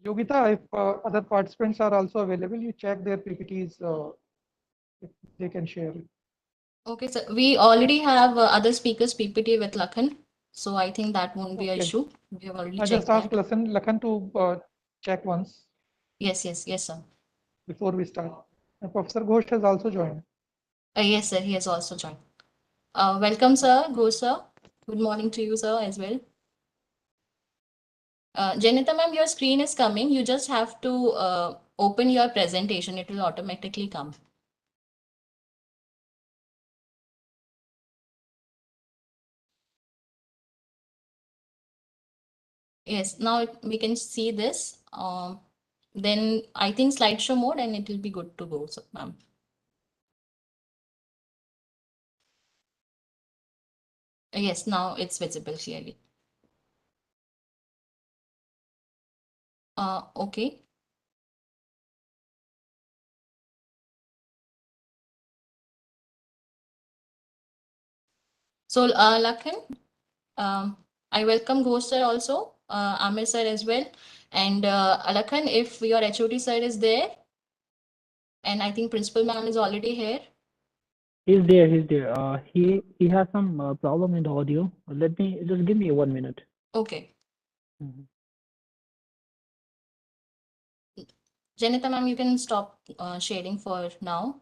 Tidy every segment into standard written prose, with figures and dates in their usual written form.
Yogita, if other participants are also available, you check their PPTs if they can share it. Okay, so we already have other speakers PPT with Lakhan, so I think that won't be an Okay. issue. We have already I just checked asked that. Lakhan to check once Yes, sir. before we start. And Professor Ghosh has also joined. Yes, sir. He has also joined. Welcome, sir. Go, sir. Good morning to you, sir, as well. Janita, ma'am, your screen is coming. You just have to open your presentation. It will automatically come. Yes, now we can see this. Then I think slideshow mode and it will be good to go, so, ma'am. Yes, now it's visible clearly. Okay. So, Lakhan, I welcome Ghosh sir also, Amir sir as well. And Lakhan, if your HOD sir is there, and I think principal ma'am is already here. He's there. He's there. He has some problem in the audio. Let me just give me 1 minute. Okay. Mhm. Janita ma'am, you can stop sharing for now.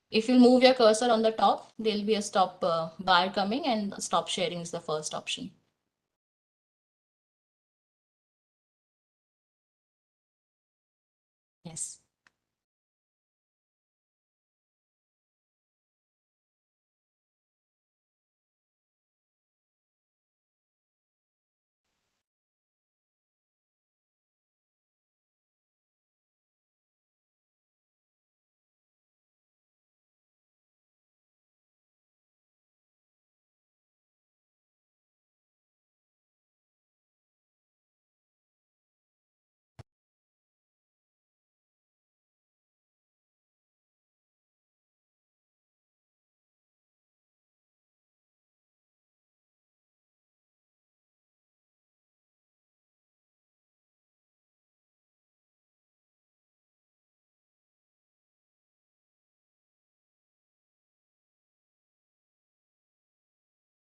If you move your cursor on the top, there'll be a stop bar coming, and stop sharing is the first option. Yes.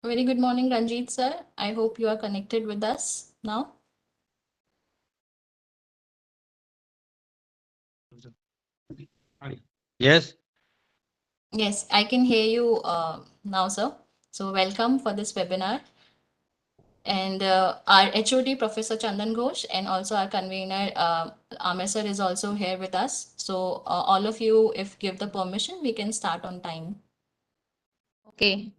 Very good morning, Ranjit sir. I hope you are connected with us now. Yes. Yes, I can hear you now, sir. So welcome for this webinar. And our HOD, Professor Chandan Ghosh, and also our convener, Amir sir, is also here with us. So all of you, if give the permission, we can start on time. Okay.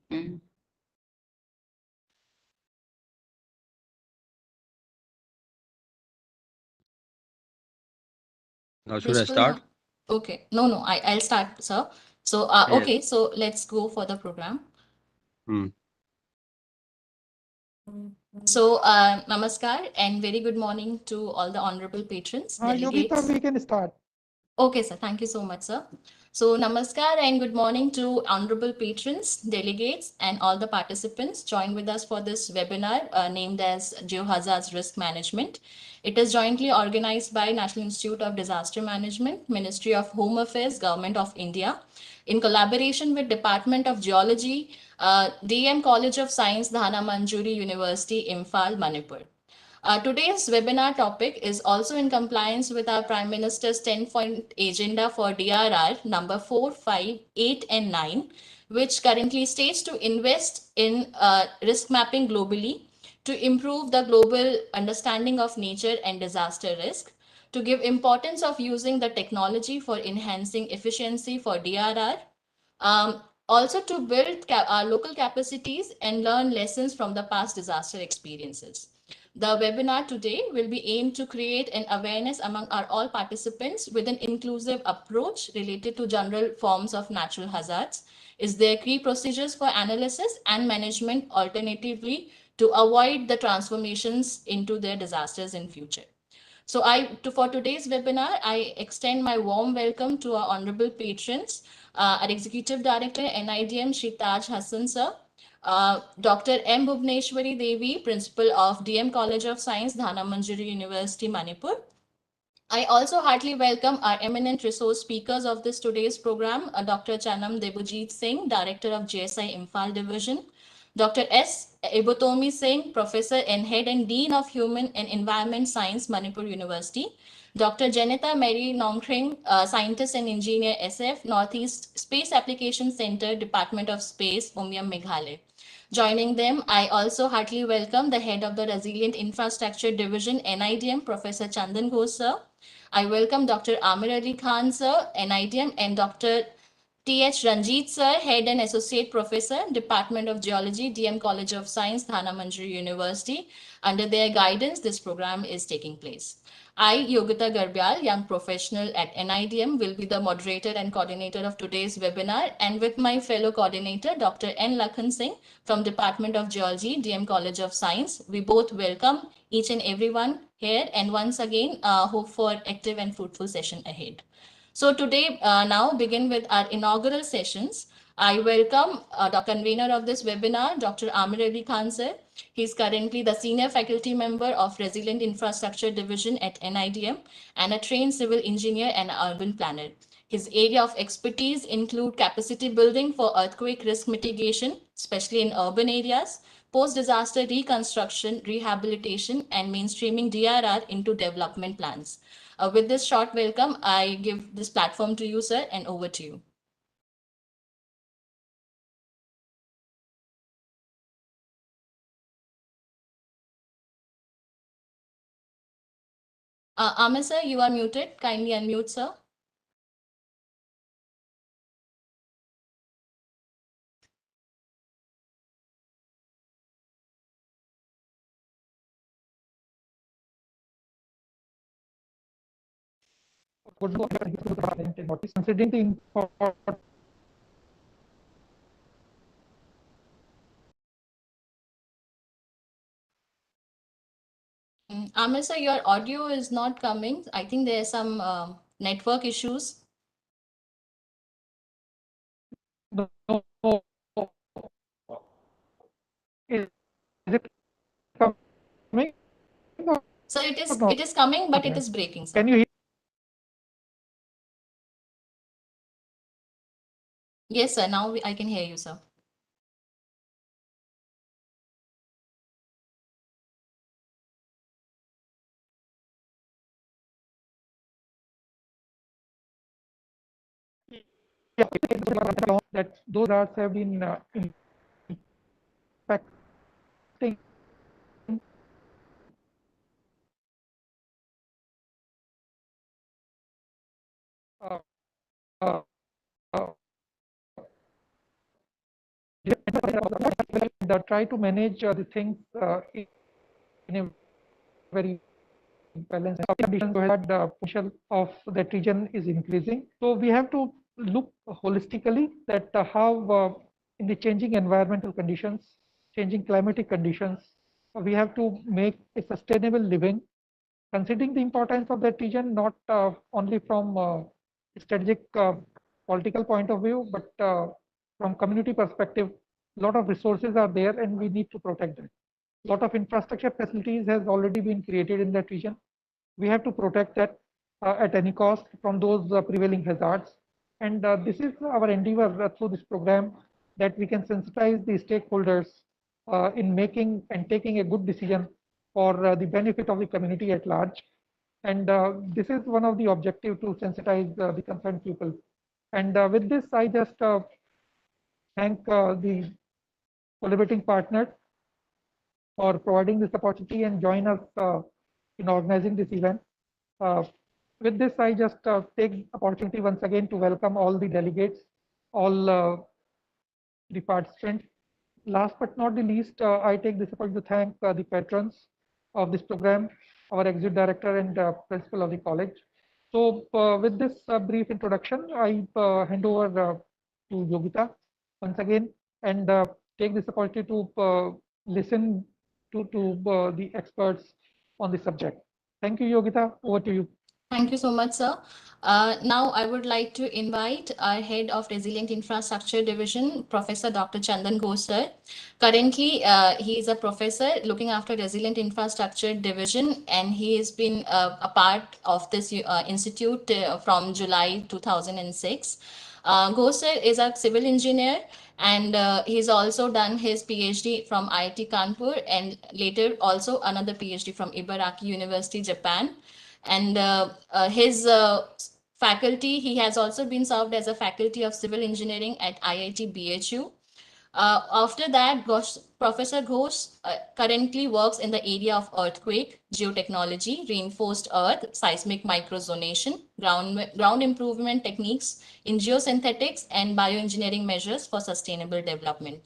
Now should I Principal, start? okay. No, I'll start, sir. So, Yes. okay, so let's go for the program. So, namaskar and very good morning to all the honorable patrons, Yogita, delegates. we can start. Okay, sir. Thank you so much, sir. So, namaskar and good morning to honorable patrons, delegates, and all the participants joined with us for this webinar named as Geohazards Risk Management. It is jointly organized by National Institute of Disaster Management, Ministry of Home Affairs, Government of India, in collaboration with Department of Geology, DM College of Science, Dhana Manjuri University, Imphal, Manipur. Today's webinar topic is also in compliance with our Prime Minister's 10-point agenda for DRR number 4, 5, 8, and 9, which currently states to invest in risk mapping globally to improve the global understanding of nature and disaster risk, to give importance of using the technology for enhancing efficiency for DRR, also to build our local capacities and learn lessons from the past disaster experiences. The webinar today will be aimed to create an awareness among our all participants with an inclusive approach related to general forms of natural hazards. Is there key procedures for analysis and management alternatively to avoid the transformations into their disasters in future? So for today's webinar, I extend my warm welcome to our honorable patrons, our Executive Director, NIDM, Shri Taj Hassan sir, Dr. M. Bhuvneshwari Devi, Principal of DM College of Science, Dhana Manjari University, Manipur. I also heartily welcome our eminent resource speakers of this today's program, Dr. Chanam Debujit Singh, Director of JSI Imphal Division, Dr. S. Ibotomi Singh, Professor and Head and Dean of Human and Environment Science, Manipur University, Dr. Janita Mary Nongkring, Scientist and Engineer, SF, Northeast Space Application Center, Department of Space, Umiam, Meghalaya. Joining them, I also heartily welcome the Head of the Resilient Infrastructure Division, NIDM, Professor Chandan Ghosh, sir. I welcome Dr. Amir Ali Khan, sir, NIDM, and Dr. T.H. Ranjit, sir, Head and Associate Professor, Department of Geology, DM College of Science, Dhana Manjari University. Under their guidance, this program is taking place. I, Yogita Garbyal, young professional at NIDM, will be the moderator and coordinator of today's webinar, and with my fellow coordinator, Dr. N. Lakhan Singh from Department of Geology, DM College of Science. We both welcome each and everyone here, and once again, hope for active and fruitful session ahead. So today, now begin with our inaugural sessions. I welcome the convener of this webinar, Dr. Amir Ali Khan, sir. He's currently the senior faculty member of Resilient Infrastructure Division at NIDM and a trained civil engineer and urban planner. His area of expertise include capacity building for earthquake risk mitigation, especially in urban areas, post-disaster reconstruction, rehabilitation, and mainstreaming DRR into development plans. With this short welcome, I give this platform to you, sir, and over to you. Amir, sir, you are muted. Kindly unmute, sir. Considering the importance. Amir, sir, your audio is not coming. I think there are some network issues. No, is it coming? Sir, it is coming, but it is breaking, sir. Can you hear? Yes, sir. Now I can hear you, sir. Yeah, that those arts have been impacting uh, uh, uh, and try to manage the things in a very balanced condition so that the potential of that region is increasing. So we have to look holistically that how in the changing environmental conditions, changing climatic conditions, we have to make a sustainable living, considering the importance of that region, not only from strategic political point of view, but from community perspective. A lot of resources are there and we need to protect them. A lot of infrastructure facilities has already been created in that region. We have to protect that at any cost from those prevailing hazards. And this is our endeavor through this program, that we can sensitize the stakeholders in making and taking a good decision for the benefit of the community at large. And this is one of the objective to sensitize the concerned people. And with this, I just thank the collaborating partners for providing this opportunity and join us in organizing this event. Uh, with this, I just take opportunity once again to welcome all the delegates, all the participants. Last but not the least, I take this opportunity to thank the patrons of this program, our executive director and principal of the college. So with this brief introduction, I hand over to Yogita once again, and take this opportunity to listen to the experts on the subject. Thank you, Yogita. Over to you. Thank you so much, sir. Now I would like to invite our Head of Resilient Infrastructure Division, Professor Dr. Chandan Ghosh, sir. Currently, he is a professor looking after Resilient Infrastructure Division, and he has been a part of this institute from July 2006. Ghosh, sir, is a civil engineer, and he's also done his PhD from IIT Kanpur, and later also another PhD from Ibaraki University, Japan. And his faculty, he has also been served as a faculty of civil engineering at IIT BHU. After that, Professor Ghosh currently works in the area of earthquake, geotechnology, reinforced earth, seismic microzonation, ground improvement techniques in geosynthetics, and bioengineering measures for sustainable development.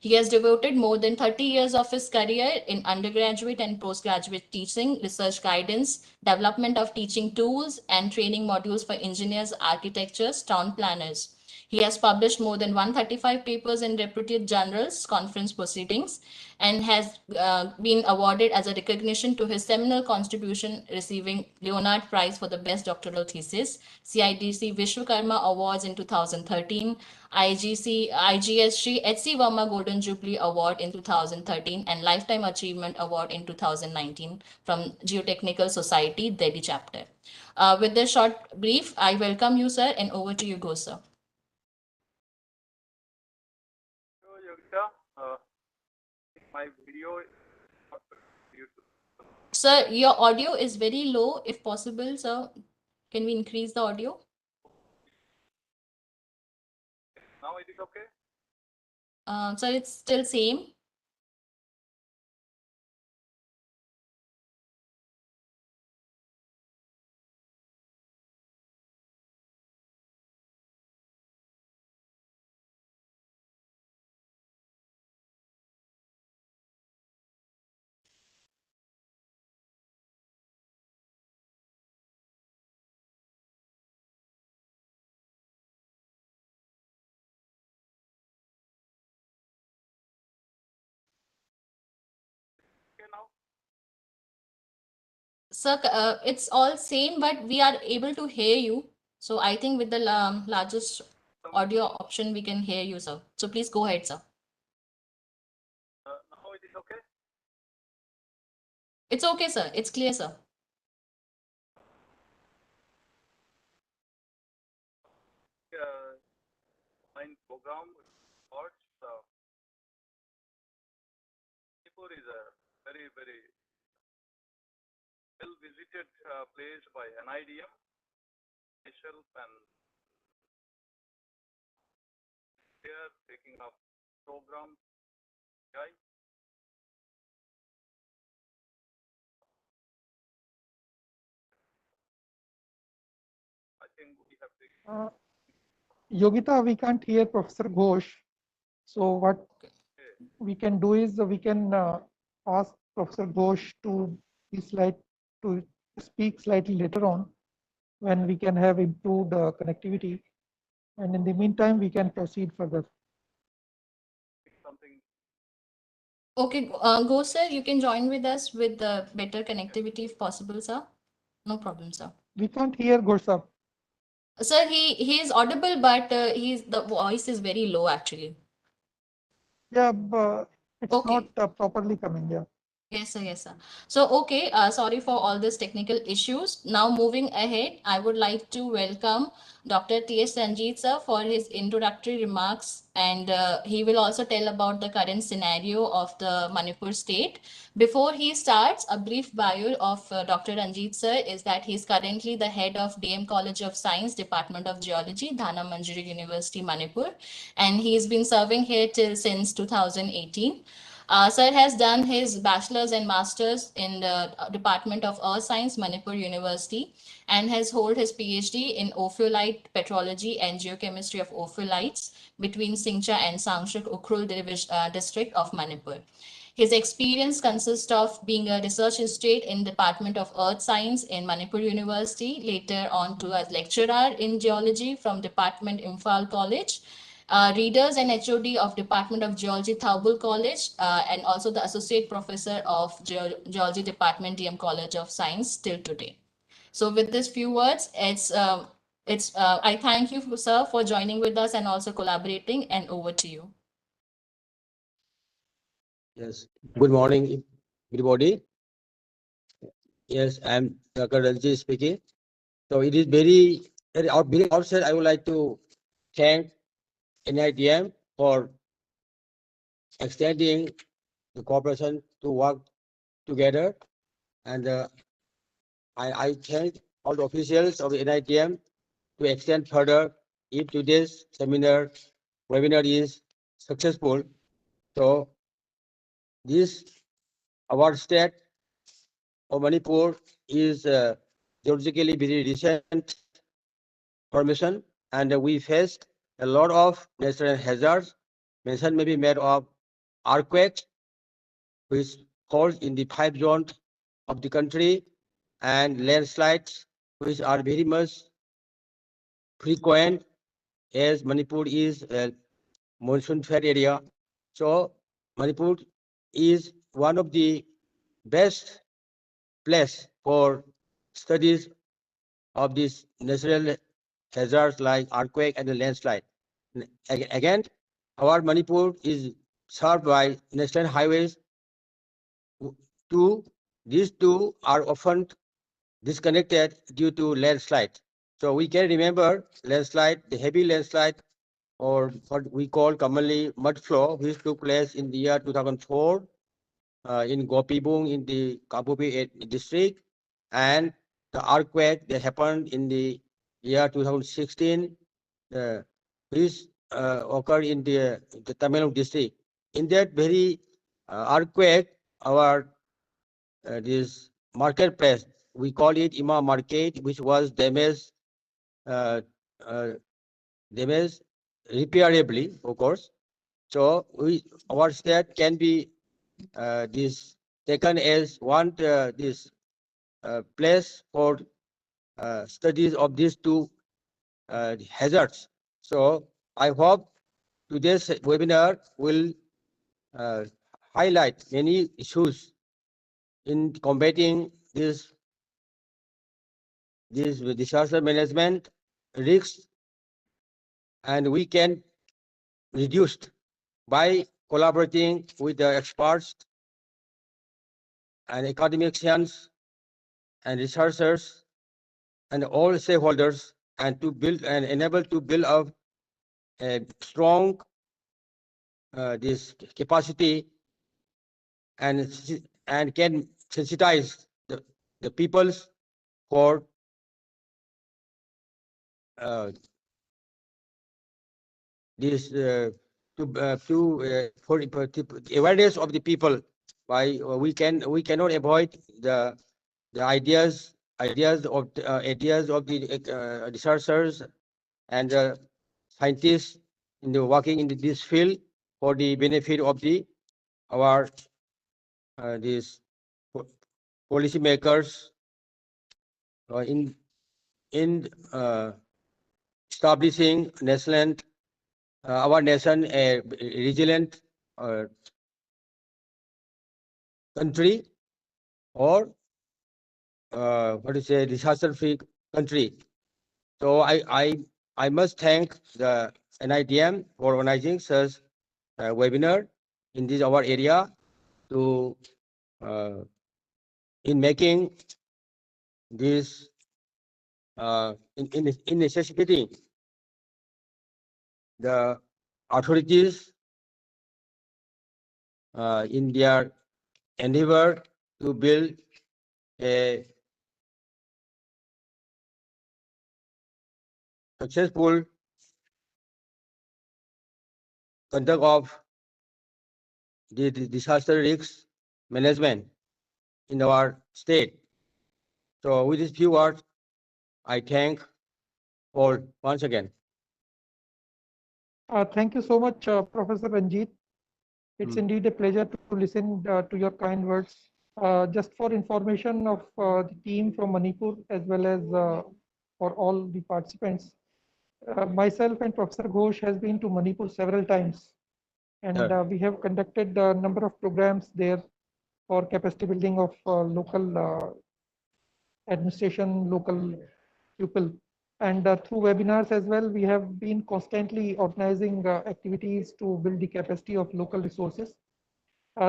He has devoted more than 30 years of his career in undergraduate and postgraduate teaching, research guidance, development of teaching tools, and training modules for engineers, architects, town planners. He has published more than 135 papers in reputed journals, conference proceedings, and has been awarded as a recognition to his seminal contribution, receiving Leonard Prize for the Best Doctoral Thesis, CIDC Vishwakarma Awards in 2013, IGSC HC Verma Golden Jubilee Award in 2013, and Lifetime Achievement Award in 2019 from Geotechnical Society, Delhi chapter. With this short brief, I welcome you, sir, and over to you, go, sir. My video. Sir, your audio is very low. If possible, sir, can we increase the audio? Now it is okay? Sir, it's still same. Okay now? Sir, it's all same, but we are able to hear you. So I think with the largest audio option, we can hear you, sir. So please go ahead, sir. Now it is okay? It's okay, sir. It's clear, sir. My program Manipur is a very, very well visited place by NIDM, myself, and they are taking up program. Okay. I think we have taken. Yogita, we can't hear Professor Ghosh. So what we can do is we can ask Professor Ghosh to speak slightly later on when we can have improved connectivity. And in the meantime, we can proceed further. Something. Okay, go, sir. You can join with us with the better connectivity if possible, sir. No problem, sir. We can't hear Ghosh, sir. Sir, he is audible, but the voice is very low actually. Yeah, but it's Okay. not properly coming. Yeah. Yes, sir. Yes, sir. So, okay, sorry for all these technical issues. Now, moving ahead, I would like to welcome Dr. T.S. Sanjeet, sir, for his introductory remarks. And he will also tell about the current scenario of the Manipur state. Before he starts, a brief bio of Dr. Ranjit, sir, is that he is currently the head of DM College of Science, Department of Geology, Dhana Manjari University, Manipur. And he has been serving here since 2018. Sir has done his bachelor's and master's in the Department of Earth Science, Manipur University, and has held his PhD in ophiolite petrology and geochemistry of ophiolites between Singcha and Sangchuk Ukhrul district of Manipur. His experience consists of being a research associate in Department of Earth Science in Manipur University, later on to as lecturer in geology from Department Imphal College, readers and HOD of Department of Geology, Thaubul College, and also the Associate Professor of Geology Department, DM College of Science till today. So with these few words, I thank you, sir, for joining with us and also collaborating, and over to you. Yes. Good morning, everybody. Yes, I'm Dr. Ranjit speaking. So it is very outset. I would like to thank NIDM for extending the cooperation to work together, and I thank all the officials of the NIDM to extend further if today's webinar is successful. So this our state of Manipur is geologically very recent formation, and we faced a lot of natural hazards. Mention may be made of earthquake, which falls in the 5 zones of the country, and landslides, which are very much frequent as Manipur is a monsoon fed area. So Manipur is one of the best place for studies of these natural hazards like earthquake and landslide. Again, our Manipur is served by national highways. These two are often disconnected due to landslide. So we can remember landslide, the heavy landslide, or what we call commonly mud flow, which took place in the year 2004 in Gopibung in the Kabupi district, and the earthquake that happened in the year 2016, which occurred in the Tamil Nadu district. In that very earthquake, our this marketplace, we call it Ima Market, which was damaged, damaged repairably, of course. So our state can be this taken as one this place for studies of these two hazards. So I hope today's webinar will highlight many issues in combating this disaster management risks, and we can reduce by collaborating with the experts and academicians and researchers and all stakeholders, and to build and enable to build up a strong this capacity and can sensitize the peoples for this for awareness of the people. By we cannot avoid the ideas of the researchers and scientists in the working in this field for the benefit of our these policy makers in establishing our nation a resilient country, or what to say, disaster-free country. So I must thank the NIDM for organizing such a webinar in this our area to in making this in necessitating the authorities in their endeavor to build a successful conduct of the disaster risk management in our state. So with these few words, I thank all once again. Thank you so much, Professor Ranjit. It's indeed a pleasure to listen to your kind words. Just for information of the team from Manipur, as well as for all the participants, myself and Professor Ghosh has been to Manipur several times, and we have conducted a number of programs there for capacity building of local administration, local people. And through webinars as well, we have been constantly organizing activities to build the capacity of local resources.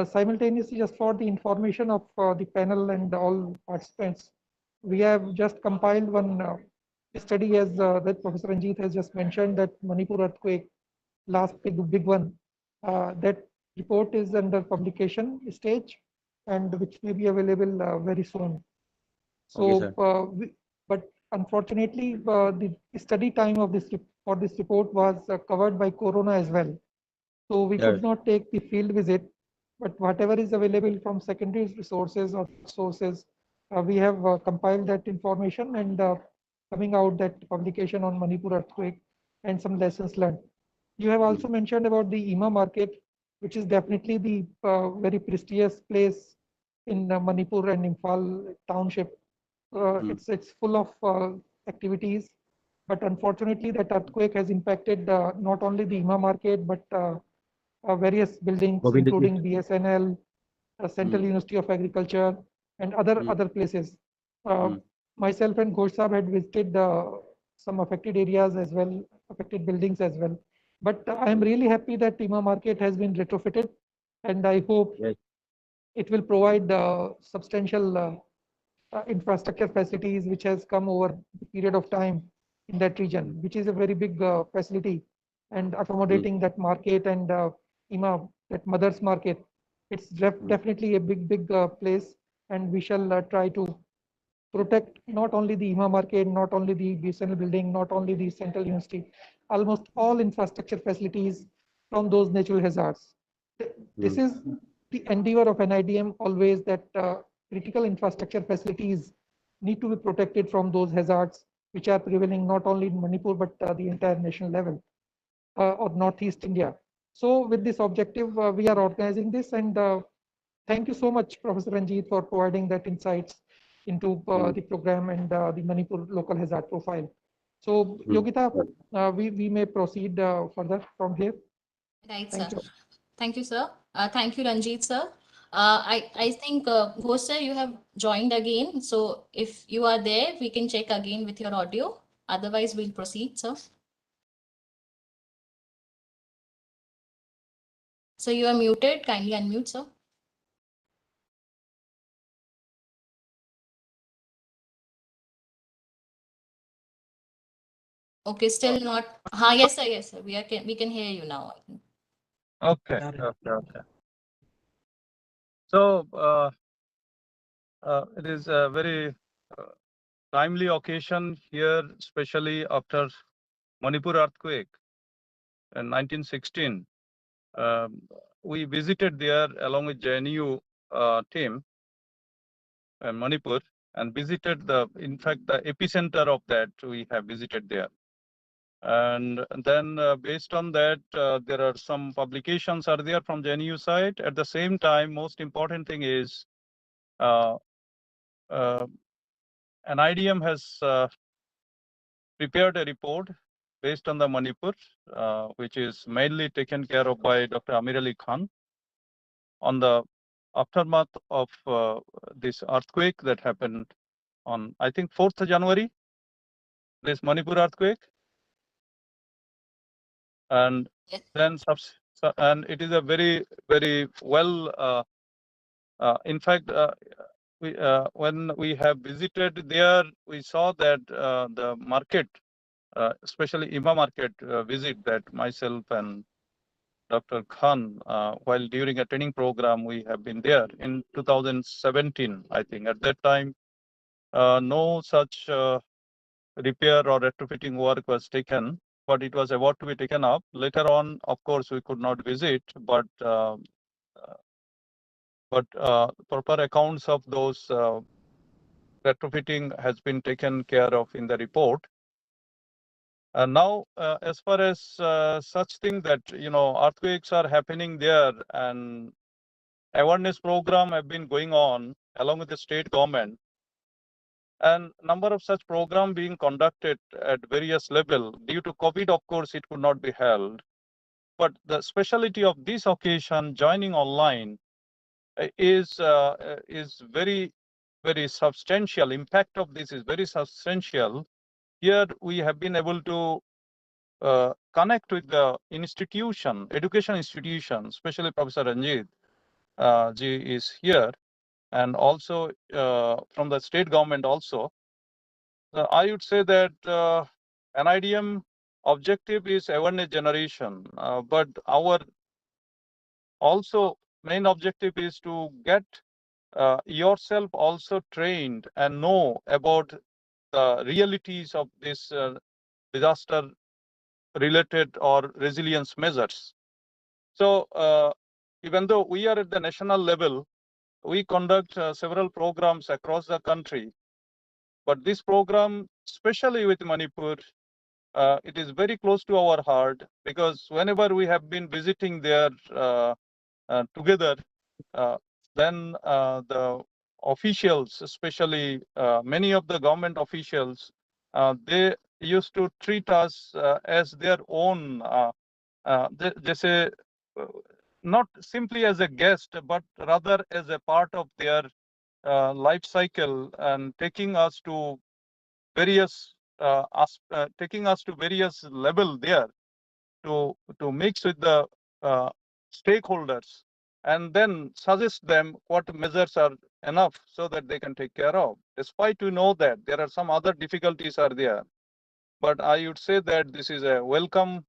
Simultaneously, just for the information of the panel and all participants, we have just compiled one study as that Professor Ranjit has just mentioned, that Manipur earthquake, last big one. That report is under publication stage and which may be available very soon. Okay, So, but unfortunately, the study time of this for this report was covered by Corona as well. So we could not take the field visit, but whatever is available from secondary resources or sources, we have compiled that information and coming out that publication on Manipur earthquake and some lessons learned. You have also mentioned about the IMA market, which is definitely the very prestigious place in Manipur and Imphal township. It's full of activities, but unfortunately that earthquake has impacted not only the IMA market, but various buildings, including BSNL, Central University of Agriculture, and other places. Myself and Ghosh Saab had visited some affected areas as well, affected buildings as well. But I am really happy that IMA market has been retrofitted, and I hope it will provide substantial infrastructure facilities which has come over the period of time in that region, which is a very big facility, and accommodating that market and IMA, that mother's market. It's definitely a big place, and we shall try to protect not only the IMA market, not only the BSNL building, not only the Central University, almost all infrastructure facilities from those natural hazards. This is the endeavor of NIDM always, that critical infrastructure facilities need to be protected from those hazards which are prevailing not only in Manipur but the entire national level or Northeast India. So with this objective, we are organizing this, and thank you so much, Professor Ranjit, for providing that insights into the program and the Manipur local hazard profile. So Yogita, we may proceed further from here. Right, Thank sir. you. Thank you, sir. Thank you, Ranjit, sir. I think, Ghosh, sir, you have joined again. So if you are there, we can check again with your audio. Otherwise, we'll proceed, sir. So you are muted. Kindly unmute, sir. Okay, still not. Yes, sir. Yes, sir. We can hear you now. Okay. So it is a very timely occasion here, especially after Manipur earthquake in 1916. We visited there along with JNU team in Manipur and visited in fact, the epicenter of that we have visited there. And then based on that, there are some publications are there from JNU side. At the same time, most important thing is NIDM has prepared a report based on the Manipur, which is mainly taken care of by Dr. Amir Ali Khan on the aftermath of this earthquake that happened on, I think, 4th January, this Manipur earthquake. And Yes. then, and it is a very, very well, in fact, when we have visited there, we saw that the market, especially IMA market visit that myself and Dr. Khan, while during a training program, we have been there in 2017, I think. At that time, no such repair or retrofitting work was taken, but it was about to be taken up. Later on, of course, we could not visit, but proper accounts of those retrofitting has been taken care of in the report. And now, as far as such thing that, earthquakes are happening there and awareness program have been going on along with the state government, and number of such program being conducted at various level. Due to COVID, of course, it could not be held. But the specialty of this occasion, joining online, is very very substantial. Impact of this is very substantial. Here we have been able to connect with the institution, education institution, especially Professor Ranjit ji is here, and also from the state government also. I would say that NIDM objective is awareness generation, but our also main objective is to get yourself also trained and know about the realities of this disaster related or resilience measures. So even though we are at the national level, we conduct several programs across the country. But this program, especially with Manipur, it is very close to our heart, because whenever we have been visiting there together, then the officials, especially many of the government officials, they used to treat us as their own, they say, not simply as a guest, but rather as a part of their life cycle, and taking us to various level there to mix with the stakeholders, and then suggest them what measures are enough so that they can take care of. Despite we know that there are some other difficulties are there, but I would say that this is a welcome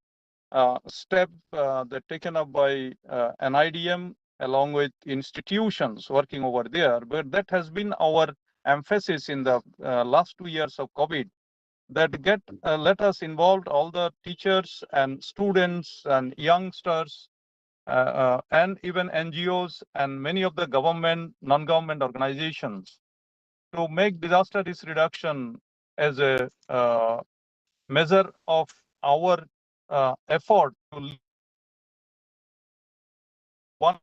step that taken up by NIDM along with institutions working over there. But that has been our emphasis in the last 2 years of COVID, that let us involve all the teachers and students and youngsters and even NGOs and many of the government, non-government organizations to make disaster risk reduction as a measure of our effort to one.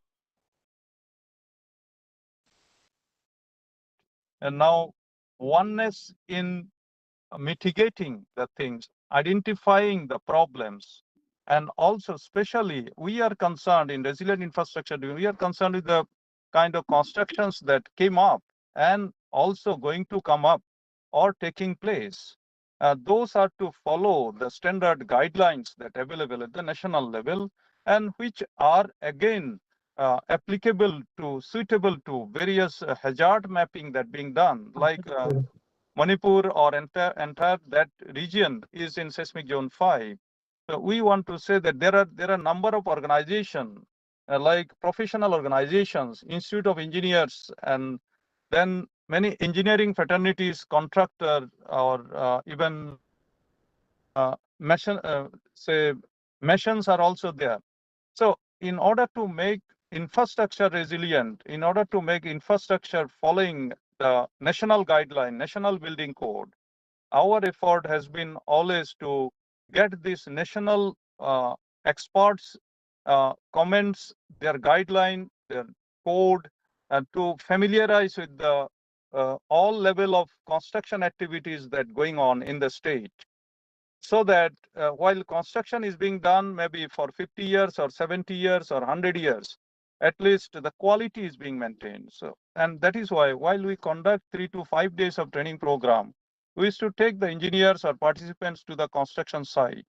And now oneness in mitigating the things, identifying the problems, and also especially we are concerned in resilient infrastructure, we are concerned with the kind of constructions that came up and also going to come up or taking place. Those are to follow the standard guidelines that are available at the national level, and which are again applicable to, suitable to various hazard mapping that being done, like Manipur or entire that region is in seismic zone 5. So we want to say that there are a number of organizations like professional organizations, Institute of Engineers, and then many engineering fraternities, contractor, or even missions are also there. So in order to make infrastructure resilient, in order to make infrastructure following the national guideline, national building code, our effort has been always to get these national experts comments, their guideline, their code, and to familiarize with the all level of construction activities that going on in the state, so that while construction is being done maybe for 50 years or 70 years or 100 years, at least the quality is being maintained. So, and that is why while we conduct 3 to 5 days of training program, we used to take the engineers or participants to the construction site.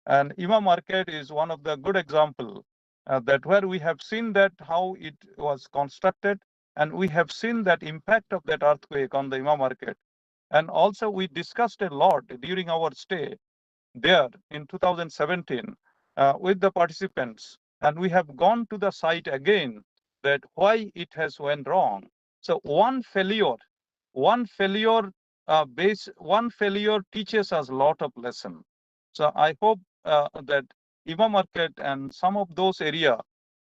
And Ima Market is one of the good example that where we have seen that how it was constructed, and we have seen that impact of that earthquake on the Ima Market. And also we discussed a lot during our stay there in 2017 with the participants, and we have gone to the site again that why it has went wrong. So one failure teaches us a lot of lesson. So I hope that Ima Market and some of those area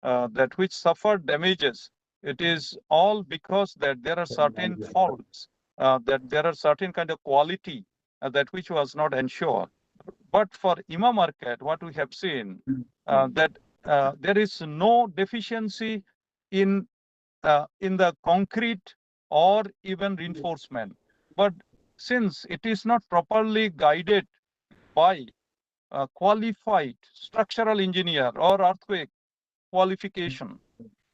that which suffered damages, it is all because that there are certain faults, that there are certain kind of quality that which was not ensured. But for Ima Market, what we have seen that there is no deficiency in the concrete or even reinforcement. But since it is not properly guided by a qualified structural engineer or earthquake qualification,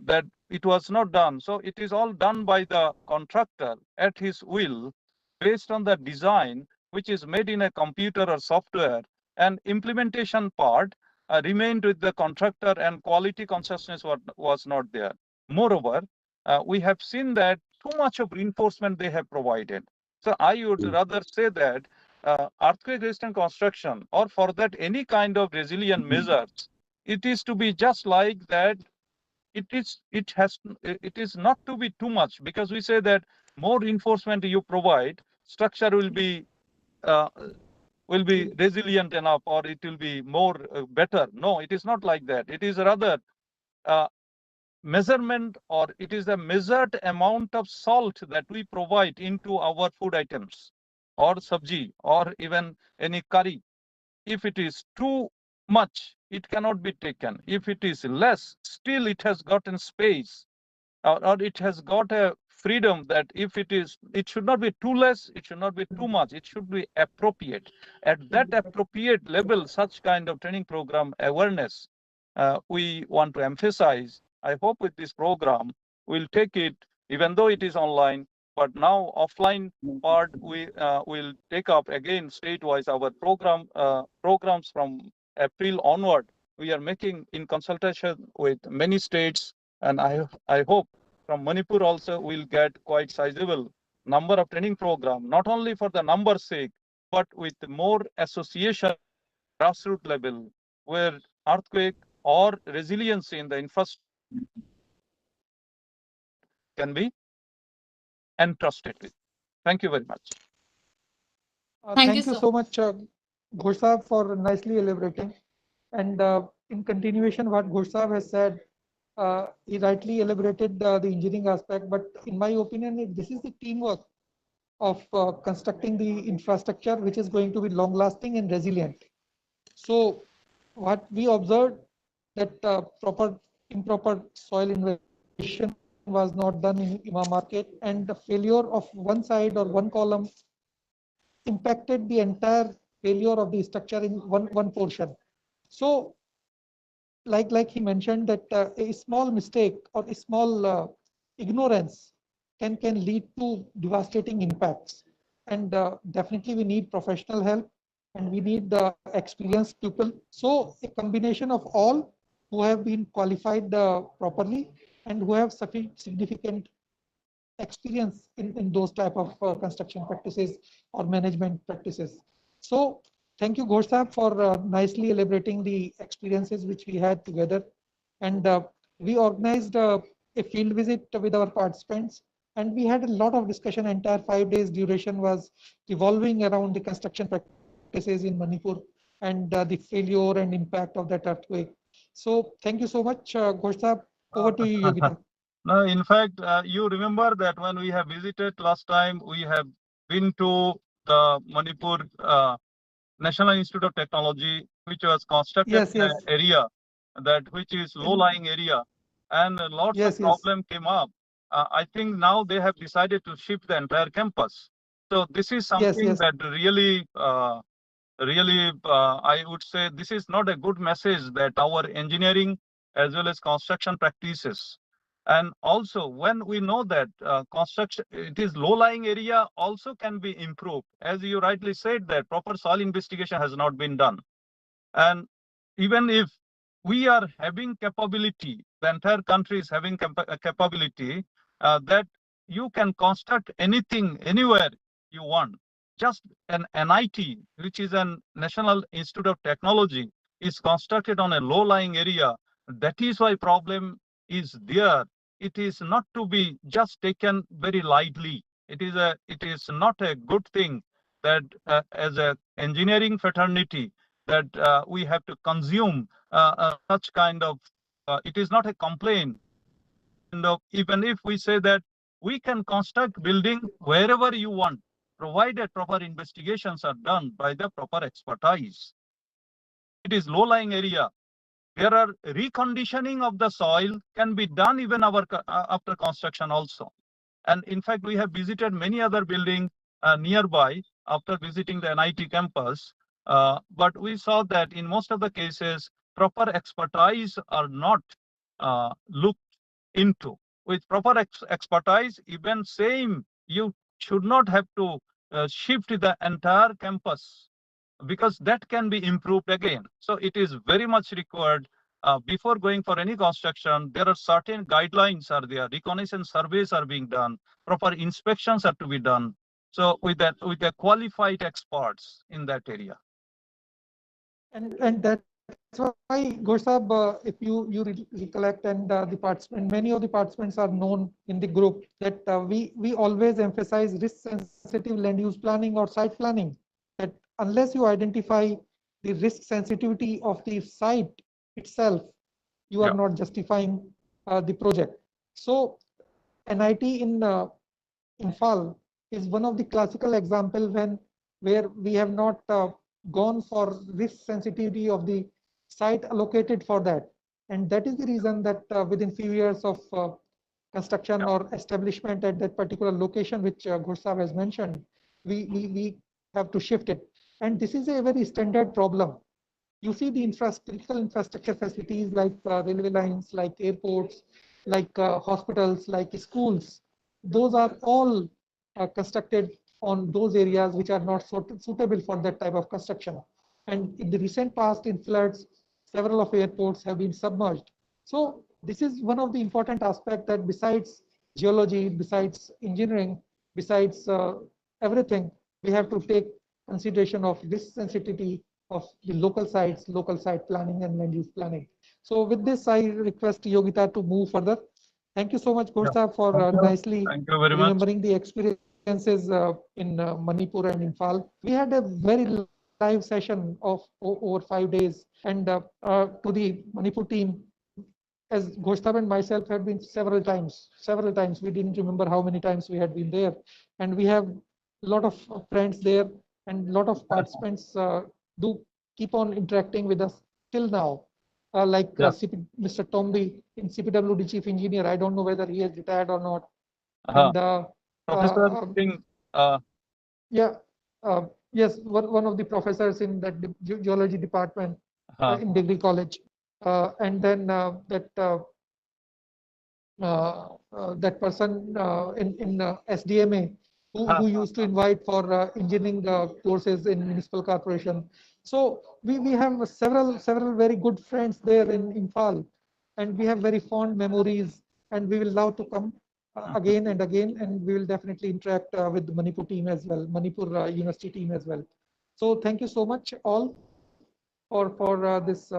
that it was not done. So it is all done by the contractor at his will, based on the design, which is made in a computer or software, and implementation part remained with the contractor, and quality consciousness was not there. Moreover, we have seen that too much of reinforcement they have provided. So I would rather say that earthquake resistant construction, or for that any kind of resilient measures, it is to be just like that. It is not to be too much, because we say that more reinforcement you provide, structure will be resilient enough, or it will be more better. No, it is not like that. It is rather measurement, or it is a measured amount of salt that we provide into our food items or sabji or even any curry. If it is too much, it cannot be taken. If it is less, still it has gotten space, or it has got a freedom that if it should not be too less, it should not be too much, it should be appropriate. At that appropriate level, such kind of training program awareness we want to emphasize. I hope with this program, we'll take it, even though it is online, but now offline part, we will take up again state-wise our programs from April onward. We are making in consultation with many states, and I hope from Manipur also we'll get quite sizable number of training program, not only for the number's sake, but with more association grassroots level, where earthquake or resiliency in the infrastructure can be entrusted with. Thank you very much. Thank Thank you, you so much, Ghosh Saab, for nicely elaborating. And in continuation, what Ghosh Saab has said, he rightly elaborated the engineering aspect. But in my opinion, this is the teamwork of constructing the infrastructure, which is going to be long-lasting and resilient. So, what we observed that improper soil invasion was not done in Imam market, and the failure of one side or one column impacted the entire failure of the structure in one portion. So, like he mentioned, that a small mistake or a small ignorance can lead to devastating impacts. And definitely we need professional help, and we need the experienced people. So a combination of all who have been qualified properly and who have significant experience in those type of construction practices or management practices. So thank you, Ghosh Saab, for nicely elaborating the experiences which we had together. And we organized a field visit with our participants, and we had a lot of discussion. Entire 5 days duration was revolving around the construction practices in Manipur, and the failure and impact of that earthquake. So thank you so much, Ghosh Saab. Over to you, Yogita. No, in fact, you remember that when we have visited last time, we have been to the Manipur National Institute of Technology, which was constructed Yes, in yes. an area which is low-lying area, and lots Yes, of problem came up. I think now they have decided to shift the entire campus. So this is something yes. that really, I would say this is not a good message that our engineering as well as construction practices. And also, when we know that construction, it is low-lying area also can be improved. As you rightly said, that proper soil investigation has not been done. And even if we are having capability, the entire country is having capability that you can construct anything, anywhere you want. Just an NIT, which is a National Institute of Technology, is constructed on a low-lying area. That is why problem is there. It is not to be just taken very lightly. It is not a good thing that as an engineering fraternity that we have to consume such kind of. It is not a complaint. And even if we say that we can construct building wherever you want, provided proper investigations are done by the proper expertise. It is low-lying area. There are reconditioning of the soil can be done even after construction also. And in fact, we have visited many other buildings nearby after visiting the NIT campus. But we saw that in most of the cases, proper expertise are not looked into. with proper expertise, even same, you should not have to shift the entire campus, because that can be improved again. So it is very much required. Before going for any construction, there are certain guidelines are there, reconnaissance surveys are being done, proper inspections are to be done. So with the qualified experts in that area. And that's why, Ghorsab, if you recollect, and the participant, many of the participants are known in the group, that we always emphasize risk-sensitive land use planning or site planning. That unless you identify the risk sensitivity of the site itself, you are not justifying the project. So NIT in Imphal is one of the classical example where we have not gone for risk sensitivity of the site allocated for that, and that is the reason that within few years of construction or establishment at that particular location, which Ghursab has mentioned, we have to shift it, and this is a very standard problem. You see the critical infrastructure facilities like railway lines, like airports, like hospitals, like schools. Those are all constructed on those areas which are not suitable for that type of construction. And in the recent past, in floods, several of airports have been submerged. So this is one of the important aspects, that besides geology, besides engineering, besides everything, we have to take consideration of this sensitivity of the local sites, local site planning and land use planning. So with this, I request Yogita to move further. Thank you so much, Ghorsab, for nicely remembering the experiences in Manipur and Imphal. We had a very live session of over 5 days, and to the Manipur team, as Ghorsab and myself had been several times. We didn't remember how many times we had been there, and we have a lot of friends there, and a lot of participants do keep on interacting with us till now. Like Mr. Tomby in CPWD Chief Engineer. I don't know whether he has retired or not. And Professor Singh, yes, one of the professors in that geology department in degree college, and then that person in SDMA who used to invite for engineering courses in municipal corporation. So we have several very good friends there in Imphal, and we have very fond memories, and we will love to come again and again, and we will definitely interact with the Manipur team as well, Manipur University team as well. So thank you so much all for this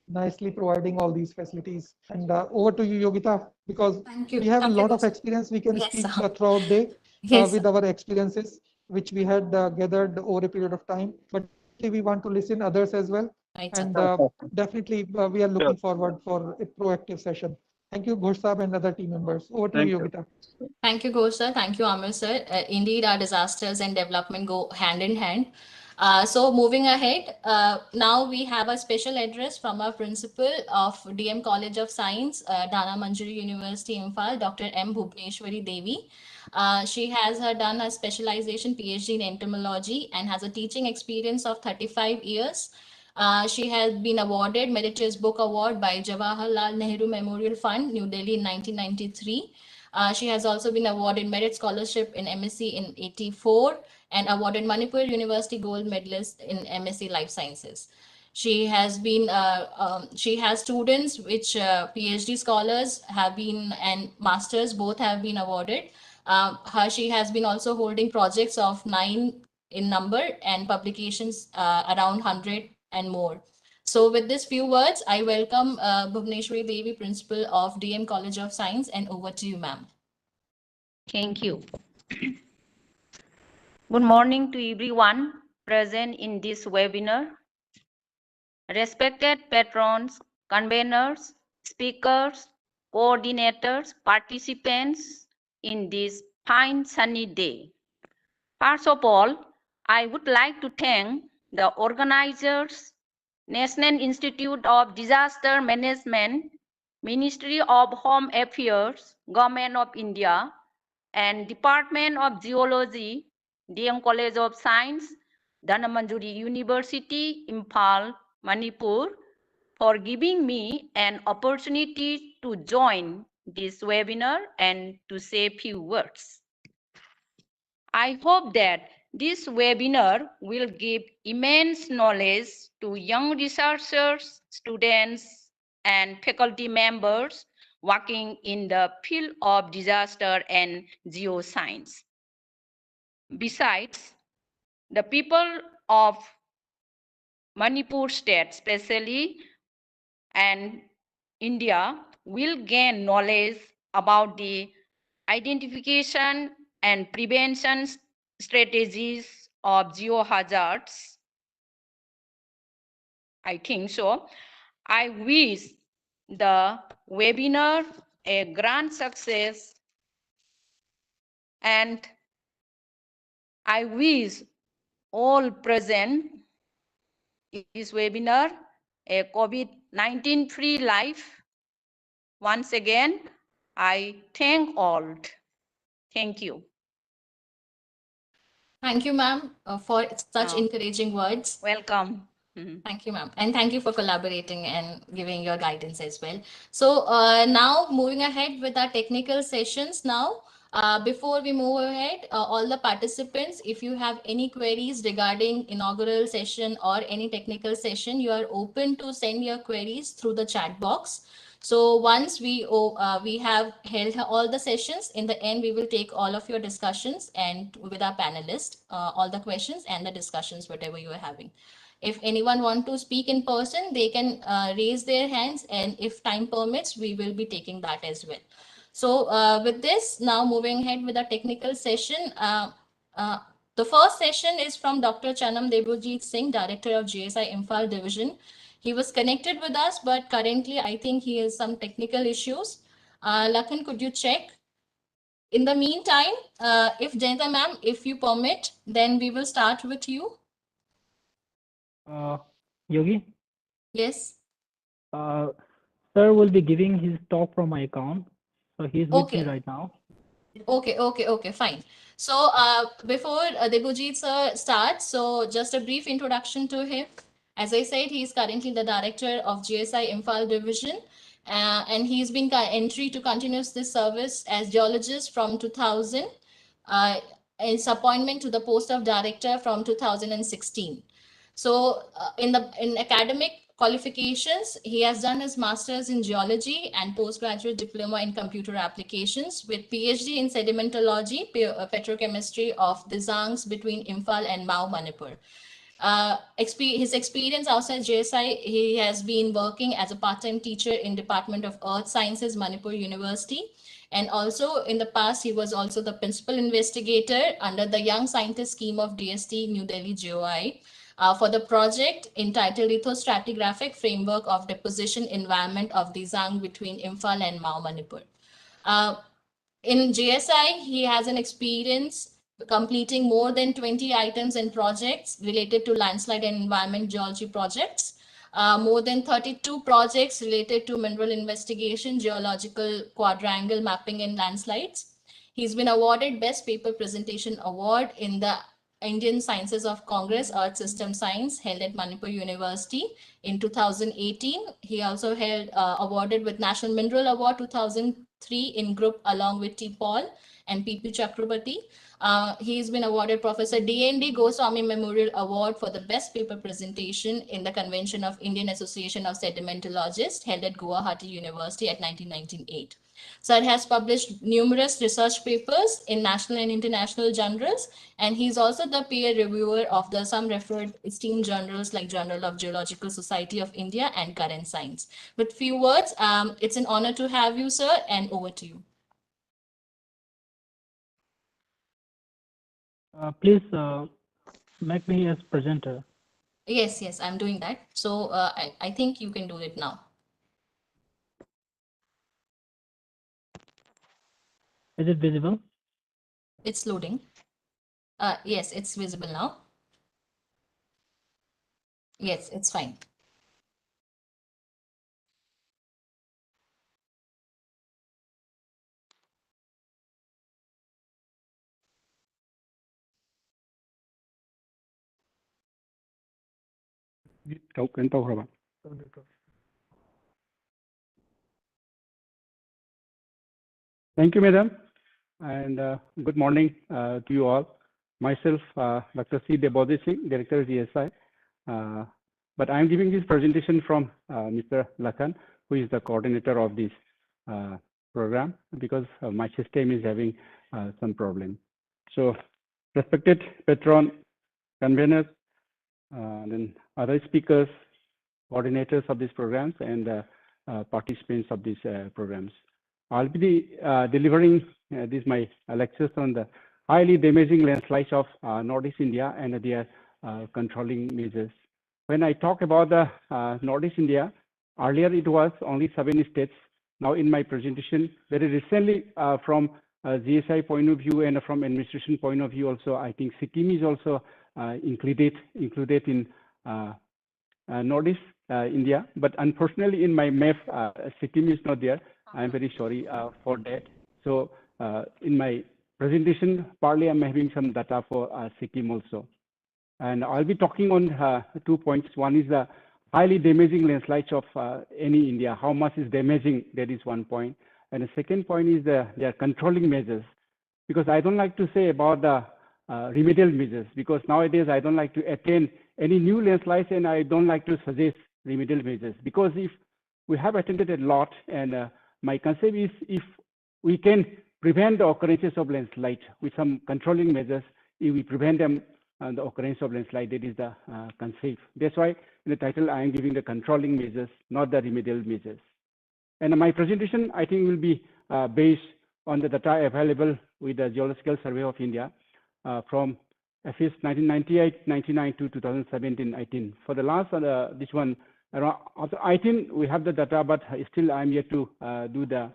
nicely providing all these facilities. And over to you, Yogita, because we have a lot of experience. We can speak throughout day with our experiences, which we had gathered over a period of time. But we want to listen others as well. And definitely, we are looking forward for a proactive session. Thank you, Ghorsab and other team members. Over to you, Yogita. Thank you, Ghosh sir. Thank you, Amir sir. Indeed, our disasters and development go hand in hand. So moving ahead, now we have a special address from our principal of DM College of Science, Dana Manjari University, Imphal, Dr. M. Bhubneshwari Devi. She has done a specialization PhD in entomology and has a teaching experience of 35 years. She has been awarded Meritorious Book Award by Jawaharlal Nehru Memorial Fund, New Delhi in 1993. She has also been awarded Merit Scholarship in MSc in 84 and awarded Manipur University Gold Medalist in MSc Life Sciences. She has been, she has students which PhD scholars have been and masters both have been awarded. She has been also holding projects of 9 in number and publications around 100 and more. So with these few words, I welcome Bhubneshwari Devi, Principal of DM College of Science, and over to you, ma'am. Thank you. Good morning to everyone present in this webinar. Respected patrons, conveners, speakers, coordinators, participants in this fine sunny day. First of all, I would like to thank the organizers, National Institute of Disaster Management, Ministry of Home Affairs, Government of India, and Department of Geology, DM College of Science, Dana Manjari University, Imphal, Manipur, for giving me an opportunity to join this webinar and to say few words. I hope that this webinar will give immense knowledge to young researchers, students, and faculty members working in the field of disaster and geoscience. Besides, the people of Manipur state especially and India will gain knowledge about the identification and prevention strategies of geohazards. I think so. I wish the webinar a grand success, and I wish all present in this webinar a COVID-19 free life. Once again, I thank all. Thank you. Thank you, ma'am, for such Oh. encouraging words. Welcome. Mhm. Thank you, ma'am. And thank you for collaborating and giving your guidance as well. So now moving ahead with our technical sessions now. Before we move ahead, all the participants, if you have any queries regarding inaugural session or any technical session, you are open to send your queries through the chat box. So once we have held all the sessions, in the end, we will take all of your discussions and with our panelists, all the questions and the discussions, whatever you are having. If anyone want to speak in person, they can raise their hands, and if time permits, we will be taking that as well. So with this, now moving ahead with the technical session. The first session is from Dr. Chanam Debojit Singh, Director of GSI Imphal Division. He was connected with us, but currently I think he has some technical issues. Lakhan, could you check? In the meantime, if Janita ma'am, if you permit, then we will start with you. Yogi, Yes. sir will be giving his talk from my account. So he's with me Okay. right now. Okay, fine. So before Debojit sir starts, so just a brief introduction to him. As I said, he is currently the director of GSI Imphal Division, and he's been entry to continuous this service as geologist from 2000. His appointment to the post of director from 2016. So in academic qualifications, he has done his master's in geology and postgraduate diploma in computer applications with PhD in sedimentology, petrochemistry of the Zangs between Imphal and Mao, Manipur. His experience outside GSI, he has been working as a part-time teacher in Department of Earth Sciences, Manipur University. And also in the past, he was also the principal investigator under the Young Scientist Scheme of DST, New Delhi GOI. For the project entitled Lithostratigraphic Framework of Deposition Environment of the Zang between Imphal and Mao, Manipur. In GSI, he has an experience completing more than 20 items and projects related to landslide and environment geology projects, more than 32 projects related to mineral investigation, geological quadrangle mapping and landslides. He's been awarded Best Paper Presentation Award in the Indian Sciences of Congress Earth System Science held at Manipur University in 2018. He also held awarded with National Mineral Award 2003 in group along with T. Paul and P.P. Chakrabarti. He's been awarded Professor D.N.D. Goswami Memorial Award for the Best Paper Presentation in the Convention of Indian Association of Sedimentologists held at Guwahati University at 1998. Sir has published numerous research papers in national and international journals, and he's also the peer reviewer of the some referred esteemed journals like Journal of Geological Society of India and Current Science. With few words, it's an honor to have you, sir, and over to you. Please make me as presenter. Yes, I'm doing that. So I think you can do it now. Is it visible? It's loading. Yes, it's visible now. Yes, it's fine. Cậu kênh tôi rồi bạn. Thank you, Madam, and good morning to you all. Myself, Dr. C. Debodhi Singh, Director of GSI, but I'm giving this presentation from Mr. Lakhan, who is the coordinator of this program, because my system is having some problem. So, respected patron, conveners, then other speakers, coordinators of these programs, and participants of these programs. I'll be delivering this my lectures on the highly damaging landslides of Northeast India and their controlling measures. When I talk about the Northeast India, earlier it was only 7 states. Now in my presentation, very recently from GSI point of view and from administration point of view also, I think Sikkim is also included in Northeast India, but unfortunately in my map, Sikkim is not there. I'm very sorry for that. So in my presentation, partly I'm having some data for Sikkim also. And I'll be talking on 2 points. One is the highly damaging landslides of any India. How much is damaging? That is 1 point. And the second point is their controlling measures. Because I don't like to say about the remedial measures, because nowadays I don't like to attend any new landslides and I don't like to suggest remedial measures. Because if we have attended a lot, and my concept is if we can prevent the occurrences of landslide with some controlling measures, if we prevent them the occurrence of landslide, that is the concept. That's why in the title I am giving the controlling measures, not the remedial measures. And my presentation, I think, will be based on the data available with the Geological Survey of India from FS 1998-99 to 2017-18. For the last, this one, around 18, we have the data, but still I'm yet to do the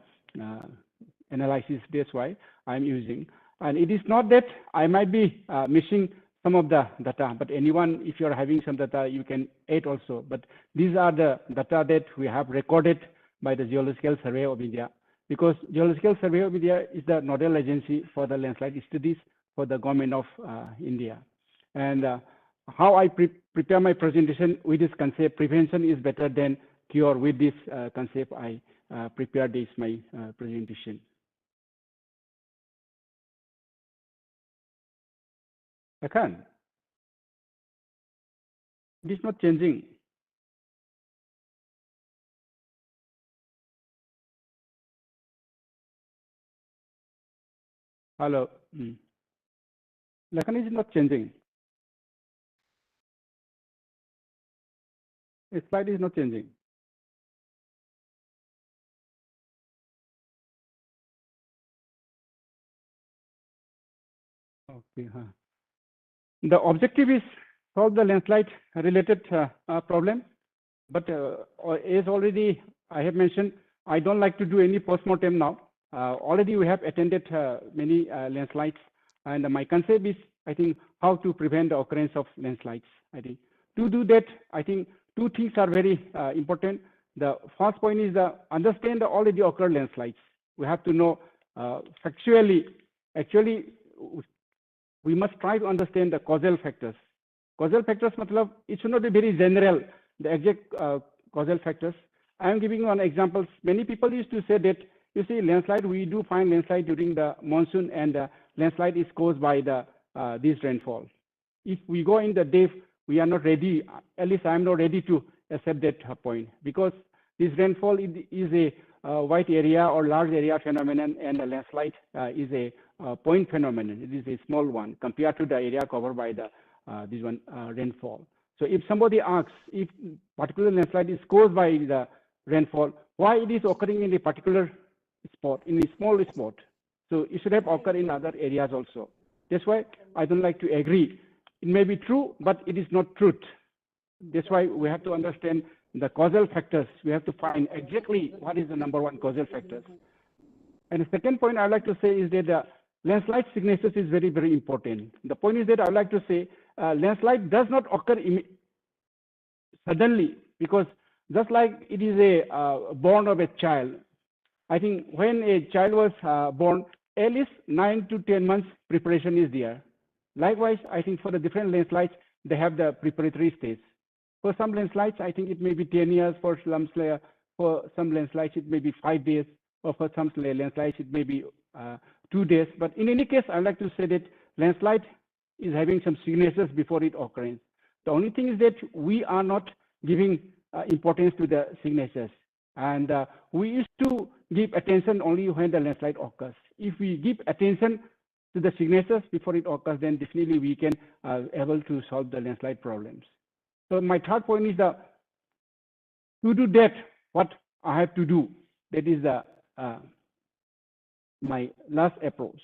analysis. That's why I'm using. And it is not that I might be missing some of the data, but anyone, if you're having some data, you can add also. But these are the data that we have recorded by the Geological Survey of India, because Geological Survey of India is the nodal agency for the landslide studies for the government of India. And how I prepare my presentation with this concept, prevention is better than cure. With this concept, I prepare this my presentation. I can. It is not changing. Hello. Lakhan is not changing. The slide is not changing. Okay. The objective is solve the landslide related problem, but as already I have mentioned, I don't like to do any postmortem now. Already we have attended many landslides, and my concept is, I think, how to prevent the occurrence of landslides. I think to do that, I think 2 things are very important. The first point is understand the already occurred landslides. We have to know factually, actually, we must try to understand the causal factors. Causal factors, matlab, it should not be very general, the exact causal factors. I am giving one example. Many people used to say that, you see, landslide, we do find landslide during the monsoon, and landslide is caused by the this rainfall. If we go in the depth, we are not ready, at least I am not ready to accept that point, because this rainfall is a wide area or large area phenomenon, and the landslide is a point phenomenon. It is a small one compared to the area covered by the this one rainfall. So if somebody asks if particular landslide is caused by the rainfall, why it is occurring in a particular spot, in a small spot? So it should have occurred in other areas also. That's why I don't like to agree. It may be true, but it is not truth. That's why we have to understand the causal factors. We have to find exactly what is the #1 causal factors. And the second point I would like to say is that the landslide signatures is very, very important. The point is that I would like to say landslide does not occur suddenly, because just like it is a born of a child, I think when a child was born, at least 9 to 10 months preparation is there. Likewise, I think for the different landslides, they have the preparatory stage. For some landslides, I think it may be 10 years. For some landslides, it may be 5 days. or for some landslides, it may be 2 days. But in any case, I'd like to say that landslide is having some signatures before it occurs. The only thing is that we are not giving importance to the signatures. And we used to give attention only when the landslide occurs. If we give attention to the signatures before it occurs, then definitely we can able to solve the landslide problems. So my third point is to do that, what I have to do. That is the my last approach.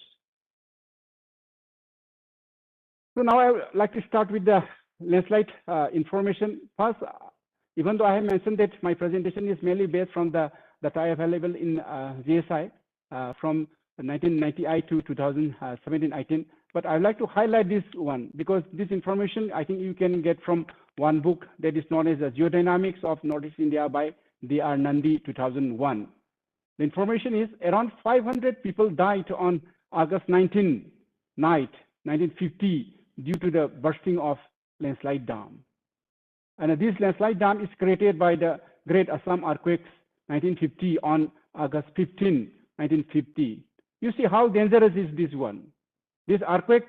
So now I would like to start with the landslide information. First, even though I have mentioned that my presentation is mainly based from the data available in GSI from 1998 to 2017-18, but I'd like to highlight this one because this information I think you can get from one book that is known as the Geodynamics of Northeast India by DR Nandi 2001. The information is around 500 people died on August 19 night 1950 due to the bursting of landslide dam. And this landslide dam is created by the Great Assam Earthquakes 1950 on August 15, 1950. You see how dangerous is this one. This earthquake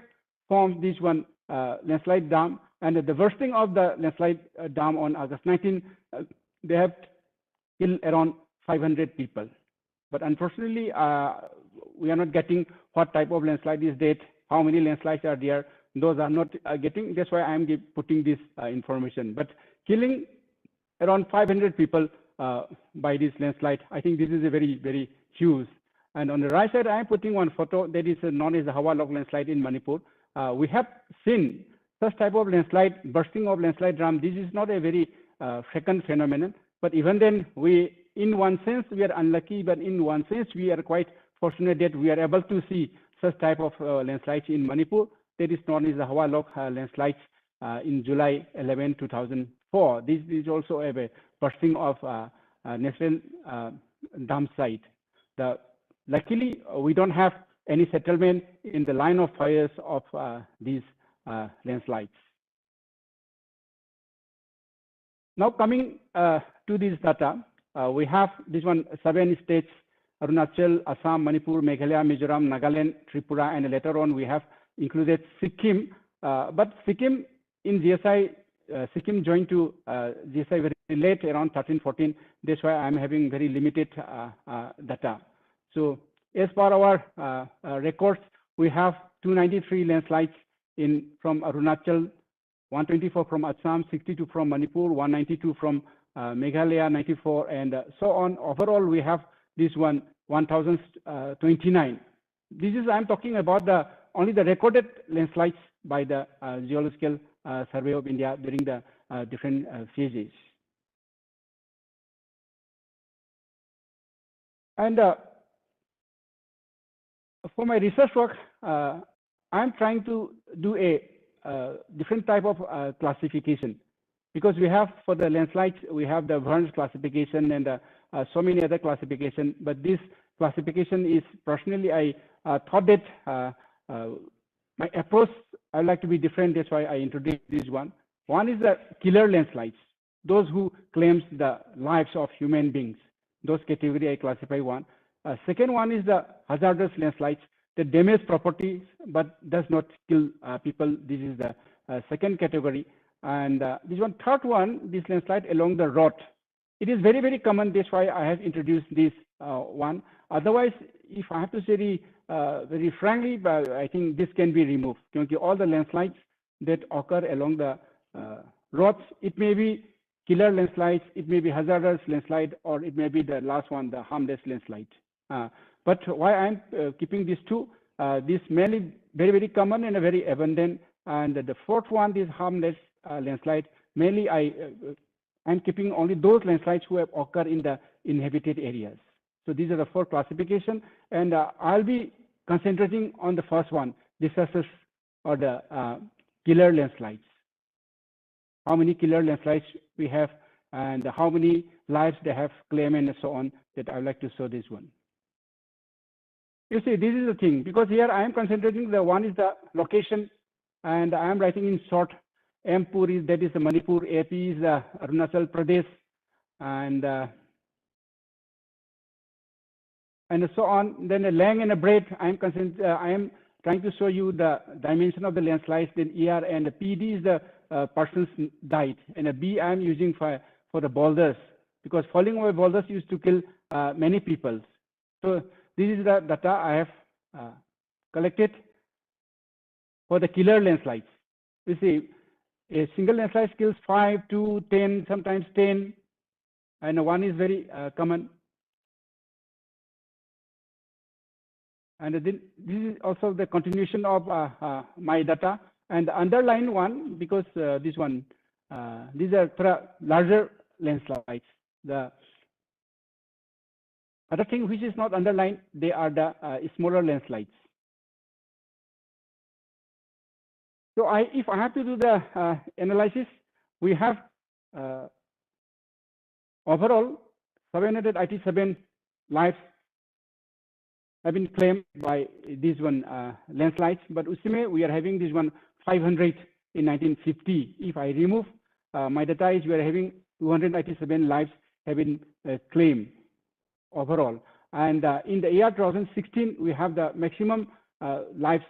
formed this one landslide dam, and the bursting of the landslide dam on August 19, they have killed around 500 people. But unfortunately, we are not getting what type of landslide is that, how many landslides are there. Those are not getting, that's why I am putting this information. But killing around 500 people by this landslide, I think this is a very, very huge. And on the right side, I am putting one photo that is known as the Hawa Log landslide in Manipur. We have seen such type of landslide, bursting of landslide dam. This is not a very frequent phenomenon, but even then, we, in one sense, we are unlucky, but in one sense, we are quite fortunate that we are able to see such type of landslides in Manipur. That is known as the Hawa Log landslides in July 11, 2004. This is also a bursting of national dam site. Luckily, we don't have any settlement in the line of fires of these landslides. Now coming to this data, we have this one 7 states: Arunachal, Assam, Manipur, Meghalaya, Mizoram, Nagaland, Tripura, and later on we have included Sikkim. But Sikkim in GSI, Sikkim joined to GSI very late, around 13-14. That's why I'm having very limited data. So as per our records, we have 293 landslides from Arunachal, 124 from Assam, 62 from Manipur, 192 from Meghalaya, 94, and so on. Overall, we have this one 1,029. This is, I'm talking about only the recorded landslides by the Geological Survey of India during the different phases. And for my research work, I'm trying to do a different type of classification, because we have, for the landslides, we have the Vern's classification and so many other classification. But this classification is, personally, I thought that my approach, I like to be different. That's why I introduced this one. One is the killer landslides, those who claims the lives of human beings. Those category I classify one. Second one is the hazardous landslides, that damage properties but does not kill people. This is the second category. And this one, third one, this landslide along the road. It is very, very common. That's why I have introduced this one. Otherwise, if I have to say very frankly, but I think this can be removed. Because all the landslides that occur along the roads, it may be killer landslides, it may be hazardous landslide, or it may be the last one, the harmless landslide. But why I'm keeping these two, this mainly very, very common and very abundant. And the fourth one, this harmless landslide, mainly I'm keeping only those landslides who have occurred in the inhabited areas. So these are the 4 classifications, and I'll be concentrating on the first one, disasters or the killer landslides. How many killer landslides we have, and how many lives they have claimed, and so on, that I would like to show this one. You see, this is the thing, because here I am concentrating, the one is the location, and I am writing in short. Mpur is, that is the Manipur, AP is Arunachal Pradesh, and and so on. Then a length and a breadth. I am trying to show you the dimension of the landslides. Then ER and the PD is the person's died, and a B I am using for the boulders, because falling over boulders used to kill many people. So this is the data I have collected for the killer landslides. You see, a single landslide kills 5, 2, 10, sometimes 10, and one is very common. And then this is also the continuation of my data, and the underlined one, because this one, these are larger landslides. The other thing which is not underlined, they are the smaller landslides. So if I have to do the analysis, we have overall 787 lives have been claimed by this one landslides, but Usime we are having this one 500 in 1950. If I remove my data, is we are having 287 lives have been claimed overall, and in the year 2016 we have the maximum lives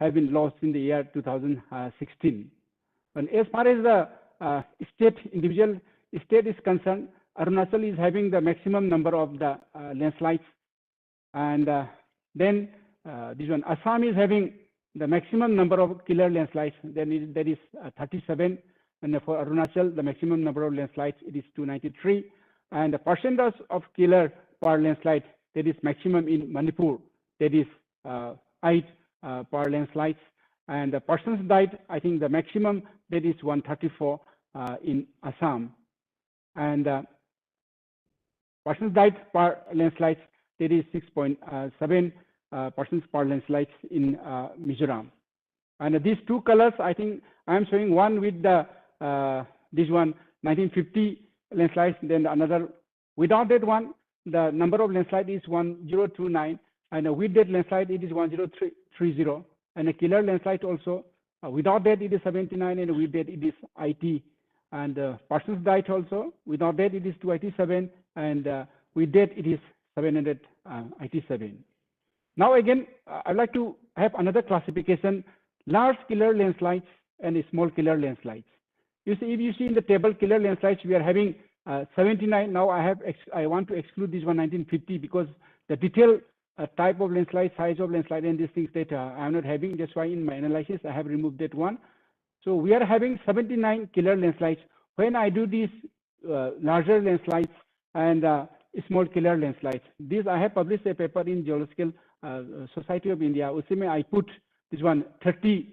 have been lost in the year 2016. And as far as the individual state is concerned, Arunachal is having the maximum number of the landslides, and then this one Assam is having the maximum number of killer landslides. Then there is 37, and for Arunachal the maximum number of landslides it is 293, and the percentage of killer per landslide, that is maximum in Manipur, that is 8 per landslides, and the persons died, I think the maximum that is 134 in Assam, and persons died per landslides, that is 6.7 persons per landslides in Mizoram. And these two colors, I think I am showing one with the this one 1950 landslides, then another without that one. The number of landslide is 1029, and with that landslide it is 1030, and a killer landslide also without that it is 79, and with that it is IT, and persons died also without that it is 287, and with that it is 787. Now again I'd like to have another classification: large killer landslides and small killer landslides. You see, if you see in the table killer landslides, we are having 79. Now I want to exclude this one 1950, because the detailed type of landslide, size of landslide, and these things that I am not having. That's why in my analysis I have removed that one. So we are having 79 killer landslides. When I do these larger landslides and small killer landslides, this I have published a paper in Geological Society of India. Usime I put this one 30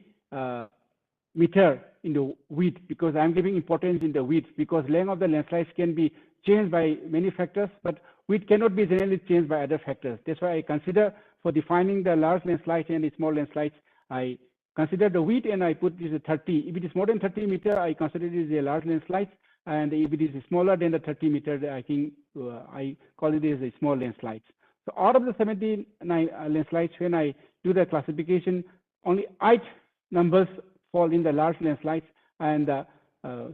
meter in the width, because I am giving importance in the width, because length of the landslides can be changed by many factors, but width cannot be generally changed by other factors. That's why I consider for defining the large landslides and the small landslides, I consider the width and I put this at 30. If it is more than 30 meter, I consider it as a large landslide, and if it is smaller than the 30 meter, I think I call it as a small landslide. So out of the 79 landslides, when I do the classification, only 8 numbers fall in the large landslides, and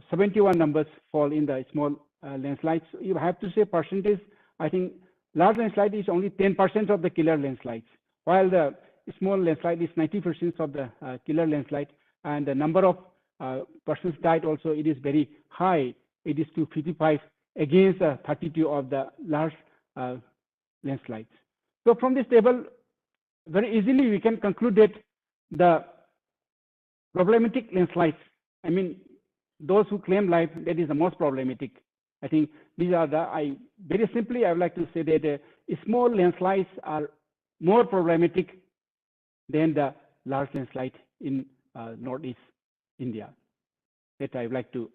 71 numbers fall in the small landslides. So you have to say percentage. I think large landslide is only 10% of the killer landslides, while the small landslide is 90% of the killer landslide, and the number of persons died also, it is very high. It is 255 against 32 of the large landslides. So from this table, very easily we can conclude that the problematic landslides, I mean, those who claim life, that is the most problematic. I think these are the, very simply, I would like to say that small landslides are more problematic than the large landslide in Northeast India. That I would like to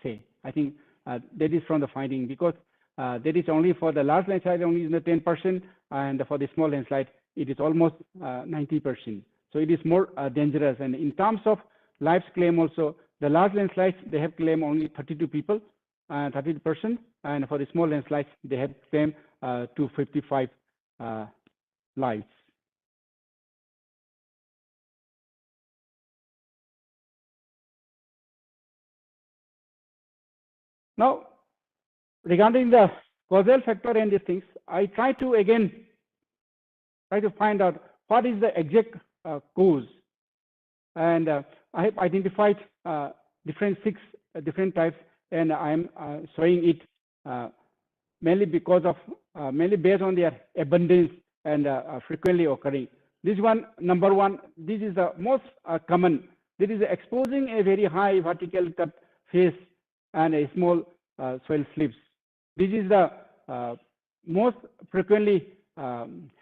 say. I think that is from the finding, because that is only for the large landslide only in the 10%, and for the small landslide, it is almost 90%. So it is more dangerous. And in terms of lives claim also, the large landslides, they have claimed only 32 people, 30%, and for the small landslides, they have claimed 255 lives. Now, regarding the causal factor and these things, I try to again try to find out what is the exact cause. And I have identified six different types, and I am showing it mainly because of mainly based on their abundance and frequently occurring. This one, number one, this is the most common. This is exposing a very high vertical cut face and a small soil slips. This is the most frequently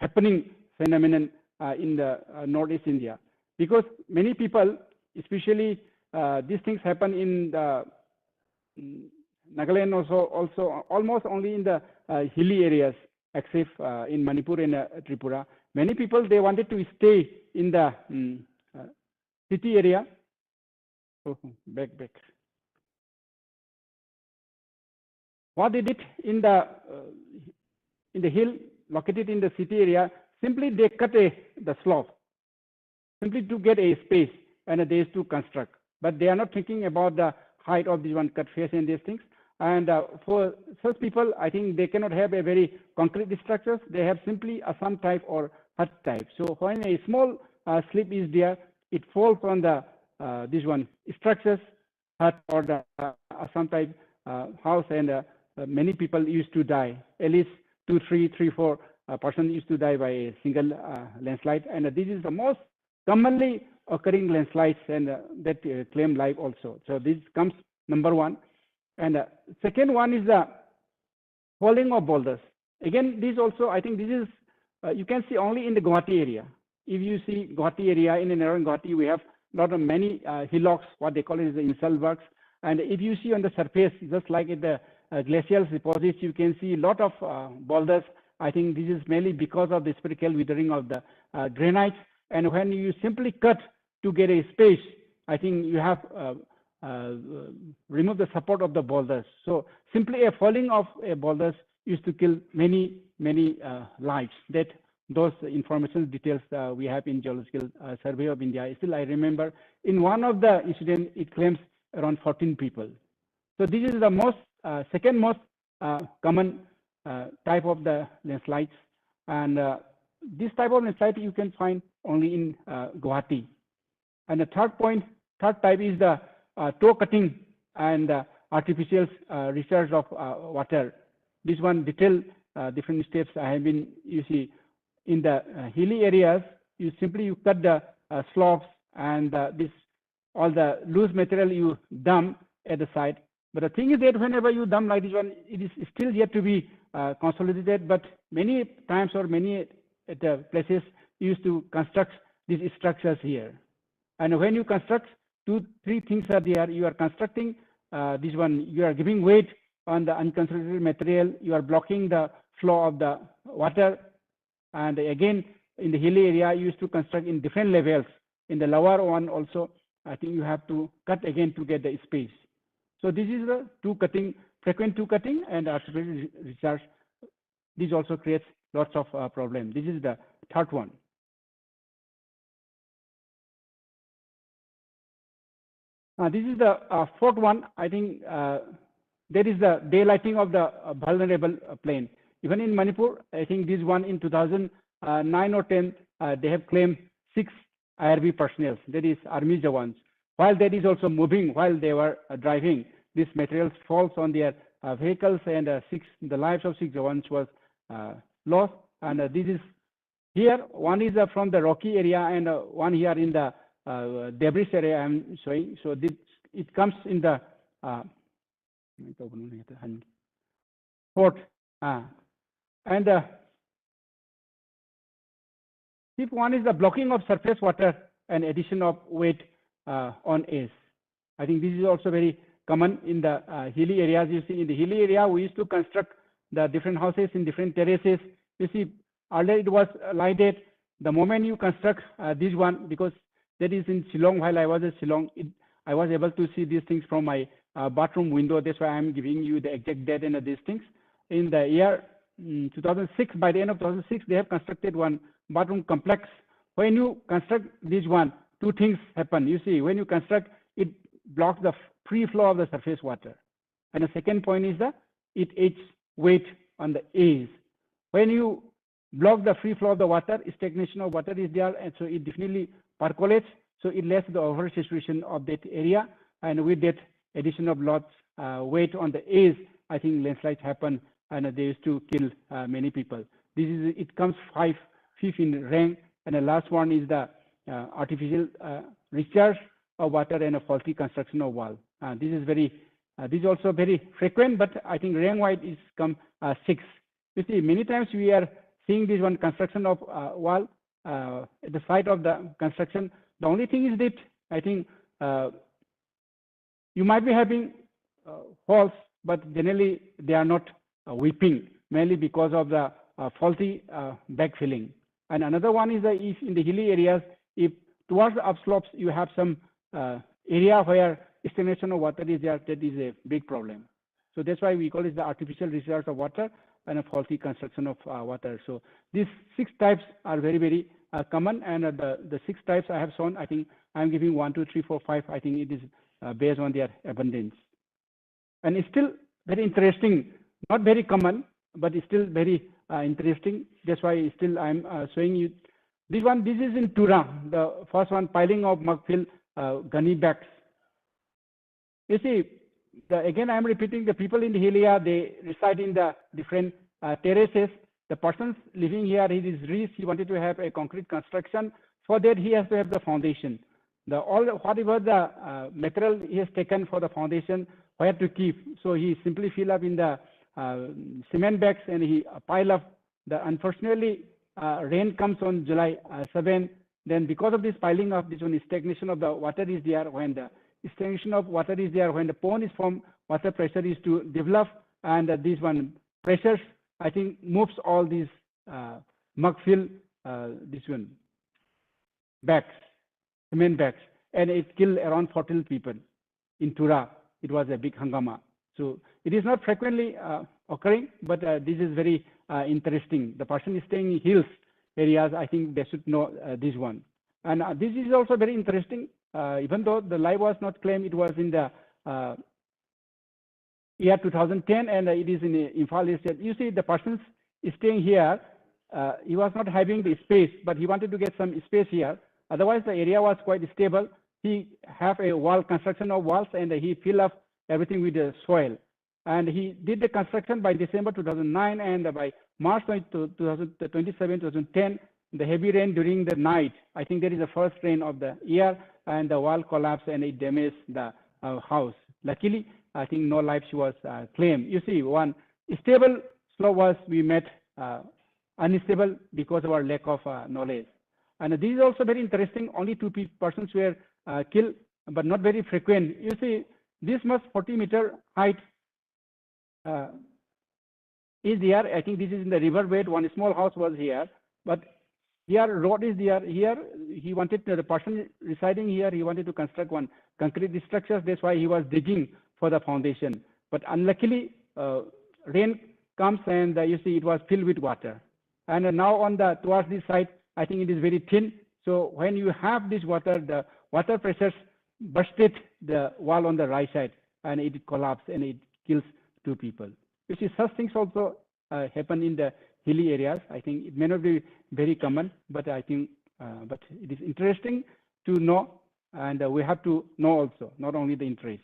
happening phenomenon in the Northeast India, because many people, especially these things happen in the Nagaland, also almost only in the hilly areas, except in Manipur and Tripura. Many people, they wanted to stay in the city area. Oh, back. What they did in the hill located in the city area, simply they cut the slope, simply to get a space, and they used to construct. But they are not thinking about the height of this one cut face and these things. And for such people, I think they cannot have a very concrete structures. They have simply a some type or hut type. So when a small slip is there, it falls on the this one structures, hut or the some type house, and many people used to die. At least 2, 3, 4 person used to die by a single landslide. And this is the most commonly occurring landslides, and that claim life also. So this comes number one. And second one is the falling of boulders. Again, this also, I think this is, you can see only in the Govt area. If you see Govt area, in and around Govt, we have lot of many hillocks, what they call it is the inselbergs. And if you see on the surface, just like in the glacial deposits, you can see a lot of boulders. I think this is mainly because of the spherical withering of the granites. And when you simply cut to get a space, I think you have remove the support of the boulders. So simply a falling of a boulders used to kill many lives. That those information details we have in Geological Survey of India. Still, I remember in one of the incidents, it claims around 14 people. So this is the most second most common type of the landslides, and this type of landslide you can find only in Guwahati. And the third type is the toe cutting and artificial recharge of water. This one detail different steps I have been, you see, in the hilly areas, you cut the slopes and this all the loose material you dump at the side. But the thing is that whenever you dump like this one, it is still yet to be consolidated. But many times or many at the places used to construct these structures here. And when you construct, 2, 3 things are there. You are constructing this one. You are giving weight on the unconsolidated material. You are blocking the flow of the water. And again, in the hilly area, you used to construct in different levels. In the lower one also, I think you have to cut again to get the space. So this is the frequent two cutting and artificial recharge. This also creates lots of problems. This is the third one. This is the fourth one. I think there is the daylighting of the vulnerable plain. Even in Manipur, I think this one in 2009 or 10, they have claimed 6 IRB personnel, that is army jawans. While that is also moving, while they were driving, this material falls on their vehicles, and the lives of 6 jawans was lost. And this is here, one is from the rocky area, and one here in the debris area I'm showing. So this, it comes in the fourth. And if one is the blocking of surface water and addition of weight on edge. I think this is also very common in the hilly areas. You see, in the hilly area, we used to construct the different houses in different terraces. You see, earlier it was lighted. The moment you construct this one, because that is in Shillong, while I was in Shillong, I was able to see these things from my bathroom window. That's why I'm giving you the exact date and these things. In the year 2006, by the end of 2006, they have constructed one bathroom complex. When you construct this one, 2 things happen. You see, when you construct, it blocks the free flow of the surface water. And the second point is that it adds weight on the edge. When you block the free flow of the water. Stagnation of water is there, and so it definitely percolates. So it lets the over saturation of that area, and with that addition of lots weight on the edge, I think landslides happen, and they used to kill many people. This is, it comes fifth in rank, and the last one is the artificial recharge of water and a faulty construction of wall. This is very, this is also very frequent, but I think rank-wide is come 6. You see, many times we are seeing this one construction of wall at the site of the construction. The only thing is that I think you might be having walls, but generally they are not weeping, mainly because of the faulty backfilling. And another one is that if in the hilly areas, if towards the upslopes you have some area where stagnation of water is there, that is a big problem. So that's why we call it the artificial recharge of water and a faulty construction of water. So these 6 types are very, very common, and the 6 types I have shown, I think I'm giving 1, 2, 3, 4, 5. I think it is based on their abundance. And it's still very interesting, not very common, but it's still very interesting. That's why still I'm showing you this one. This is in Tura, the first one, piling of mudfill gunny bags. You see, again I'm repeating, the people in the hill area, they reside in the different terraces. The persons living here, he is rich, he wanted to have a concrete construction. For that he has to have the foundation. Whatever the material he has taken for the foundation, where to keep. So he simply fill up in the cement bags and he pile up. Unfortunately, rain comes on July 7. Then because of this piling up, this one stagnation of the water is there. When the stagnation of water is there, when the pond is formed, water pressure is to develop, and this one pressures, I think, moves all these mudfill, this one bags, cement bags, and it killed around 14 people in Tura. It was a big hangama. So it is not frequently occurring, but this is very interesting. The person is staying in hills areas, I think they should know this one. And this is also very interesting. Even though the live was not claimed, it was in the year 2010, and it is in Imphal Estate. You see, the person is staying here. He was not having the space, but he wanted to get some space here. Otherwise, the area was quite stable. He have a wall construction of walls, and he fill up everything with the soil. And he did the construction by December 2009, and by March 2027, 2010, the heavy rain during the night, I think that is the first rain of the year, and the wall collapsed and it damaged the house. Luckily, I think no lives was claimed. You see, one stable slope was we met unstable because of our lack of knowledge. And this is also very interesting. Only 2 persons were killed, but not very frequent. You see, this much 40-meter height is there. I think this is in the riverbed. One small house was here, but here road is there. Here he wanted the person residing here. He wanted to construct one concrete structure. That's why he was digging for the foundation. But unluckily, rain comes and you see it was filled with water. And now on the towards this side, I think it is very thin. So when you have this water, the water pressures bursted the wall on the right side, and it collapsed and it kills 2 people. You see, such things also happen in the hilly areas. I think it may not be very common, but I think, but it is interesting to know, and we have to know also, not only the interest.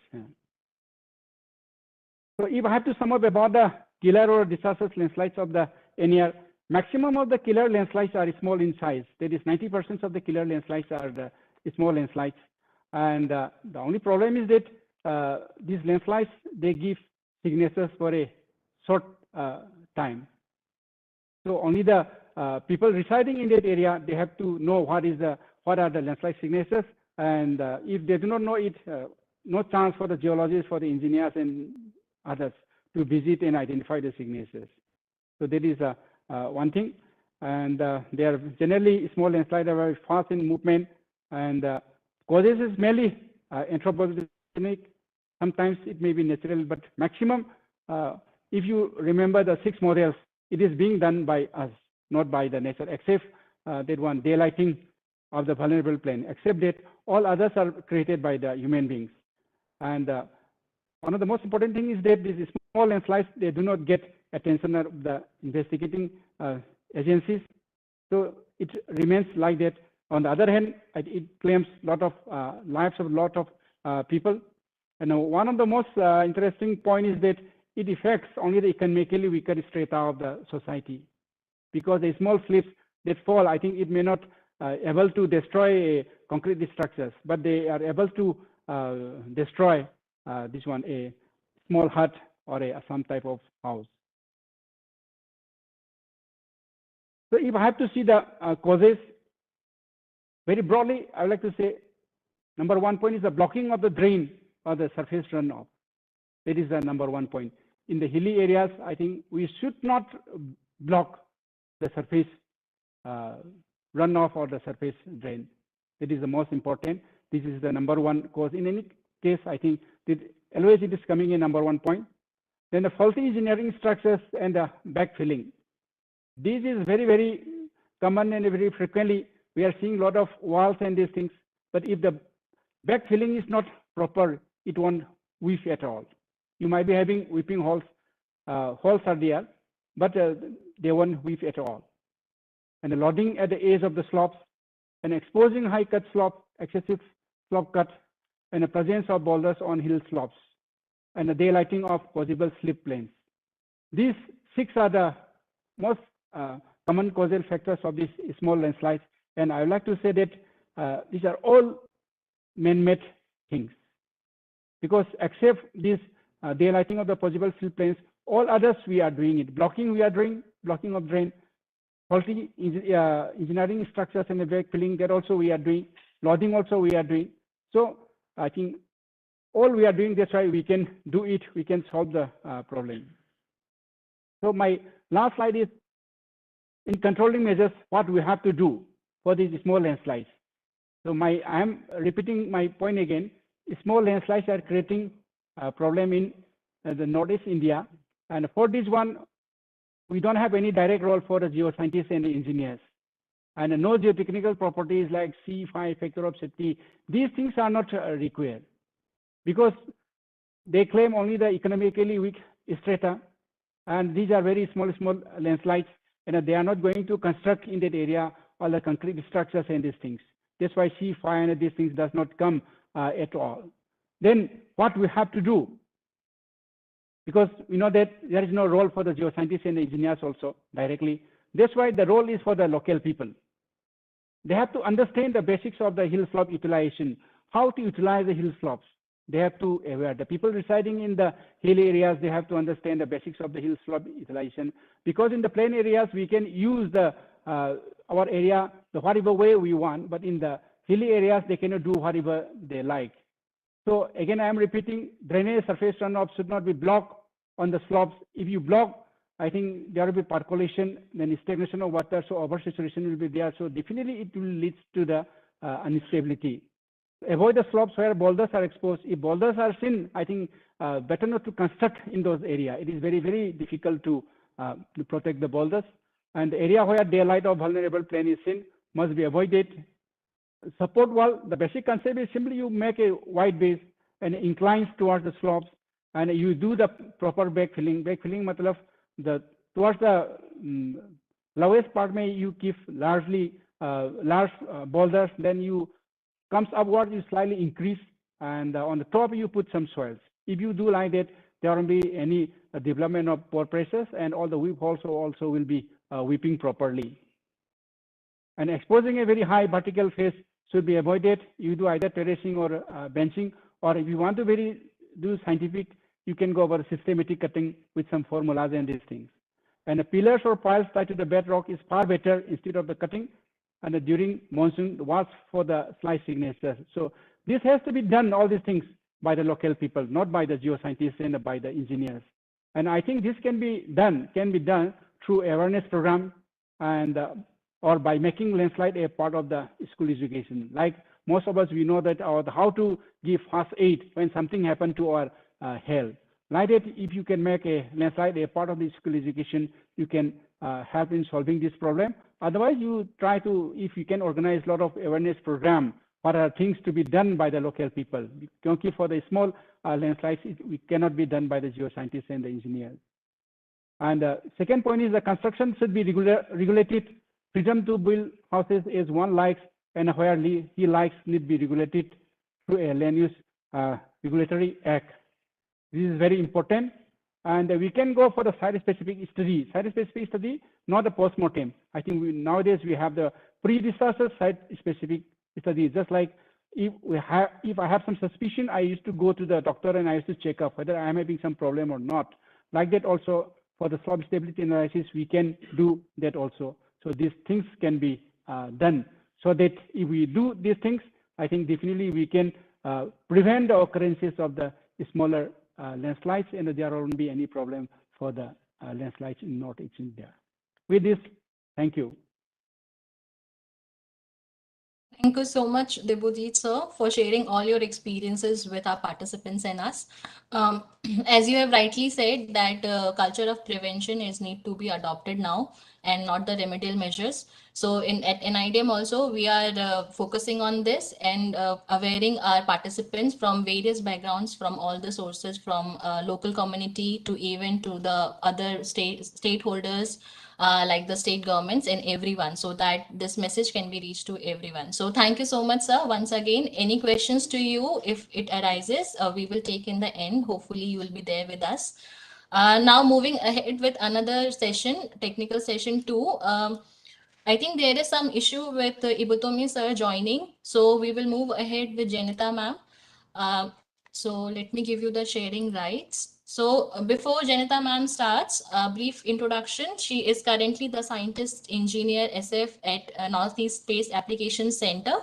So if I have to sum up about the killer or disastrous landslides of the NER, maximum of the killer landslides are small in size. That is 90% of the killer landslides are the small landslides. And the only problem is that these landslides, they give signatures for a short time. So only the people residing in that area, they have to know what are the landslide signatures. And if they do not know it, no chance for the geologists, for the engineers and others to visit and identify the signatures. So that is one thing. And they are generally small landslides are very fast in movement, and causes is mainly anthropogenic. Sometimes it may be natural, but maximum, if you remember the 6 models, it is being done by us, not by the nature, except that one daylighting of the vulnerable plain, except that all others are created by the human beings. And one of the most important things is that these small landslides, they do not get attention of the investigating agencies. So it remains like that. On the other hand, it claims a lot of lives of a lot of people. And one of the most interesting point is that it affects only the economically weaker strata of the society, because the small slips that fall, I think it may not able to destroy concrete structures, but they are able to destroy this one, a small hut or some type of house. So if I have to see the causes, very broadly, I would like to say, number 1 point is the blocking of the drain or the surface runoff. That is the number 1 point. In the hilly areas, I think we should not block the surface runoff or the surface drain. That is the most important. This is the number 1 cause. In any case, I think that always it is coming in number 1 point. Then the faulty engineering structures and the backfilling. This is very, very common and very frequently we are seeing a lot of walls and these things. But if the backfilling is not proper, it won't weep at all. You might be having weeping holes. Holes are there, but they won't weep at all. And the loading at the edge of the slopes, and exposing high cut slope, excessive slope cut, and the presence of boulders on hill slopes, and the daylighting of possible slip planes. These 6 are the most common causal factors of these small landslides. And I would like to say that these are all man-made things, because except this daylighting of the possible slip planes, all others we are doing it. Blocking we are doing, blocking of drain, faulty engineering structures and the backfilling, that also we are doing, loading also we are doing. So I think all we are doing, that's why we can do it, we can solve the problem. So my last slide is in controlling measures, what we have to do for these small landslides. So I am repeating my point again. Small landslides are creating a problem in the Northeast India, and for this one, we don't have any direct role for the geoscientists and the engineers, and no geotechnical properties like C5 factor of safety. These things are not required, because they claim only the economically weak strata, and these are very small landslides, and they are not going to construct in that area all the concrete structures and these things. That's why C5 and these things does not come at all. Then what we have to do, because we know that there is no role for the geoscientists and the engineers also directly. That's why the role is for the local people. They have to understand the basics of the hill slope utilization, how to utilize the hill slopes. They have to aware. The people residing in the hill areas, they have to understand the basics of the hill slope utilization, because in the plain areas we can use the our area the whatever way we want, but in the hilly areas they cannot do whatever they like. So again, I am repeating, drainage surface runoff should not be blocked on the slopes. If you block, I think there will be percolation, then stagnation of water, so oversaturation will be there. So definitely it will lead to the instability. Avoid the slopes where boulders are exposed. If boulders are seen, I think better not to construct in those areas. It is very, very difficult to protect the boulders. And the area where daylight or vulnerable plane is seen must be avoided. Support wall, the basic concept is simply you make a wide base and inclines towards the slopes, and you do the proper backfilling. Backfilling matlab the towards the lowest part may you keep large boulders, then you comes upward, you slightly increase, and on the top you put some soils. If you do like that, there won't be any development of pore pressures, and all the weep also will be weeping properly. And exposing a very high vertical face should be avoided. You do either terracing or benching, or if you want to do scientific, you can go over systematic cutting with some formulas and these things. And the pillars or piles tied to the bedrock is far better instead of the cutting. And during monsoon, watch for the slide signatures. So this has to be done, all these things, by the local people, not by the geoscientists and by the engineers. And I think this can be done through awareness program, and or by making landslide a part of the school education. Like most of us, we know that how to give first aid when something happened to our health. Like that, if you can make a landslide a part of the school education, you can help in solving this problem. Otherwise, you try to, if you can organize a lot of awareness program, what are things to be done by the local people. Because for the small landslides, it cannot be done by the geoscientists and the engineers. And second point is the construction should be regulated. Freedom to build houses is one likes, and where he likes need be regulated through a land use regulatory act. This is very important. And we can go for the site-specific study. Site-specific study, not a post-mortem. I think nowadays we have the pre-disaster site-specific study. Just like if I have some suspicion, I used to go to the doctor and I used to check up whether I am having some problem or not. Like that also for the slope stability analysis, we can do that also. So these things can be done. So that if we do these things, I think definitely we can prevent the occurrences of the smaller landslides, and there won't be any problem for the landslides in Northeast India. With this, thank you. Thank you so much, Debojit sir, for sharing all your experiences with our participants and us. As you have rightly said, that culture of prevention is need to be adopted now and not the remedial measures. So at NIDM also, we are focusing on this and awareing our participants from various backgrounds, from all the sources, from local community to even to the other stakeholders, like the state governments and everyone, so that this message can be reached to everyone. So thank you so much, sir. Once again, any questions to you, if it arises, we will take in the end. Hopefully you will be there with us. Now moving ahead with another session, technical session 2. I think there is some issue with Ibutomi sir joining. So we will move ahead with Janita ma'am. So let me give you the sharing rights. So before Janita ma'am starts, a brief introduction. She is currently the scientist engineer SF at Northeast Space Applications Center.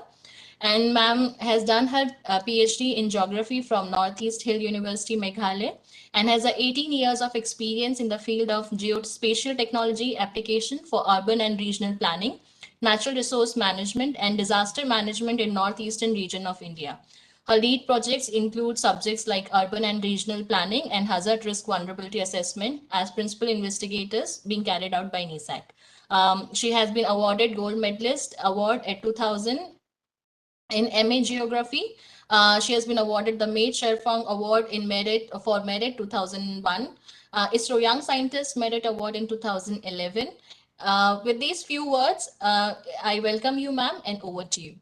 And ma'am has done her PhD in geography from Northeast Hill University, Meghalaya, and has 18 years of experience in the field of geospatial technology application for urban and regional planning, natural resource management, and disaster management in northeastern region of India. Her lead projects include subjects like urban and regional planning and hazard risk vulnerability assessment as principal investigators being carried out by NISAC. She has been awarded Gold Medalist Award at 2000 in MA Geography. She has been awarded the May Sherfang Award in Merit 2001, ISRO Young Scientist Merit Award in 2011. With these few words, I welcome you, ma'am, and over to you.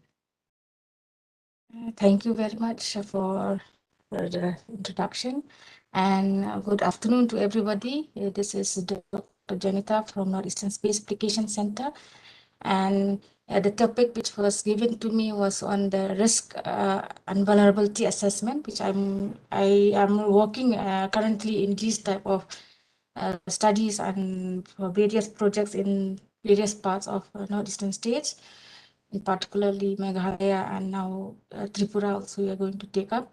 Thank you very much for the introduction, and good afternoon to everybody. This is Dr. Janita from Northeastern Space Application Center, and the topic which was given to me was on the risk and vulnerability assessment, which I am working currently in these type of studies and for various projects in various parts of Northeastern states, in particularly Meghalaya and now Tripura also we are going to take up.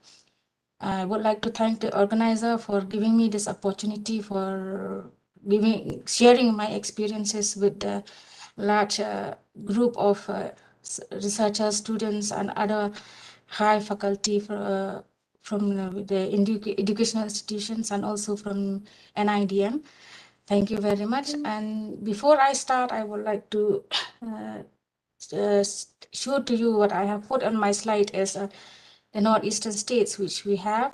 I would like to thank the organizer for giving me this opportunity for sharing my experiences with the large group of researchers, students, and other high faculty from the educational institutions and also from NIDM. Thank you very much. And before I start, I would like to show to you what I have put on my slide is the northeastern states which we have.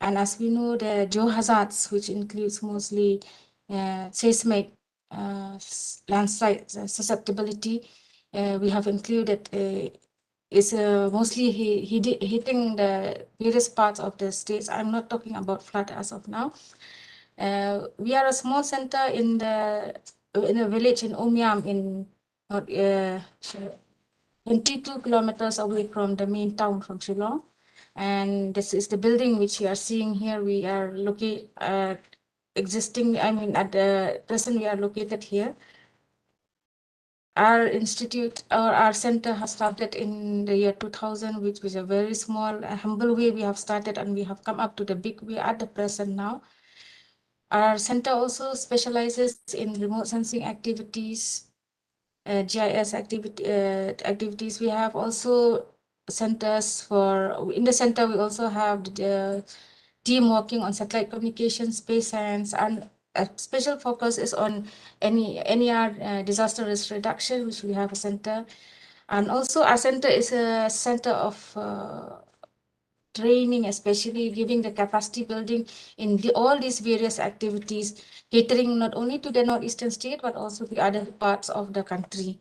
And as we know, the geohazards, which includes mostly seismic landslide susceptibility, we have included is mostly hitting the various parts of the states. I'm not talking about flood as of now. We are a small center in a village in Omyam in 22 kilometers away from the main town from Shillong. And this is the building which you are seeing here. We are located at the present we are located here. Our institute or our center has started in the year 2000, which was a very small, humble way we have started, and we have come up to the big way at the present now. Our center also specializes in remote sensing activities, GIS activities. We have also centers in the center we also have the team working on satellite communication, space science, and a special focus is on NER disaster risk reduction, which we have a center. And also our center is a center of training, especially giving the capacity building in all these various activities, catering not only to the northeastern state, but also the other parts of the country.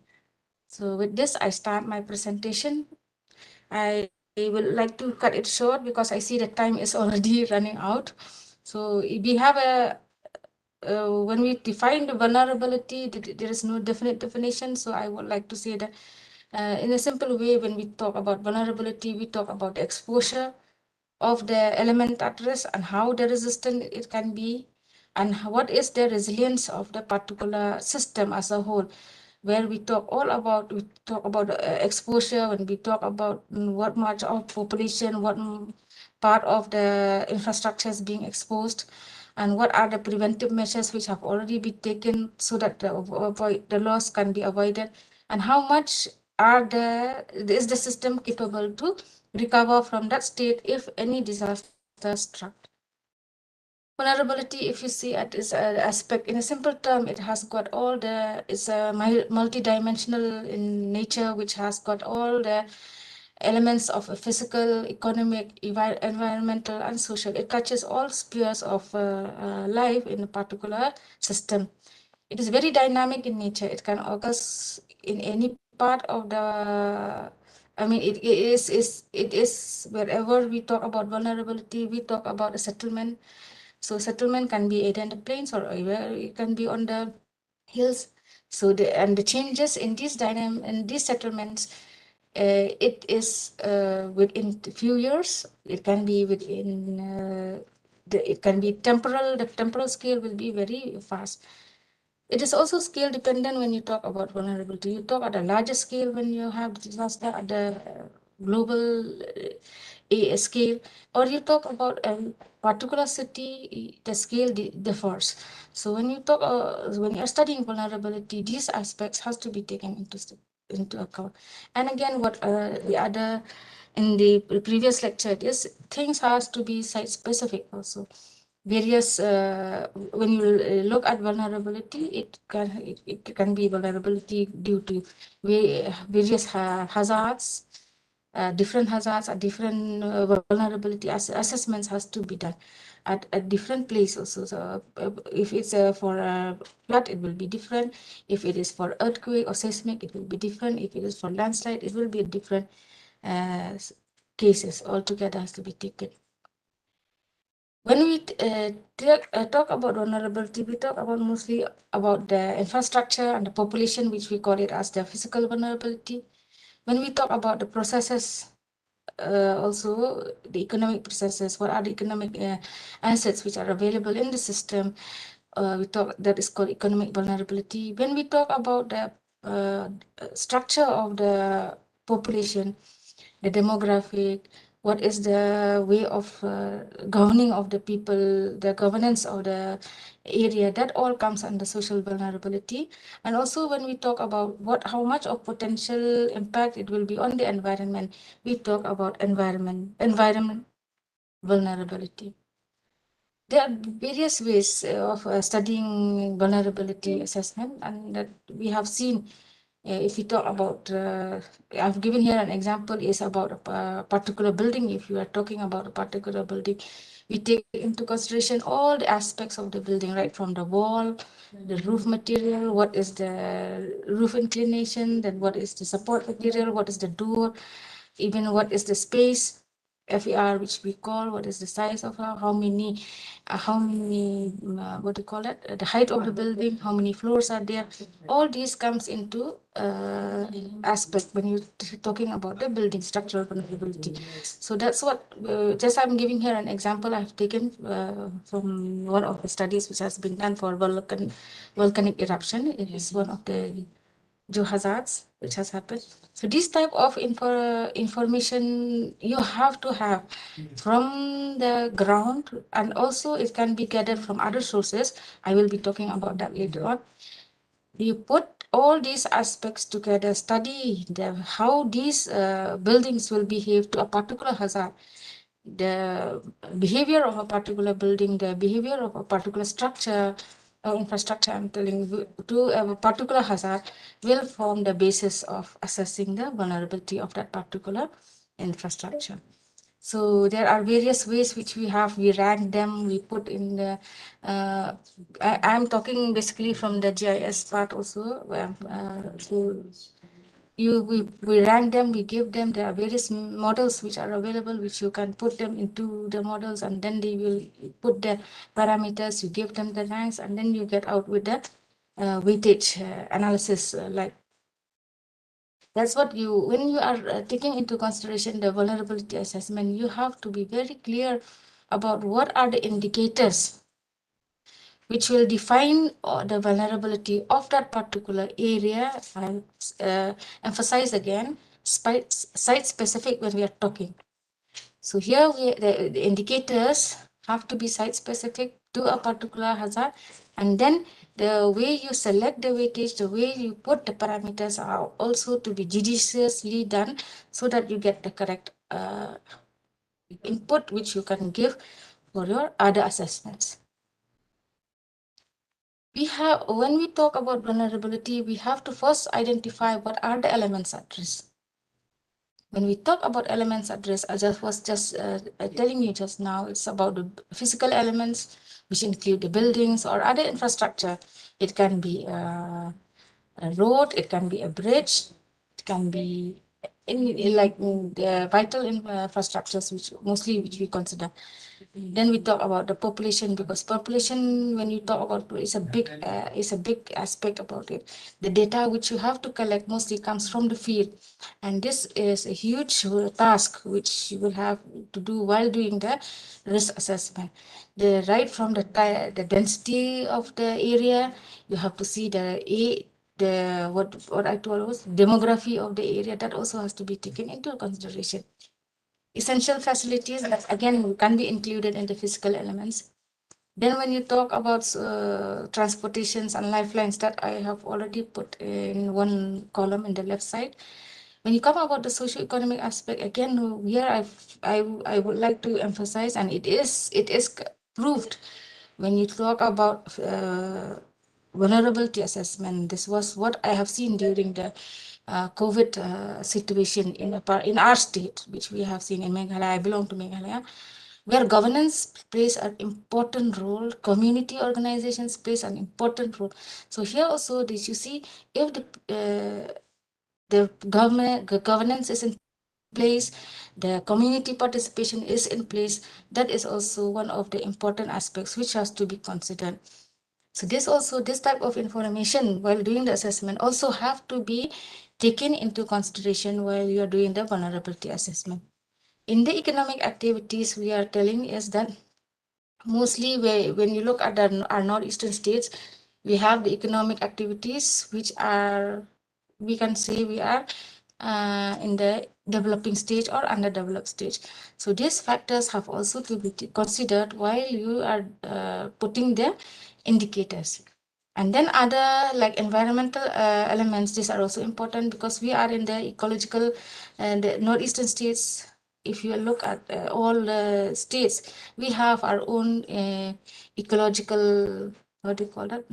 So with this, I start my presentation. I would like to cut it short because I see the time is already running out. So we have when we define the vulnerability, there is no definite definition. So I would like to say that in a simple way, when we talk about vulnerability, we talk about exposure of the element at risk and how the resistant it can be, and what is the resilience of the particular system as a whole. Where we talk about exposure, when we talk about what much of population, what part of the infrastructure is being exposed, and what are the preventive measures which have already been taken so that the loss can be avoided, and how much is the system capable to recover from that state if any disaster struck. Vulnerability, if you see at this aspect, in a simple term, it has got all it's a multi-dimensional in nature, which has got all the elements of a physical, economic, environmental, and social. It touches all spheres of life in a particular system. It is very dynamic in nature. It can occur in any part of the it is wherever we talk about vulnerability, we talk about a settlement. So settlement can be either in the plains or it can be on the hills. So the changes in these settlements, it is within a few years. It can be within it can be temporal. The temporal scale will be very fast. It is also scale dependent when you talk about vulnerability. You talk at a larger scale when you have disaster at the global scale, or you talk about a particular city, the scale differs. So when you talk, when you are studying vulnerability, these aspects has to be taken into account. And again, what the other in the previous lecture is, things has to be site specific also. Various when you look at vulnerability, it can be vulnerability due to various hazards. Different hazards or different vulnerability assessments has to be done at different places. So if it's for a flood, it will be different. If it is for earthquake or seismic, it will be different. If it is for landslide, it will be different cases altogether has to be taken. When we talk about vulnerability, we talk about mostly about the infrastructure and the population, which we call it as the physical vulnerability. When we talk about the processes, also the economic processes, what are the economic assets which are available in the system, we talk that is called economic vulnerability. When we talk about the structure of the population, the demographic, what is the way of governing of the people, the governance of the area, that all comes under social vulnerability. And also when we talk about how much of potential impact it will be on the environment, we talk about environment vulnerability. There are various ways of studying vulnerability assessment, and that we have seen. If we talk about, I've given here an example is about a particular building. If you are talking about a particular building, we take into consideration all the aspects of the building, right from the wall, the roof material, what is the roof inclination, then what is the support material, what is the door, even what is the space, FER, which we call, what is the size of how many, what do you call it, the height of the building, how many floors are there. All these comes into aspect when you're talking about the building structural vulnerability. So that's what, just I'm giving here an example I've taken from one of the studies which has been done for volcanic eruption. It is one of the geohazards which has happened. So this type of information you have to have from the ground, and also it can be gathered from other sources. I will be talking about that later on. You put all these aspects together, study how these buildings will behave to a particular hazard, the behavior of a particular building, the behavior of a particular structure or infrastructure, I'm telling to a particular hazard, will form the basis of assessing the vulnerability of that particular infrastructure. So there are various ways which we have. We rank them. We put in the. I'm talking basically from the GIS part also. So we rank them. We give them. There are various models which are available, which you can put them into the models, and then they will put the parameters. You give them the ranks, and then you get out with the weightage analysis like. That's what you, when you are taking into consideration the vulnerability assessment, you have to be very clear about what are the indicators which will define the vulnerability of that particular area. And emphasize again, site specific when we are talking. So here the indicators have to be site specific to a particular hazard, and then the way you select the weightage, the way you put the parameters are also to be judiciously done so that you get the correct input which you can give for your other assessments. We have, when we talk about vulnerability, we have to first identify what are the elements at risk. When we talk about elements at risk, I was just telling you just now, it's about the physical elements, which include the buildings or other infrastructure. It can be a road, it can be a bridge, it can be the vital infrastructures, which we consider. Then we talk about the population, because population, when you talk about, is a big aspect about it. The data which you have to collect mostly comes from the field, and this is a huge task which you will have to do while doing the risk assessment. Right from the density of the area, you have to see what I told was demography of the area. That also has to be taken into consideration. Essential facilities that again can be included in the physical elements. Then when you talk about transportations and lifelines, that I have already put in one column in the left side. When you come about the socio-economic aspect, again here I would like to emphasize, and it is proved when you talk about vulnerability assessment. This was what I have seen during the COVID situation in our state, which we have seen in Meghalaya. I belong to Meghalaya, where governance plays an important role, community organizations plays an important role. So here also, did you see, if the governance is in place, the community participation is in place, that is also one of the important aspects which has to be considered. So this type of information while doing the assessment also have to be taken into consideration while you are doing the vulnerability assessment. In the economic activities, we are telling is that mostly when you look at our northeastern states, we have the economic activities which are, we can say we are in the developing stage or underdeveloped stage. So these factors have also to be considered while you are putting the indicators. And then other like environmental elements, these are also important because we are in the ecological and the northeastern states. If you look at all the states, we have our own ecological, what do you call that?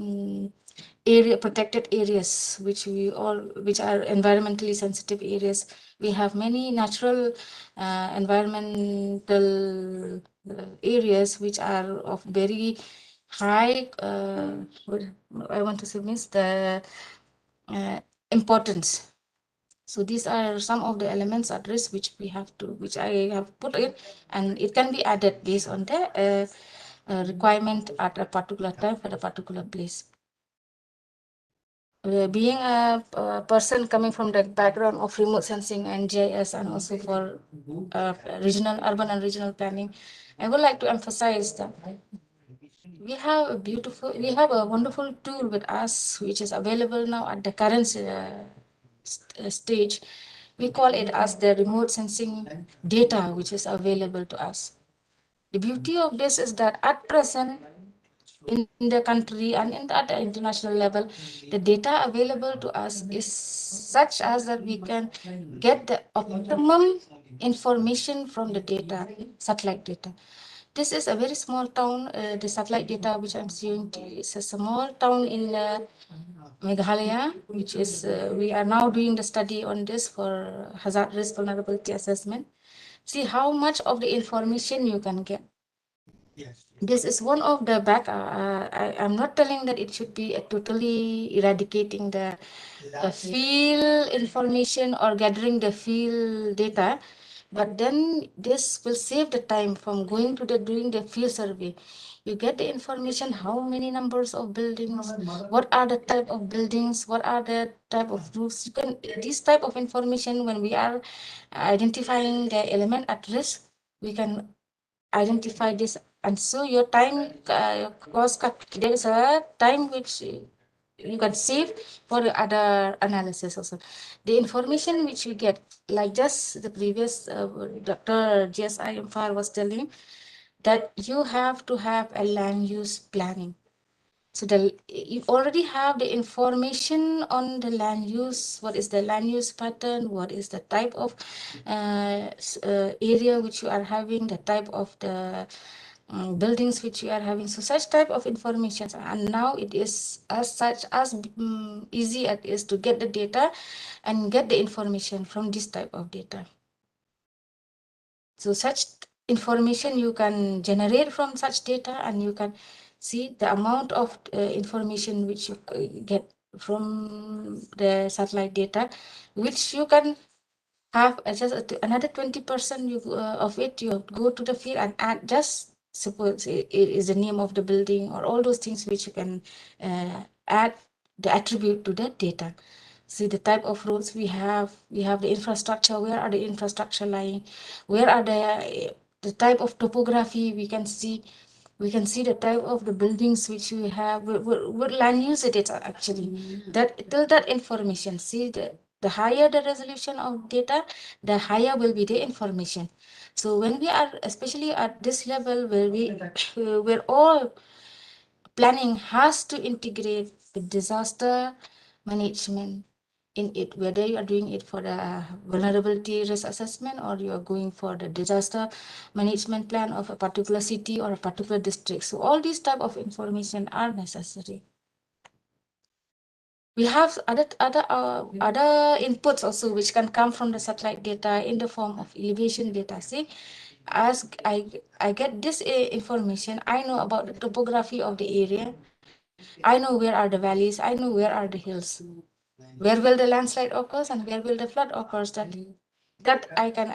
Protected areas, which are environmentally sensitive areas. We have many natural environmental areas which are of very high, I want to say means the importance. So these are some of the elements at risk which I have put in, and it can be added based on the requirement at a particular time for a particular place. Being a person coming from the background of remote sensing and GIS, and also for urban and regional planning, I would like to emphasize that we have a wonderful tool with us, which is available now at the current stage. We call it as the remote sensing data, which is available to us. The beauty of this is that at present, in the country and at the international level, the data available to us is such as that we can get the optimum information from the data, satellite data. This is a very small town. The satellite data which I'm seeing is a small town in Meghalaya, which is we are now doing the study on this for hazard risk vulnerability assessment. see how much of the information you can get. This is one of the I'm not telling that it should be totally eradicating the field information or gathering the field data, but then this will save the time from going to doing the field survey. You get the information, how many numbers of buildings, what are the type of buildings, what are the type of roofs. You can, this type of information, when we are identifying the element at risk, we can identify this, and so your time cost cut. There is a time which you can save for the other analysis also. The information which you get, like just the previous Dr. GSI Amfar was telling, that you have to have a land use planning. So you already have the information on the land use. What is the land use pattern? What is the type of area which you are having? The type of the buildings which you are having. So such type of information. And now it is as easy as it is to get the data and get the information from this type of data. So such information you can generate from such data, and you can see the amount of information which you get from the satellite data, which you can have just another 20% of it. You go to the field and add, just suppose it is the name of the building or all those things which you can add the attribute to the data. See the type of roads we have the infrastructure, where are the infrastructure lying, where are the type of topography. We can see the type of the buildings which we have, what land use it is actually. That information, see the higher the resolution of data, the higher will be the information. So when we are especially at this level where all planning has to integrate the disaster management in it, whether you are doing it for the vulnerability risk assessment or you are going for the disaster management plan of a particular city or a particular district. So all these type of information are necessary. We have other inputs also which can come from the satellite data in the form of elevation data. See, as I get this information, I know about the topography of the area. I know where are the valleys. I know where are the hills. Where will the landslide occurs and where will the flood occurs? That I can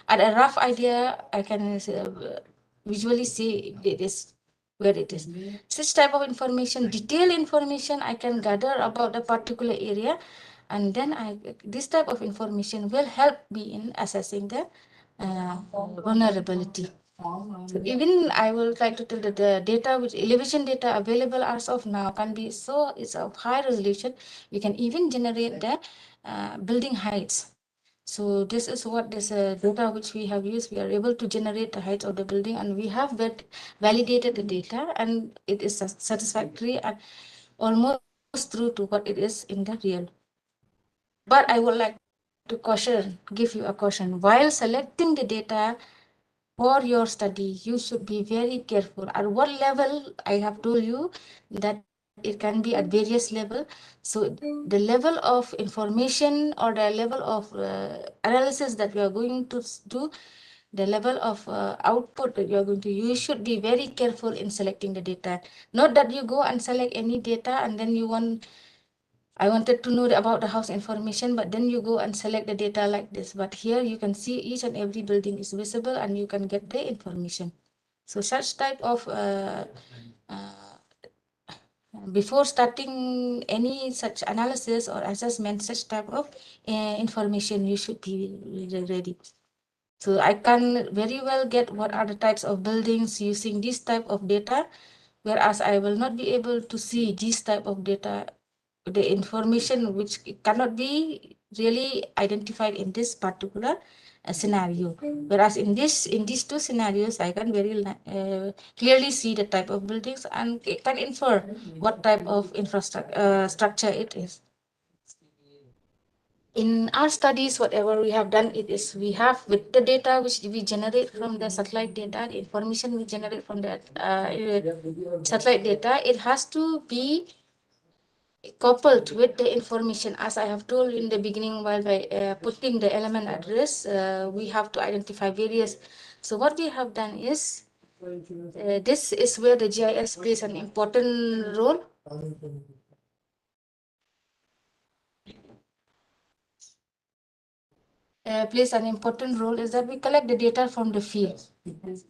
at a rough idea I can visually see it is where it is. Such type of information, detailed information I can gather about a particular area, and then this type of information will help me in assessing the vulnerability. So even I would like to tell that the data, which elevation data available as of now, can be it's of high resolution. We can even generate the building heights. So this is what this data which we have used. We are able to generate the heights of the building, and we have validated the data, and it is satisfactory and almost true to what it is in the real. But I would like to give you a caution. While selecting the data for your study, you should be very careful. At what level, I have told you that it can be at various levels. So the level of information or the level of analysis that we are going to do, the level of output that you are going to use, you should be very careful in selecting the data. Not that you go and select any data and then I wanted to know about the house information, but then you go and select the data like this. But here you can see each and every building is visible and you can get the information. So such type of, before starting any such analysis or assessment, such type of information, you should be ready. So I can very well get what are the types of buildings using this type of data, whereas I will not be able to see this type of data, the information which cannot be really identified in this particular scenario. Whereas in these two scenarios, I can very clearly see the type of buildings and it can infer what type of infrastructure structure it is. In our studies, whatever we have done, we have with the data which we generate from the satellite data, the information we generate from the satellite data, it has to be coupled with the information, as I have told in the beginning, while by putting the element at risk, we have to identify various. So what we have done is, this is where the GIS plays an important role. Plays an important role is that we collect the data from the field,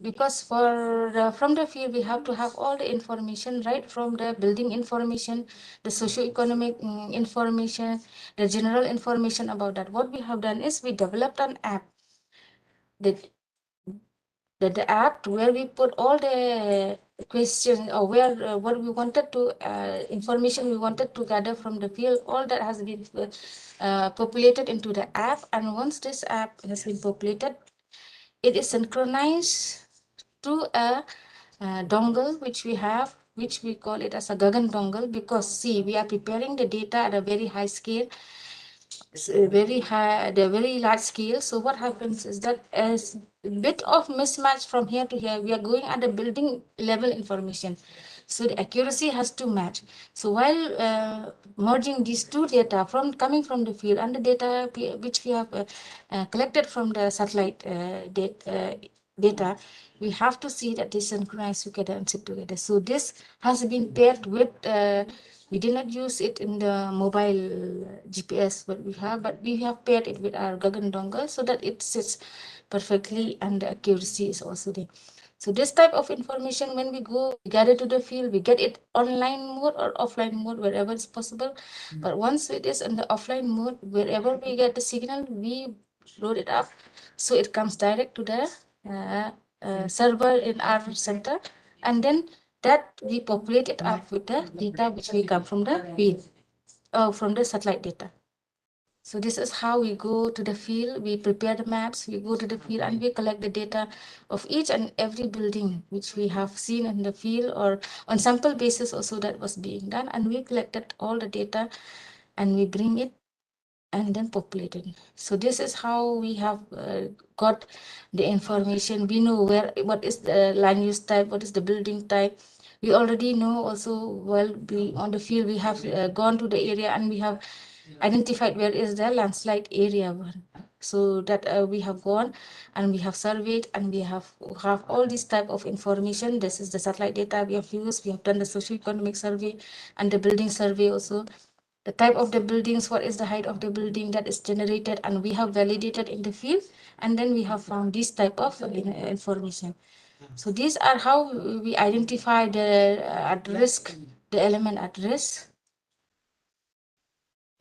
because from the field we have to have all the information, right from the building information, the socio-economic information, the general information about that. What we have done is we developed an app, the app where we put all the questions, or where what we wanted to information we wanted to gather from the field, all that has been populated into the app. And once this app has been populated, it is synchronized to a dongle which we have, which we call it as a Govt dongle, because see, we are preparing the data at a very high scale, very large scale. So what happens is that as a bit of mismatch from here to here, we are going at the building level information, so the accuracy has to match. So while merging these two data coming from the field and the data which we have collected from the satellite data, we have to see that they synchronize together and sit together. So this has been paired with we did not use it in the mobile GPS what we have, but we have paired it with our Govt dongle so that it sits perfectly and the accuracy is also there. So this type of information, when we gather to the field, we get it online mode or offline mode, wherever it's possible. But once it is in the offline mode, wherever we get the signal, we load it up, so it comes direct to the server in our center, and then that we populate it up with the data which we come from the field, from the satellite data. So this is how we go to the field, we prepare the maps, we go to the field and we collect the data of each and every building which we have seen in the field, or on sample basis also that was being done, and we collected all the data and we bring it and then populate it. So this is how we have got the information. We know what is the land use type, what is the building type. We already know also, while we on the field, we have gone to the area and we have identified where is the landslide area one. So that we have gone and we have surveyed and we have all this type of information. This is the satellite data we have used. We have done the socio-economic survey and the building survey also. The type of the buildings, what is the height of the building that is generated, and we have validated in the field, and then we have found this type of information. So these are how we identify the at risk, the element at risk.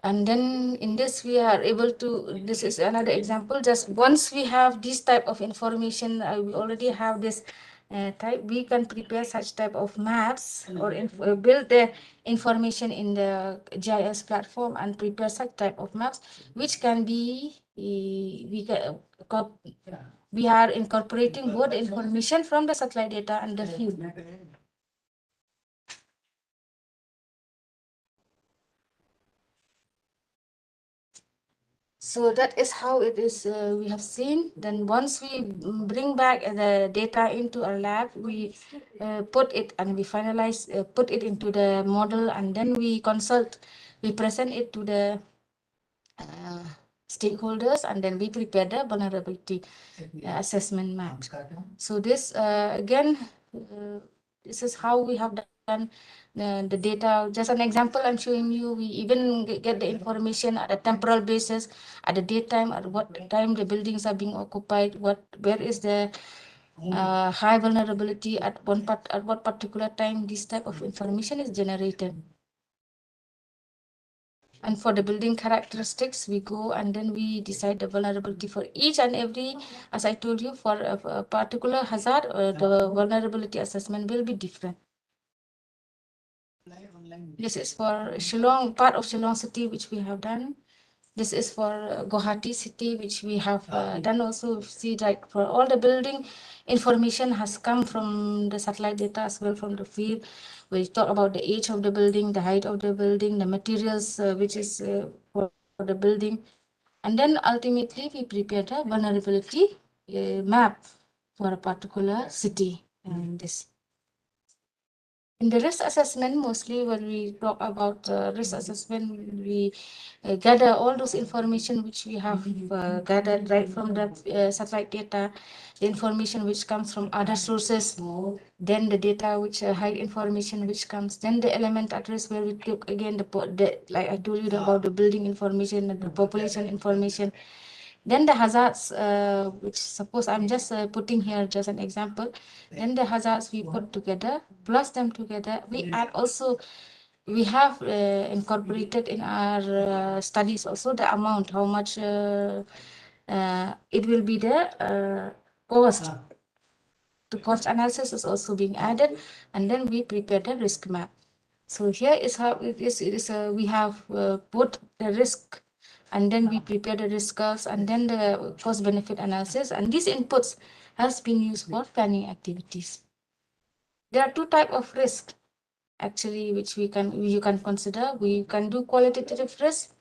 And then in this we are able to, this is another example, just once we have this type of information, we already have this type, we can prepare such type of maps or build the information in the GIS platform and prepare such type of maps, which can be, we are incorporating both the information from the satellite data and the field. So that is how it is, we have seen. Then once we bring back the data into our lab, we put it and we finalize, put it into the model, and then we consult, we present it to the stakeholders, and then we prepare the vulnerability assessment map. So this, again, this is how we have done the data. Just an example I'm showing you, we even get the information at a temporal basis, at the daytime, at what time the buildings are being occupied, where is the high vulnerability at what particular time this type of information is generated. And for the building characteristics, we go and then we decide the vulnerability for each and every, as I told you, for a particular hazard, the vulnerability assessment will be different. This is for Shillong, part of Shillong city, which we have done. This is for Guwahati city, which we have done also. See, like for all the building information has come from the satellite data as well from the field. We talk about the age of the building, the height of the building, the materials which is for the building. And then ultimately we prepare the vulnerability map for a particular city. And this. In the risk assessment, mostly when we talk about risk assessment, we gather all those information which we have gathered right from the satellite data, the information which comes from other sources, then the data which high information which comes, then the element address where we took again the like I told you about the building information and the population information. Then the hazards, which suppose I'm just putting here just an example. Then the hazards we put together, plus them together. We add also, we have incorporated in our studies also the amount, how much it will be the cost. The cost analysis is also being added, and then we prepare the risk map. So here is how it is. We have put the risk, and then we prepare the risk curves, and then the cost benefit analysis. And these inputs has been used for planning activities. There are two types of risk actually, which you can consider. We can do qualitative risk,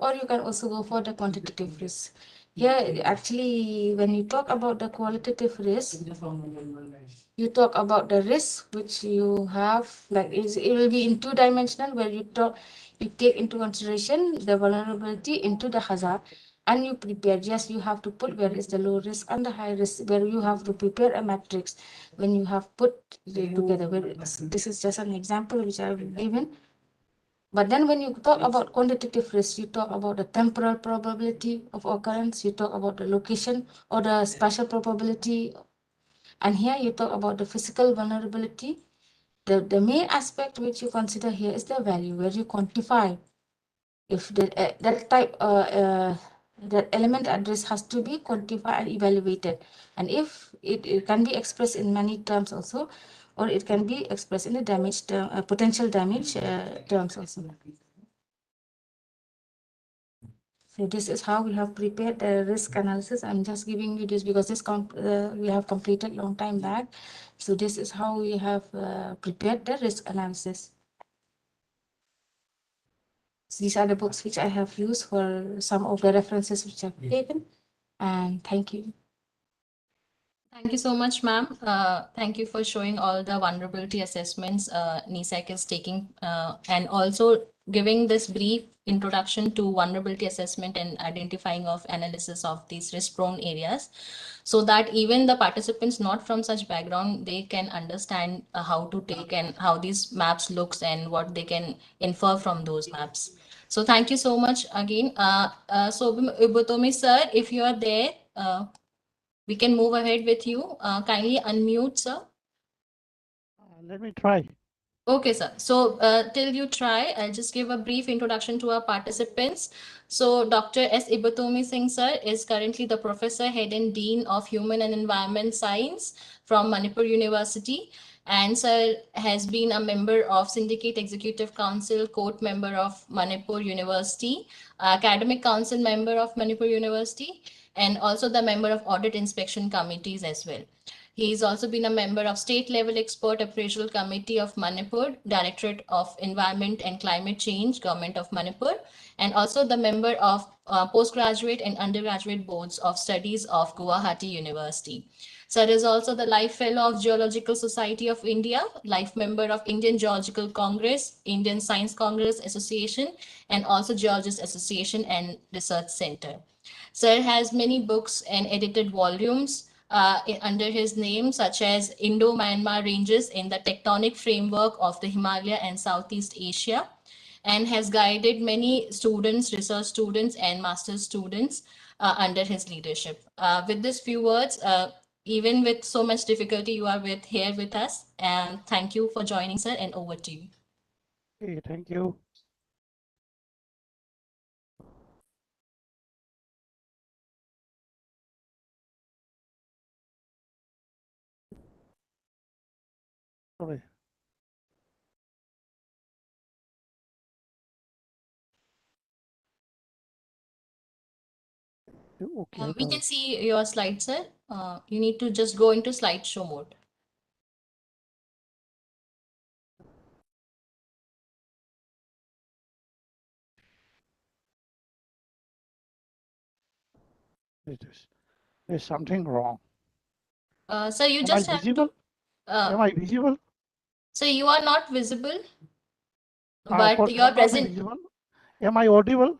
or you can also go for the quantitative risk. Here, actually, when you talk about the qualitative risk, you talk about the risk which you have, like it will be in two-dimensional, where you take into consideration the vulnerability into the hazard, and you prepare. Yes, you have to put where is the low risk and the high risk, where you have to prepare a matrix when you have put together. This is just an example which I've given. But then when you talk about quantitative risk, you talk about the temporal probability of occurrence, you talk about the location or the spatial probability. And here you talk about the physical vulnerability. The main aspect which you consider here is the value, where you quantify if that element address has to be quantified and evaluated. And if it can be expressed in many terms also, or it can be expressed in the damage term, potential damage terms also. So this is how we have prepared the risk analysis. I'm just giving you this because this we have completed long time back. So this is how we have prepared the risk analysis. So these are the books which I have used for some of the references which I've taken. And thank you. Thank you so much, ma'am. Thank you for showing all the vulnerability assessments NISAC is taking and also giving this brief introduction to vulnerability assessment and identifying of analysis of these risk-prone areas, so that even the participants not from such background, they can understand how to take and how these maps looks and what they can infer from those maps. So thank you so much again. So Ubutomi sir, if you are there, we can move ahead with you. Kindly unmute, sir. Let me try. Okay, sir. So till you try, I'll just give a brief introduction to our participants. So Dr. S. Ibatomi Singh, sir, is currently the Professor, Head and Dean of Human and Environment Science from Manipur University. And sir has been a member of Syndicate Executive Council, Court member of Manipur University, Academic Council member of Manipur University, and also the member of Audit Inspection Committees as well. He's also been a member of State Level Expert Appraisal Committee of Manipur, Directorate of Environment and Climate Change, Government of Manipur, and also the member of Postgraduate and Undergraduate Boards of Studies of Guwahati University. Sir is also the Life Fellow of Geological Society of India, Life Member of Indian Geological Congress, Indian Science Congress Association, and also Geologists Association and Research Center. Sir has many books and edited volumes under his name, such as Indo-Myanmar Ranges in the Tectonic Framework of the Himalaya and Southeast Asia, and has guided many students, research students, and master's students under his leadership. With these few words, even with so much difficulty, you are here with us. And thank you for joining, sir, and over to you. Okay, thank you. Sorry. Okay. We can see your slide, sir. You need to just go into slideshow mode. There's something wrong. Sir, you Am just I have visible? to. Am I visible? So you are not visible, Of but course, you are I'm not present. visible. Am I audible?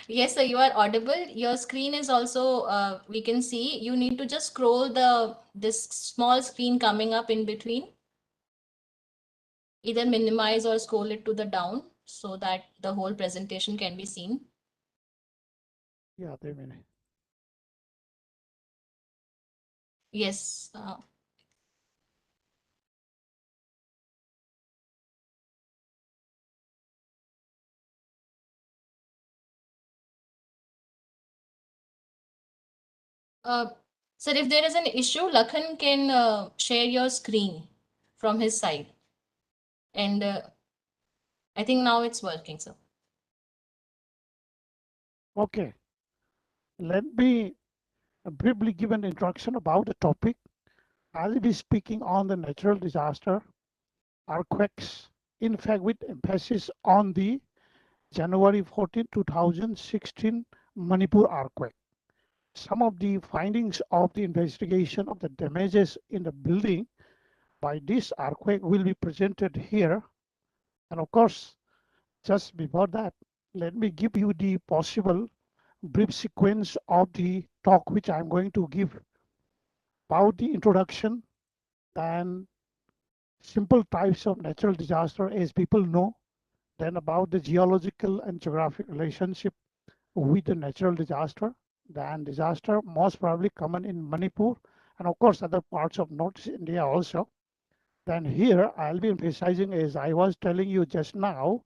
Yes, sir, you are audible. Your screen is also, we can see. You need to just scroll this small screen coming up in between. Either minimize or scroll it to the down so that the whole presentation can be seen. Yeah, they mean. Yes. Sir, if there is an issue, Lakhan can share your screen from his side. And I think now it's working, sir. Okay. Let me briefly give an introduction about the topic. I'll be speaking on the natural disaster, earthquakes, in fact, with emphasis on the January 14, 2016 Manipur earthquake. Some of the findings of the investigation of the damages in the building by this earthquake will be presented here. And of course, just before that, let me give you the possible brief sequence of the talk which I'm going to give about the introduction and simple types of natural disaster as people know, then about the geological and geographic relationship with the natural disaster, then disaster most probably common in Manipur and of course other parts of North India also. Then here I'll be emphasizing, as I was telling you just now,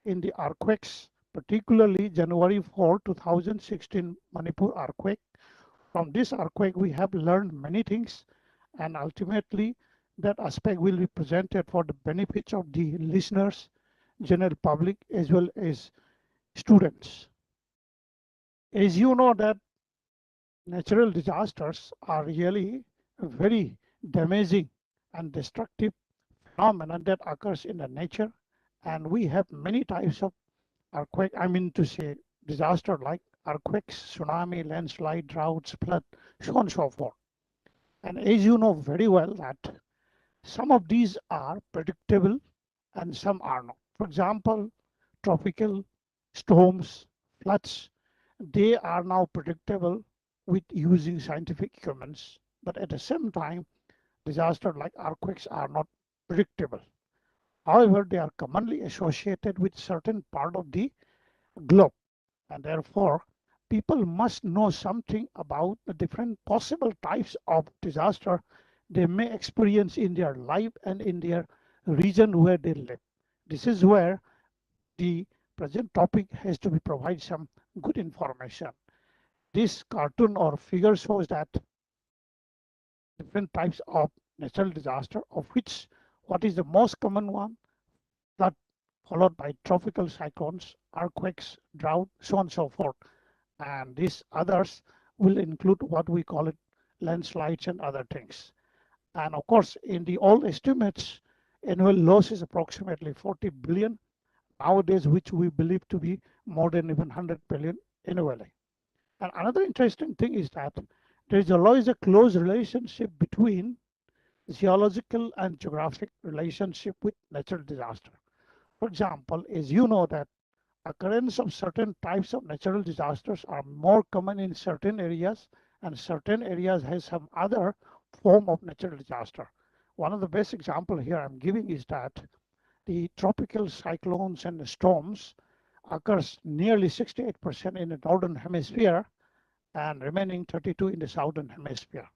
in the earthquakes, particularly January 4, 2016 Manipur earthquake. From this earthquake, we have learned many things, and ultimately that aspect will be presented for the benefit of the listeners, general public, as well as students. As you know that natural disasters are really very damaging and destructive phenomenon that occurs in the nature, and we have many types of earthquake, I mean to say disaster like earthquakes, tsunami, landslide, droughts, flood, so on and so forth. And as you know very well that some of these are predictable and some are not. For example, tropical storms, floods, they are now predictable with using scientific equipments. But at the same time, disasters like earthquakes are not predictable. However, they are commonly associated with certain part of the globe, and therefore people must know something about the different possible types of disaster they may experience in their life and in their region where they live. This is where the present topic has to be provide some good information. This cartoon or figure shows that different types of natural disaster, of which what is the most common one? Flood, followed by tropical cyclones, earthquakes, drought, so on and so forth. And these others will include what we call it landslides and other things. And of course, in the old estimates, annual loss is approximately 40 billion nowadays, which we believe to be more than even 100 billion annually. And another interesting thing is that there is always a close relationship between geological and geographic relationship with natural disaster. For example, as you know that occurrence of certain types of natural disasters are more common in certain areas, and certain areas has some other form of natural disaster. One of the best example here I'm giving is that the tropical cyclones and the storms occurs nearly 68% in the northern hemisphere and remaining 32 in the southern hemisphere.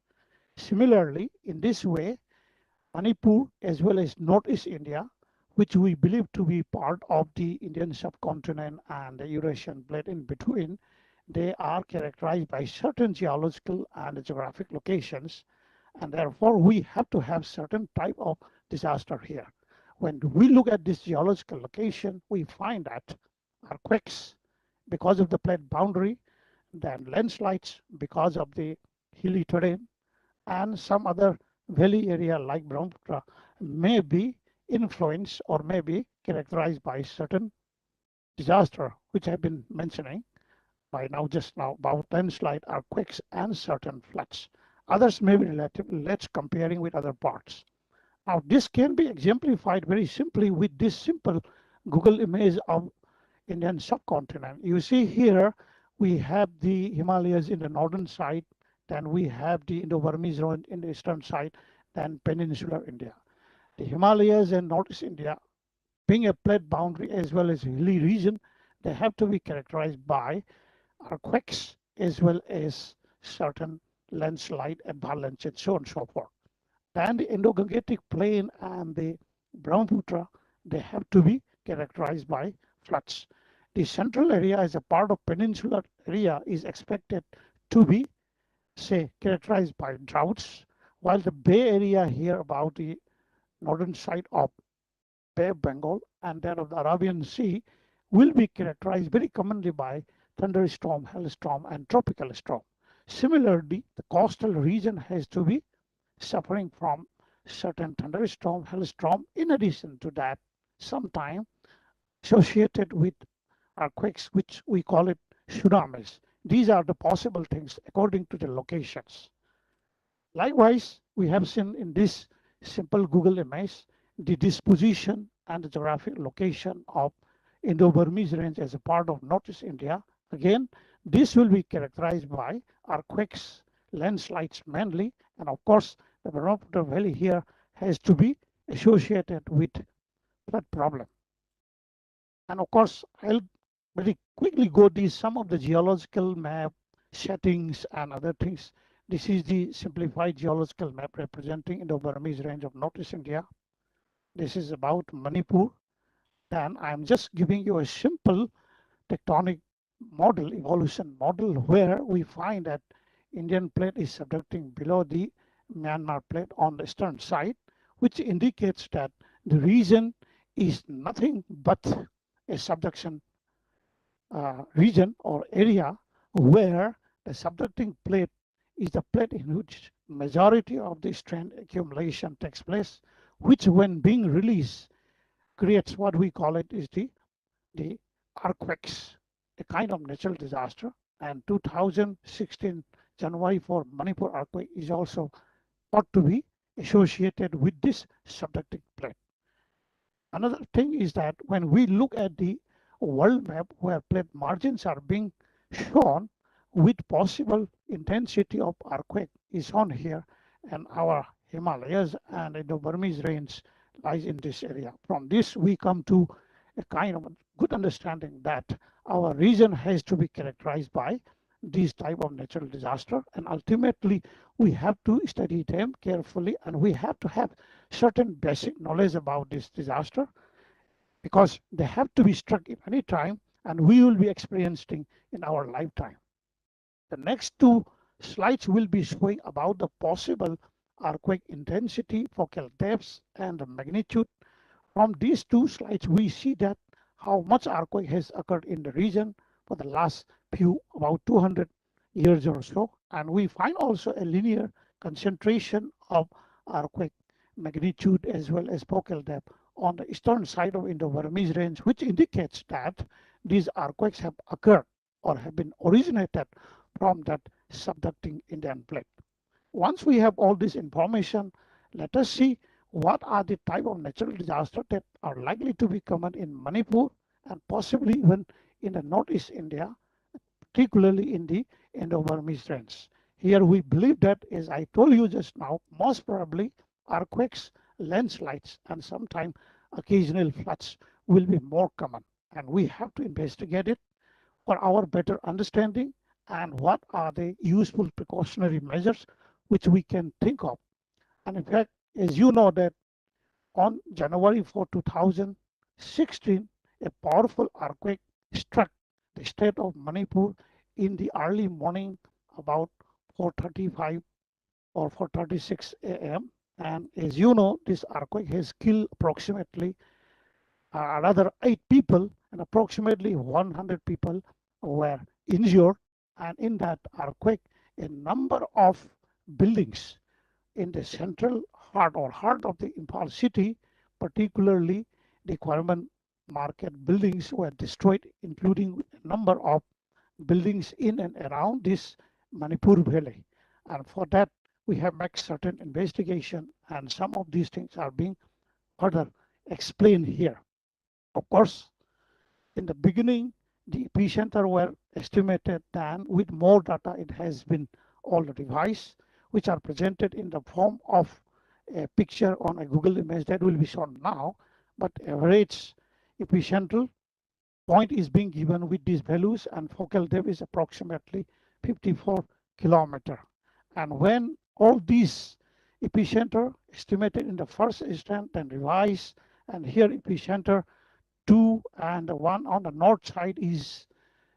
Similarly, in this way, Manipur as well as Northeast India, which we believe to be part of the Indian subcontinent and the Eurasian plate in between, they are characterized by certain geological and geographic locations, and therefore we have to have certain type of disaster here. When we look at this geological location, we find that earthquakes because of the plate boundary, then landslides because of the hilly terrain, and some other valley area like Brahmaputra may be influenced or may be characterized by certain disaster, which I've been mentioning by now just now about landslide, earthquakes, and certain floods. Others may be relatively less comparing with other parts. Now, this can be exemplified very simply with this simple Google image of Indian subcontinent. You see here, we have the Himalayas in the northern side, then we have the Indo-Burmese zone in the eastern side, then peninsular India. The Himalayas and Northeast India, being a plate boundary as well as hilly region, they have to be characterized by earthquakes as well as certain landslide avalanche and so on and so forth. Then the Indo-Gangetic plain and the Brahmaputra, they have to be characterized by floods. The central area as a part of peninsular area is expected to be, say, characterized by droughts, while the Bay Area here about the northern side of Bay of Bengal and that of the Arabian Sea will be characterized very commonly by thunderstorm, hailstorm, and tropical storm. Similarly, the coastal region has to be suffering from certain thunderstorm, hailstorm. In addition to that, sometime associated with earthquakes, which we call it tsunamis. These are the possible things according to the locations. Likewise, we have seen in this simple Google image the disposition and the geographic location of Indo-Burmese range as a part of Northeast India. Again, this will be characterized by earthquakes, landslides mainly, and of course, the Brahmaputra Valley here has to be associated with flood problem. And of course, I'll very quickly go these some of the geological map settings and other things. This is the simplified geological map representing Indo-Burmese range of Northeast India. This is about Manipur. Then I'm just giving you a simple tectonic model, evolution model, where we find that Indian plate is subducting below the Myanmar plate on the eastern side, which indicates that the region is nothing but a subduction region or area where the subducting plate is the plate in which majority of the strand accumulation takes place, which when being released creates what we call it is the earthquakes, a kind of natural disaster. And 2016 January for Manipur earthquake is also thought to be associated with this subducting plate. Another thing is that when we look at the world map where plate margins are being shown with possible intensity of earthquake is on here, and our Himalayas and the Burmese range lies in this area. From this, we come to a kind of a good understanding that our region has to be characterized by these type of natural disaster, and ultimately we have to study them carefully, and we have to have certain basic knowledge about this disaster because they have to be struck at any time, and we will be experiencing in our lifetime. The next two slides will be showing about the possible earthquake intensity, focal depths, and the magnitude. From these two slides, we see that how much earthquake has occurred in the region for the last few, about 200 years or so. And we find also a linear concentration of earthquake magnitude as well as focal depth on the eastern side of Indo-Burmese range, which indicates that these earthquakes have occurred or have been originated from that subducting Indian plate. Once we have all this information, let us see what are the type of natural disasters that are likely to be common in Manipur and possibly even in the Northeast India, particularly in the Indo-Burmese range. Here we believe that, as I told you just now, most probably earthquakes, landslides, and sometimes occasional floods will be more common. And we have to investigate it for our better understanding and what are the useful precautionary measures which we can think of. And in fact, as you know that on January 4, 2016, a powerful earthquake struck the state of Manipur in the early morning about 4:35 or 4:36 a.m. And as you know, this earthquake has killed approximately another 8 people, and approximately 100 people were injured. And in that earthquake, a number of buildings in the central heart of the Impal city, particularly the Kwarman market buildings were destroyed, including a number of buildings in and around this Manipur Valley. And for that, we have made certain investigation, and some of these things are being further explained here. Of course, in the beginning, the epicenter were estimated, and with more data, it has been all revised, which are presented in the form of a picture on a Google image that will be shown now. But average epicentral point is being given with these values, and focal depth is approximately 54 kilometer. And when all these epicenter estimated in the first instance and revised, and here epicenter 2 and 1 on the north side is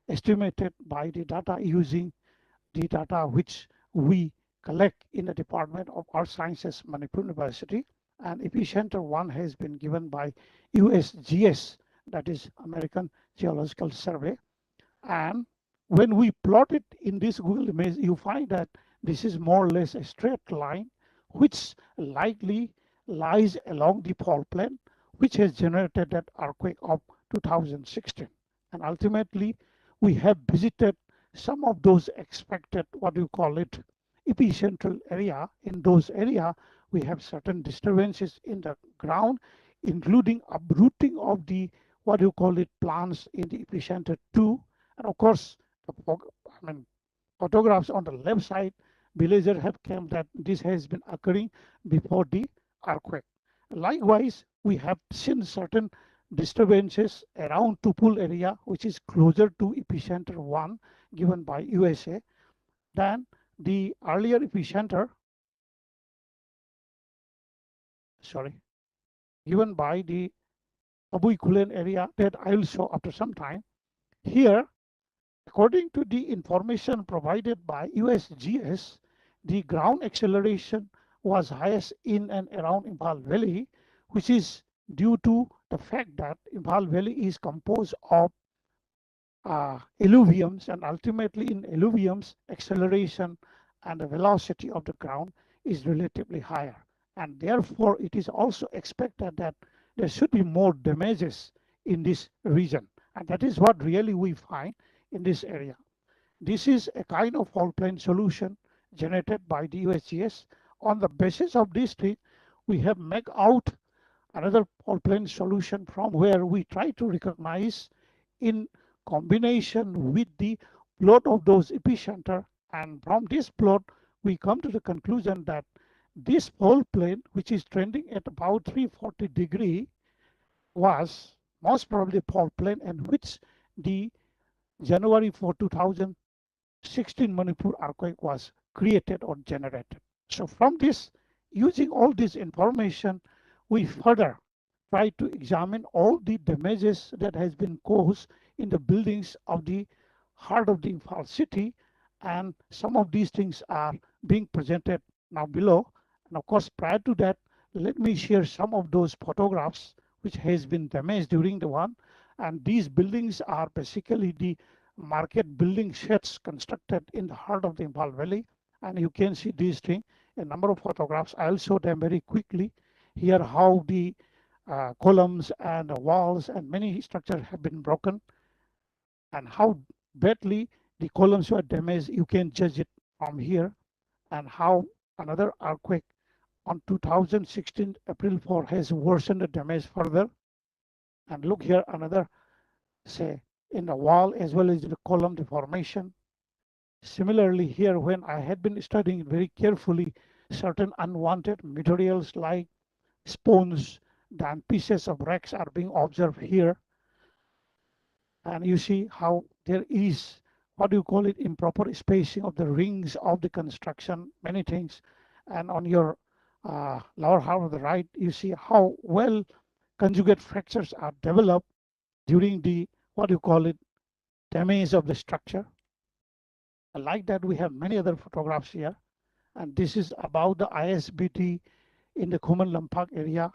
estimated by the data using the data which we collect in the Department of Earth Sciences, Manipur University. And epicenter 1 has been given by USGS, that is American Geological Survey. And when we plot it in this Google image, you find that this is more or less a straight line, which likely lies along the fault plane, which has generated that earthquake of 2016. And ultimately, we have visited some of those expected, what do you call it, epicentral area. In those area, we have certain disturbances in the ground, including uprooting of the, what do you call it, plants in the epicenter 2. And of course, photographs on the left side, villagers have claimed that this has been occurring before the earthquake. Likewise, we have seen certain disturbances around Tupul area, which is closer to epicenter 1 given by USA than the earlier epicenter, given by the Abuikulen area that I will show after some time. Here, according to the information provided by USGS, the ground acceleration was highest in and around Imphal Valley, which is due to the fact that Imphal Valley is composed of alluviums, and ultimately in alluviums, acceleration and the velocity of the ground is relatively higher. And therefore, it is also expected that there should be more damages in this region. And that is what really we find in this area. This is a kind of fault plane solution generated by the USGS. On the basis of this thing, we have made out another fault plane solution from where we try to recognize in combination with the plot of those epicenter. And from this plot, we come to the conclusion that this fault plane, which is trending at about 340 degree, was most probably fault plane in which the January 4, 2016 Manipur earthquake was created or generated. So from this, using all this information, we further try to examine all the damages that has been caused in the buildings of the heart of the Imphal city. And some of these things are being presented now below. And of course, prior to that, let me share some of those photographs which has been damaged during the one. And these buildings are basically the market building sheds constructed in the heart of the Imphal Valley. And you can see these things, a number of photographs. I'll show them very quickly. Here how the columns and walls and many structures have been broken, and how badly the columns were damaged. You can judge it from here, and how another earthquake on 2016 April 4 has worsened the damage further. And look here, another, say, in the wall as well as the column deformation. Similarly here, when I had been studying very carefully, certain unwanted materials like stones and pieces of wrecks are being observed here. And you see how there is, what do you call it, improper spacing of the rings of the construction, many things. And on your lower half of the right, you see how well conjugate fractures are developed during the, what do you call it, damage of the structure. And like that, we have many other photographs here. And this is about the ISBT in the Khuman Lampak area.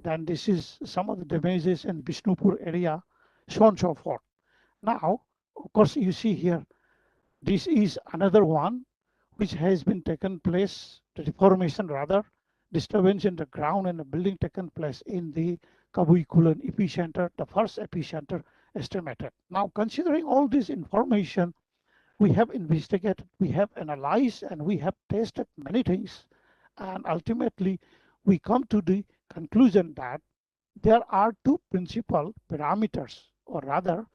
Then this is some of the damages in Bishnupur area, so on and so forth. Now, of course, you see here, this is another one which has been taken place, the deformation rather, disturbance in the ground and the building taken place in the Kabuikulan epicenter, the first epicenter estimated. Now, considering all this information, we have investigated, we have analyzed, and we have tested many things. And ultimately, we come to the conclusion that there are two principal parameters, or rather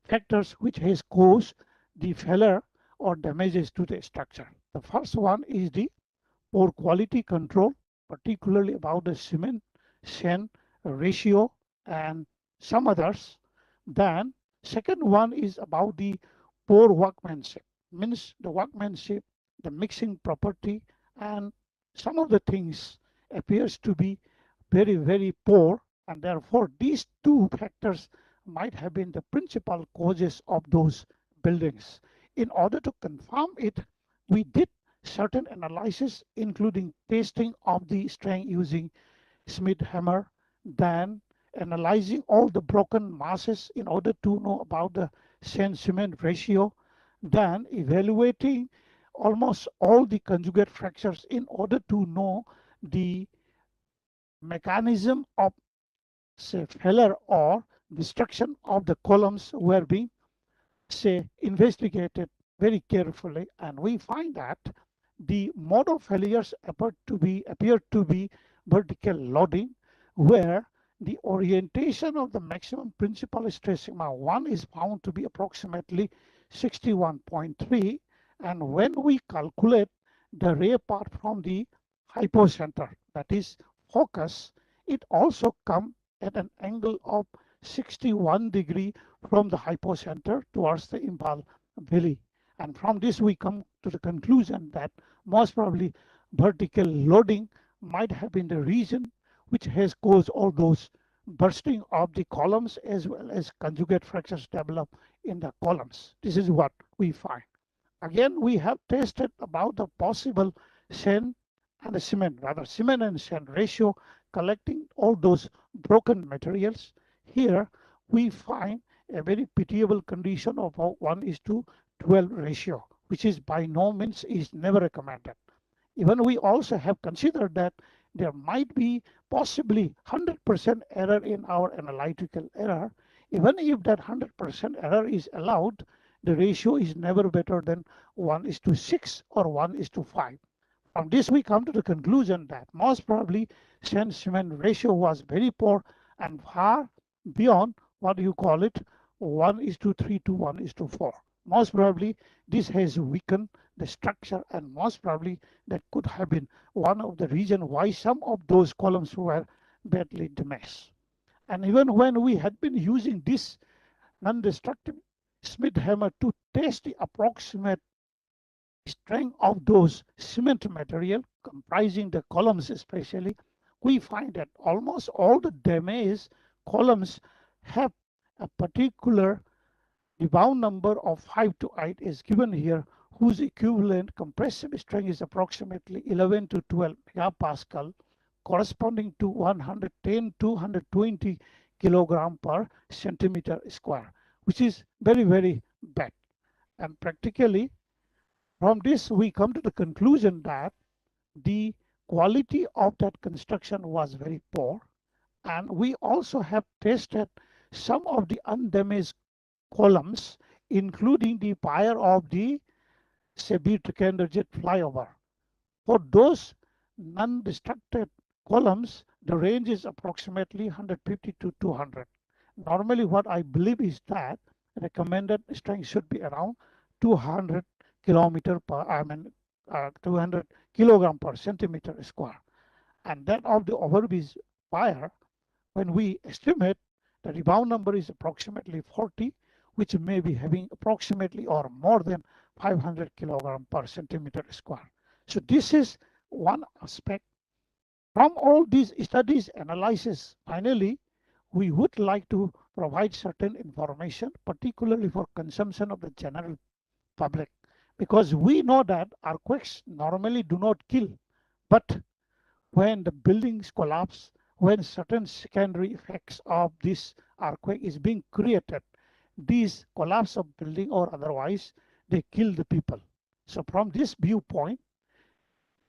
factors, which has caused the failure or damages to the structure. The first one is the poor quality control, particularly about the cement sand ratio and some others. Then second one is about the poor workmanship, means the workmanship, the mixing property, and some of the things appears to be very, very poor, and therefore these two factors might have been the principal causes of those buildings. In order to confirm it, we did certain analysis, including testing of the strength using Smith hammer, then analyzing all the broken masses in order to know about the sand cement ratio, then evaluating almost all the conjugate fractures in order to know the mechanism of, say, failure or destruction of the columns were being, say, investigated very carefully, and we find that the mode of failures appear to be vertical loading, where the orientation of the maximum principal stress sigma 1 is found to be approximately 61.3, and when we calculate the ray part from the hypocenter, that is focus, it also comes at an angle of 61 degree from the hypocenter towards the Impal Valley. And from this we come to the conclusion that most probably vertical loading might have been the reason which has caused all those bursting of the columns as well as conjugate fractures develop in the columns. This is what we find. Again, we have tested about the possible sand and the cement, rather cement and sand ratio, collecting all those broken materials. Here we find a very pitiable condition of 1:12 ratio, which is by no means is never recommended. Even we also have considered that there might be possibly 100% error in our analytical error. Even if that 100% error is allowed, the ratio is never better than 1:6 or 1:5. From this we come to the conclusion that most probably sand cement ratio was very poor and far beyond what you call it 1:3 to 1:4. Most probably this has weakened the structure, and most probably that could have been one of the reasons why some of those columns were badly damaged. And even when we had been using this non-destructive Smith hammer to test the approximate strength of those cement material comprising the columns especially, we find that almost all the damaged columns have a particular rebound number of 5 to 8 is given here, whose equivalent compressive strength is approximately 11 to 12 megapascal, corresponding to 110 to 120 kilogram per centimeter square, which is very, very bad. And practically from this we come to the conclusion that the quality of that construction was very poor, and we also have tested some of the undamaged columns, including the pier of the Sebir-Tukenderjet flyover. For those non-destructed columns, the range is approximately 150 to 200. Normally, what I believe is that recommended strength should be around 200 kilometer per, 200 kilogram per centimeter square. And that of the overbridge pier, when we estimate the rebound number is approximately 40, which may be having approximately or more than 500 kilogram per centimeter square. So this is one aspect. From all these studies, analysis, finally, we would like to provide certain information, particularly for consumption of the general public, because we know that earthquakes normally do not kill, but when the buildings collapse, when certain secondary effects of this earthquake is being created, these collapse of building or otherwise, they kill the people. So from this viewpoint,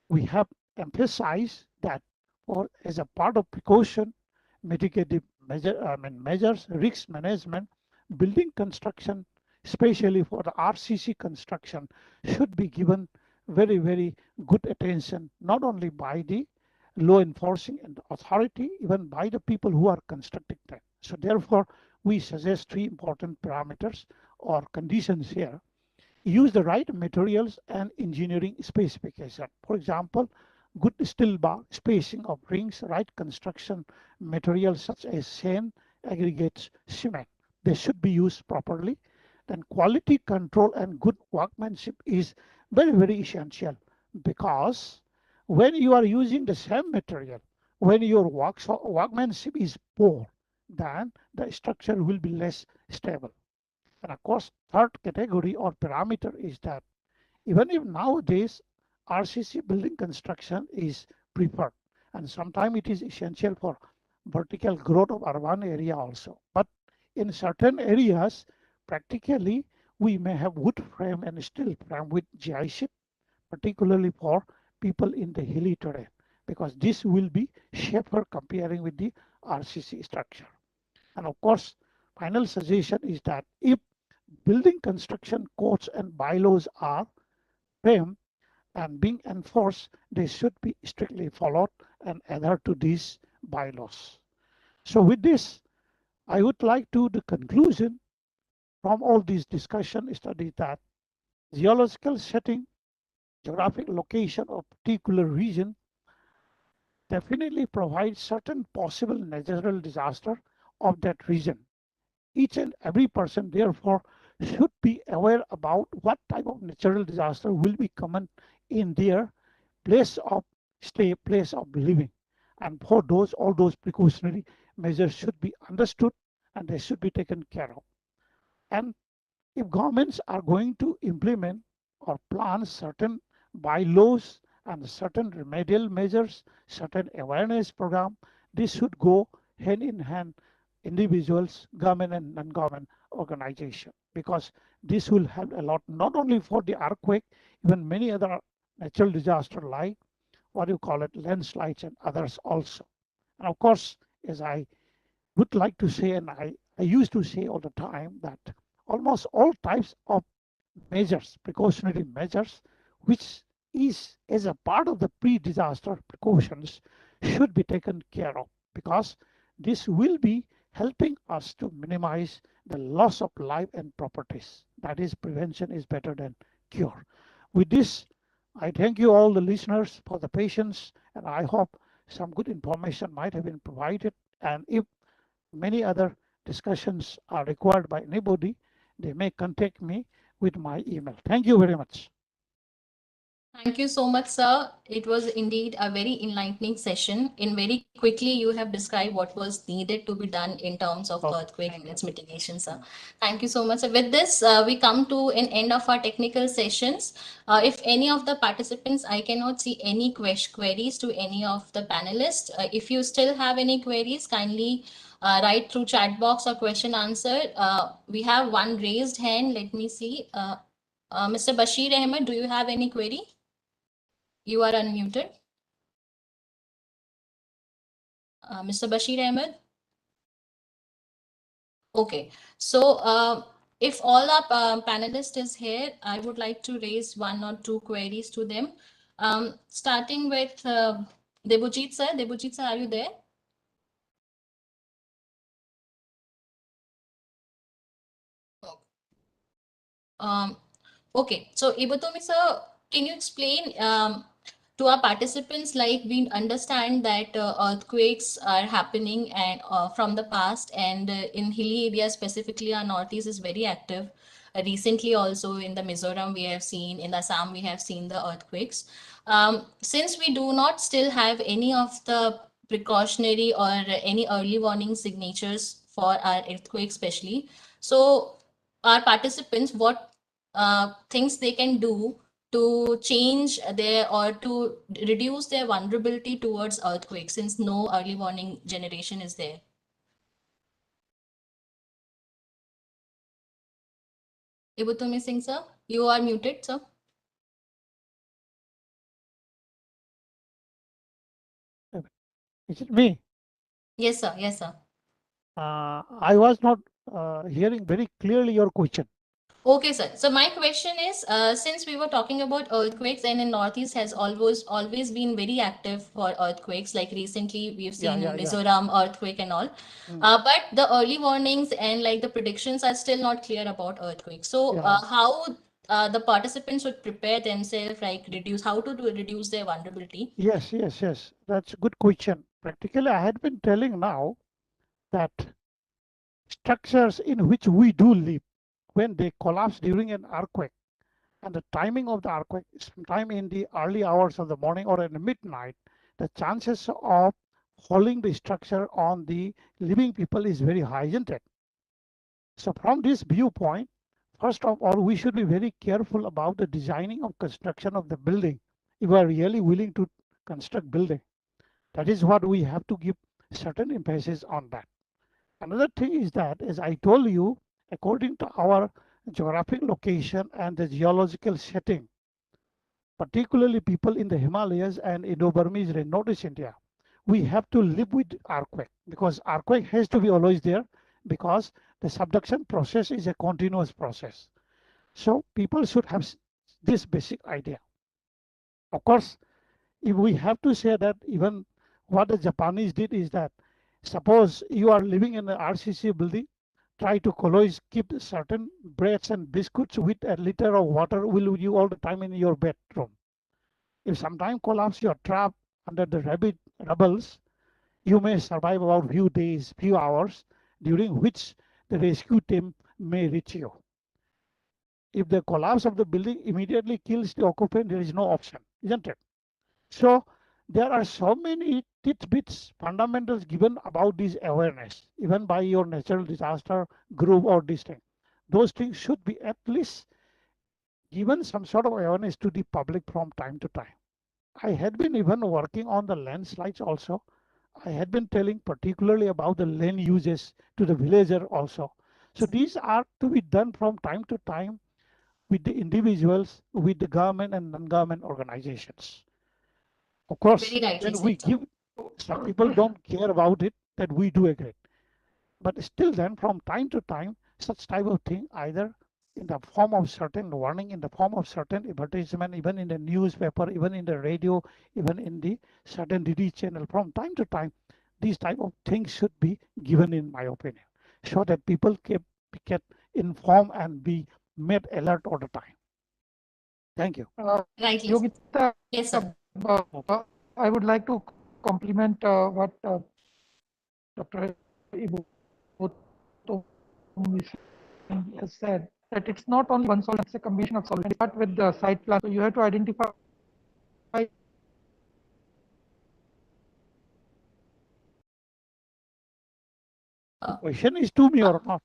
we have emphasized that or as a part of precaution, mitigative measures, risk management, building construction especially for the RCC construction, should be given very, very good attention, not only by the law enforcing and authority, even by the people who are constructing them. So therefore, we suggest three important parameters or conditions here. Use the right materials and engineering specification. For example, good steel bar, spacing of rings, right construction materials such as sand, aggregates, cement. They should be used properly. Then quality control and good workmanship is very, very essential, because when you are using the same material, when your workmanship is poor, then the structure will be less stable. And of course, third category or parameter is that even if nowadays RCC building construction is preferred, and sometimes it is essential for vertical growth of urban area also. But in certain areas, practically, we may have wood frame and steel frame with GI sheet, particularly for people in the hilly terrain, because this will be safer comparing with the RCC structure. And of course, final suggestion is that if building construction codes and bylaws are framed and being enforced, they should be strictly followed and adhere to these bylaws. So with this, I would like to the conclusion from all these discussion studies that geological setting, geographic location of particular region definitely provides certain possible natural disaster of that region. Each and every person, therefore, should be aware about what type of natural disaster will be common in their place of stay, place of living. And for those, all those precautionary measures should be understood and they should be taken care of. And if governments are going to implement or plan certain bylaws and certain remedial measures, certain awareness program, this should go hand in hand, individuals, government and non-government organization, because this will help a lot, not only for the earthquake, even many other natural disaster like what you call it, landslides and others also. And of course, as I would like to say, and I used to say all the time, that almost all types of measures, precautionary measures, which is as a part of the pre-disaster precautions, should be taken care of, because this will be helping us to minimize the loss of life and properties. That is, prevention is better than cure. With this, I thank you all the listeners for the patience, and I hope some good information might have been provided. And if many other discussions are required by anybody, they may contact me with my email. Thank you very much. Thank you so much, sir. It was indeed a very enlightening session. In very quickly, you have described what was needed to be done in terms of earthquake and its mitigation, sir. Thank you so much. So with this, we come to an end of our technical sessions. If any of the participants, I cannot see any queries to any of the panelists. If you still have any queries, kindly write through chat box or question answer. We have one raised hand. Let me see. Mr. Bashir Ahmed, do you have any query? You are unmuted. Mr. Bashir Ahmed? Okay, so if all our panelists is here, I would like to raise one or two queries to them. Starting with Debojit sir. Debojit sir, are you there? Okay, so Ibotomi sir, can you explain to our participants, like we understand that earthquakes are happening and from the past, and in hilly areas specifically, our northeast is very active. Recently also in the Mizoram we have seen, in Assam we have seen the earthquakes. Since we do not still have any of the precautionary or any early warning signatures for our earthquake especially, so our participants, what things they can do to change their or to reduce their vulnerability towards earthquakes, since no early warning generation is there? Ibutumi Singh sir, you are muted, sir. Is it me? Yes, sir. Yes, sir. I was not hearing very clearly your question. Okay, sir. So my question is, since we were talking about earthquakes, and in Northeast has always been very active for earthquakes. Like recently, we've seen in Mizoram earthquake and all. But the early warnings and like the predictions are still not clear about earthquakes. So how the participants would prepare themselves, like how to reduce their vulnerability? Yes, yes, yes. That's a good question. Practically, I had been telling now that structures in which we do live, when they collapse during an earthquake, and the timing of the earthquake, sometime in the early hours of the morning or in the midnight, the chances of holding the structure on the living people is very high, isn't it? So from this viewpoint, first of all, we should be very careful about the designing of construction of the building. If we are really willing to construct building, that is what we have to give certain emphasis on that. Another thing is that, as I told you, according to our geographic location and the geological setting, particularly people in the Himalayas and Indo-Burmese region, Northeast India, we have to live with earthquake, because earthquake has to be always there, because the subduction process is a continuous process. So people should have this basic idea. Of course, if we have to say that, even what the Japanese did is that, suppose you are living in an RCC building, try to always keep certain breads and biscuits with a liter of water will you all the time in your bedroom. If sometime collapse your trap under the rabbit rubbles, you may survive about few days, few hours, during which the rescue team may reach you. If the collapse of the building immediately kills the occupant, there is no option, isn't it? So there are so many tidbits, fundamentals given about this awareness, even by your natural disaster group or this thing. Those things should be at least given some sort of awareness to the public from time to time. I had been even working on the landslides also. I had been telling particularly about the land uses to the villager also. So these are to be done from time to time with the individuals, with the government and non-government organizations. Of course, Very rightly when we said, sir. give, some people don't care about it, that we do agree. But still then, from time to time, such type of thing, either in the form of certain warning, in the form of certain advertisement, even in the newspaper, even in the radio, even in the certain DD channel, from time to time, these type of things should be given, in my opinion, so that people get informed and be made alert all the time. Thank you. Rightly. Yogita, Yes, sir. I would like to compliment what Dr. Ibu has said, that it's not only one solution, it's a combination of solutions. Start with the site plan. So you have to identify Question is to me or not?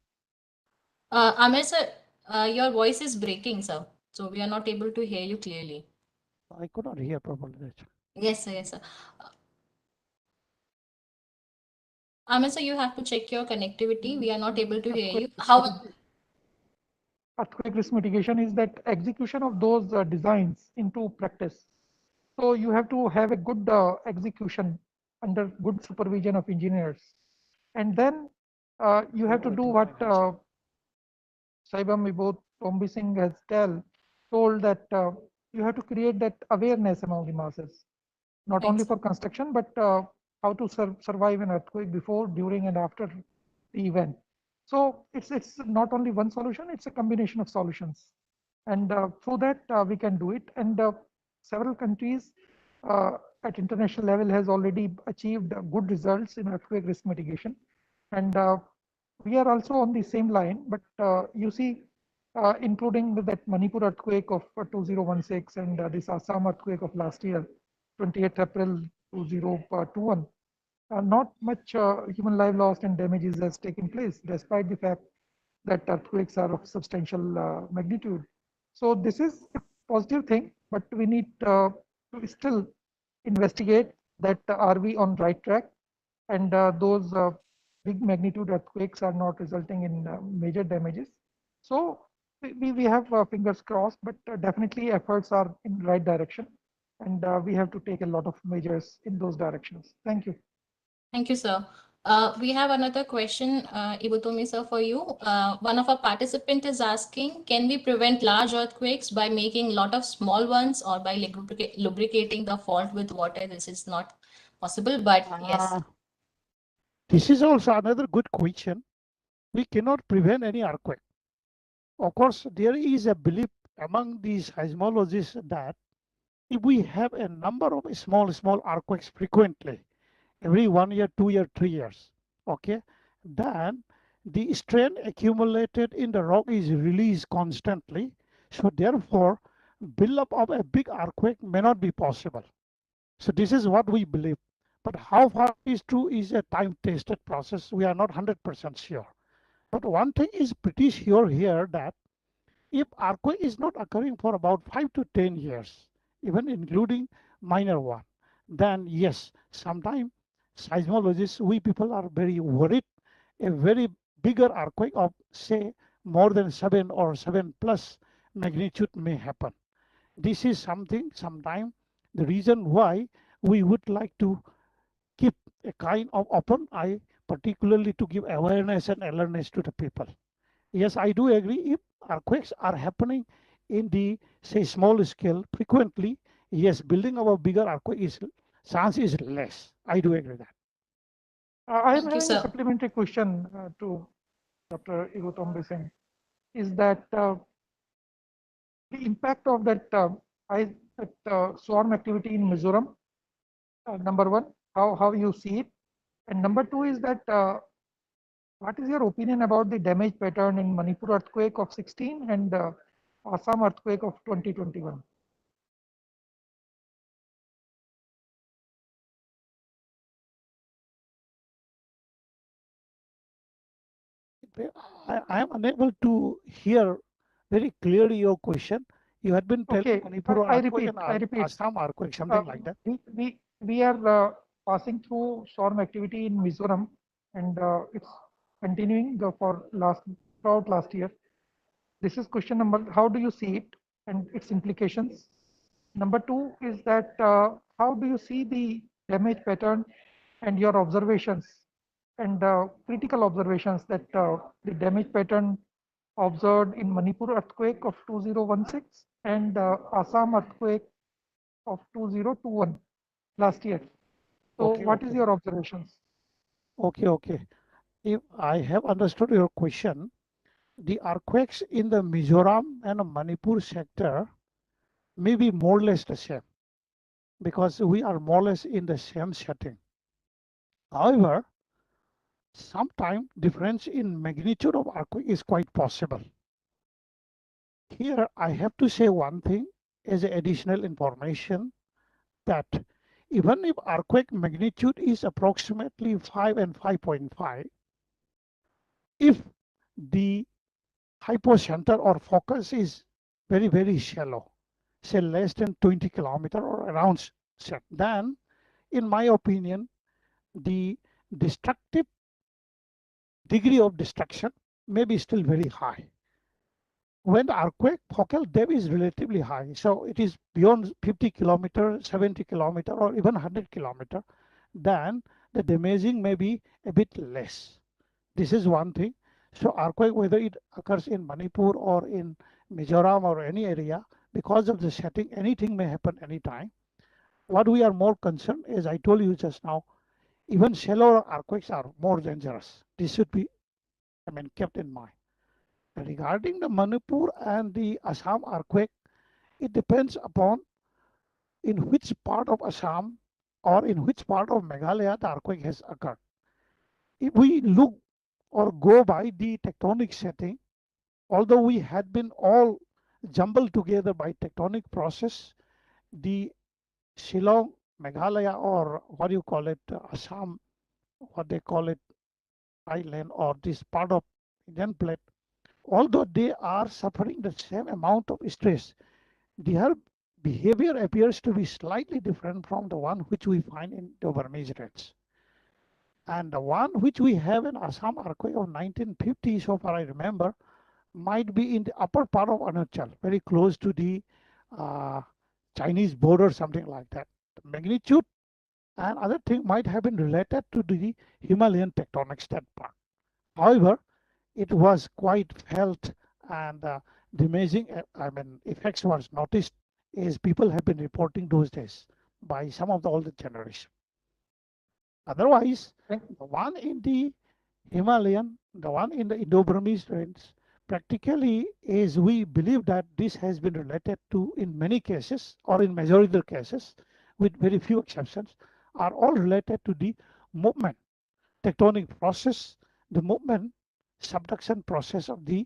Amir sir, your voice is breaking, sir. So we are not able to hear you clearly. I could not hear properly. Yes, sir. Yes, sir. Amir sir, you have to check your connectivity. We are not able to hear you. How? earthquake risk mitigation is that execution of those designs into practice. So you have to have a good execution under good supervision of engineers, and then you have to do what Saibam Vibhu Tombi Singh has told, that you have to create that awareness among the masses, not only for construction, but how to survive an earthquake before, during, and after the event. So it's not only one solution; it's a combination of solutions, and through that we can do it. And several countries at international level has already achieved good results in earthquake risk mitigation, and we are also on the same line. But you see, including that Manipur earthquake of 2016 and this Assam earthquake of last year, 28th April 2021, not much human life lost and damages has taken place, despite the fact that earthquakes are of substantial magnitude. So this is a positive thing, but we need to still investigate that are we on right track, and those big magnitude earthquakes are not resulting in major damages. So we have fingers crossed, but definitely efforts are in right direction, and we have to take a lot of measures in those directions. Thank you. Thank you, sir. We have another question, Ibutomi sir, for you. One of our participant is asking, can we prevent large earthquakes by making a lot of small ones or by lubricating the fault with water? This is not possible, but yes. This is also another good question. We cannot prevent any earthquake. Of course, there is a belief among these seismologists that if we have a number of small earthquakes frequently, every 1 year, 2 year, 3 years, okay, then the strain accumulated in the rock is released constantly. So therefore, build-up of a big earthquake may not be possible. So this is what we believe. But how far is true is a time-tested process. We are not 100% sure. But one thing is pretty sure here that if earthquake is not occurring for about 5 to 10 years, even including minor one, then yes, sometimes seismologists, we people are very worried a very bigger earthquake of say more than 7 or 7 plus magnitude may happen. This is something sometime the reason why we would like to keep a kind of open eye, particularly to give awareness and alertness to the people. Yes, I do agree. If earthquakes are happening in the say small scale frequently, yes, building of a bigger earthquake is chance is less. I do agree that. I am Thank you, having a sir. supplementary question to Dr. Igotombe Singh. Is that the impact of that swarm activity in Mizoram? Number one, how you see it, and number two is that what is your opinion about the damage pattern in Manipur earthquake of 16 and Assam earthquake of 2021? I am unable to hear very clearly your question. You had been telling Okay, Manipur I earthquake repeat, I and repeat. Assam earthquake, something like that. We are passing through storm activity in Mizoram, and it's continuing throughout last year. This is question number. How do you see it and its implications? Number two is that how do you see the damage pattern and your observations and critical observations that the damage pattern observed in Manipur earthquake of 2016 and Assam earthquake of 2021 last year. So Okay, what is okay. your observations? Okay. If I have understood your question, the earthquakes in the Mizoram and Manipur sector may be more or less the same because we are more or less in the same setting. However, sometimes difference in magnitude of earthquake is quite possible. Here I have to say one thing as additional information that even if earthquake magnitude is approximately 5 and 5.5, if the hypocenter or focus is very shallow, say less than 20 kilometer or around set, then in my opinion, the destructive degree of destruction may be still very high. When the earthquake focal depth is relatively high, so it is beyond 50 kilometer, 70 kilometer, or even 100 kilometer, then the damaging may be a bit less. This is one thing. So earthquake, whether it occurs in Manipur or in Mizoram or any area, because of the setting, anything may happen anytime. What we are more concerned, as I told you just now, even shallow earthquakes are more dangerous. This should be, kept in mind. Regarding the Manipur and the Assam earthquake, it depends upon in which part of Assam or in which part of Meghalaya the earthquake has occurred. If we look or go by the tectonic setting, although we had been all jumbled together by tectonic process, the Shillong, Meghalaya, or what do you call it, Assam, what they call it, island, or this part of Indian plate, although they are suffering the same amount of stress, their behavior appears to be slightly different from the one which we find in the Burmese rates. And the one which we have in Assam earthquake of 1950, so far I remember, might be in the upper part of Arunachal, very close to the Chinese border, something like that. The magnitude and other thing might have been related to the Himalayan tectonic standpoint. However, it was quite felt, and the amazing effects was noticed as people have been reporting those days by some of the older generation. Otherwise, the one in the Himalayan, the one in the Indo-Burmese range, practically is we believe that this has been related to, in many cases, or in majority of the cases, with very few exceptions, are all related to the movement, tectonic process, the movement, subduction process of the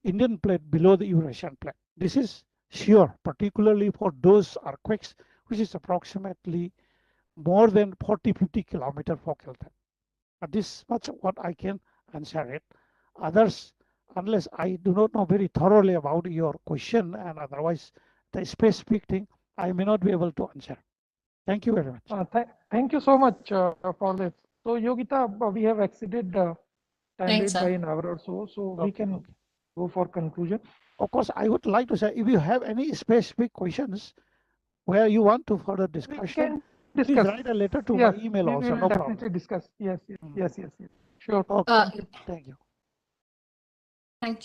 Indian plate below the Eurasian plate. This is sure, particularly for those earthquakes, which is approximately more than 40-50 kilometer focal length. This much what I can answer it. Others, unless I do not know very thoroughly about your question, and otherwise the specific thing, I may not be able to answer. Thank you very much. Thank you so much for this. So Yogita, we have exceeded time Thanks, limit by sir. an hour or so, so we can go for conclusion. Of course, I would like to say, if you have any specific questions where you want to further We discussion, can please discuss. write a letter to Yes, my email we also. will No definitely problem. discuss. Yes, yes. Sure. Okay. Thank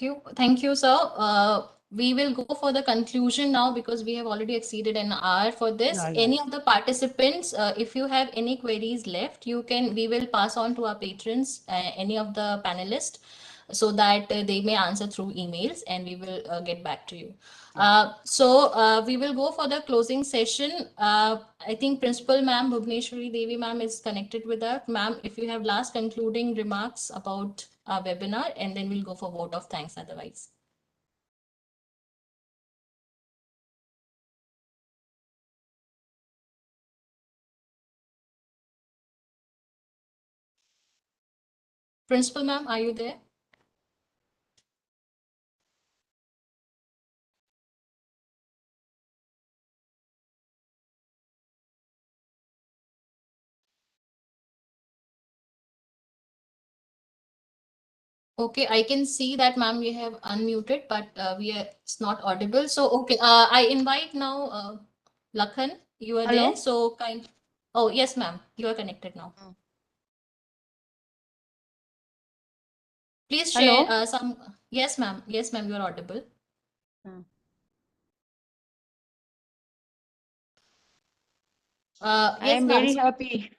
you. Thank you, sir. We will go for the conclusion now because we have already exceeded an hour for this. Yeah. Any of the participants, if you have any queries left, we will pass on to our patrons, any of the panelists, so that they may answer through emails, and we will get back to you. So we will go for the closing session. I think Principal Ma'am Bhuvneshwari Devi Ma'am is connected with us. Ma'am, if you have last concluding remarks about our webinar, and then we'll go for vote of thanks otherwise. Principal Ma'am, are you there? Okay, I can see that, ma'am, we have unmuted, but it's not audible. So, okay, I invite now Lakhan, you are Hello? there. So, oh, yes, ma'am, you are connected now. Please share Hello? some. Yes, ma'am. Yes, ma'am, you are audible. I Yes, am ma'am. very happy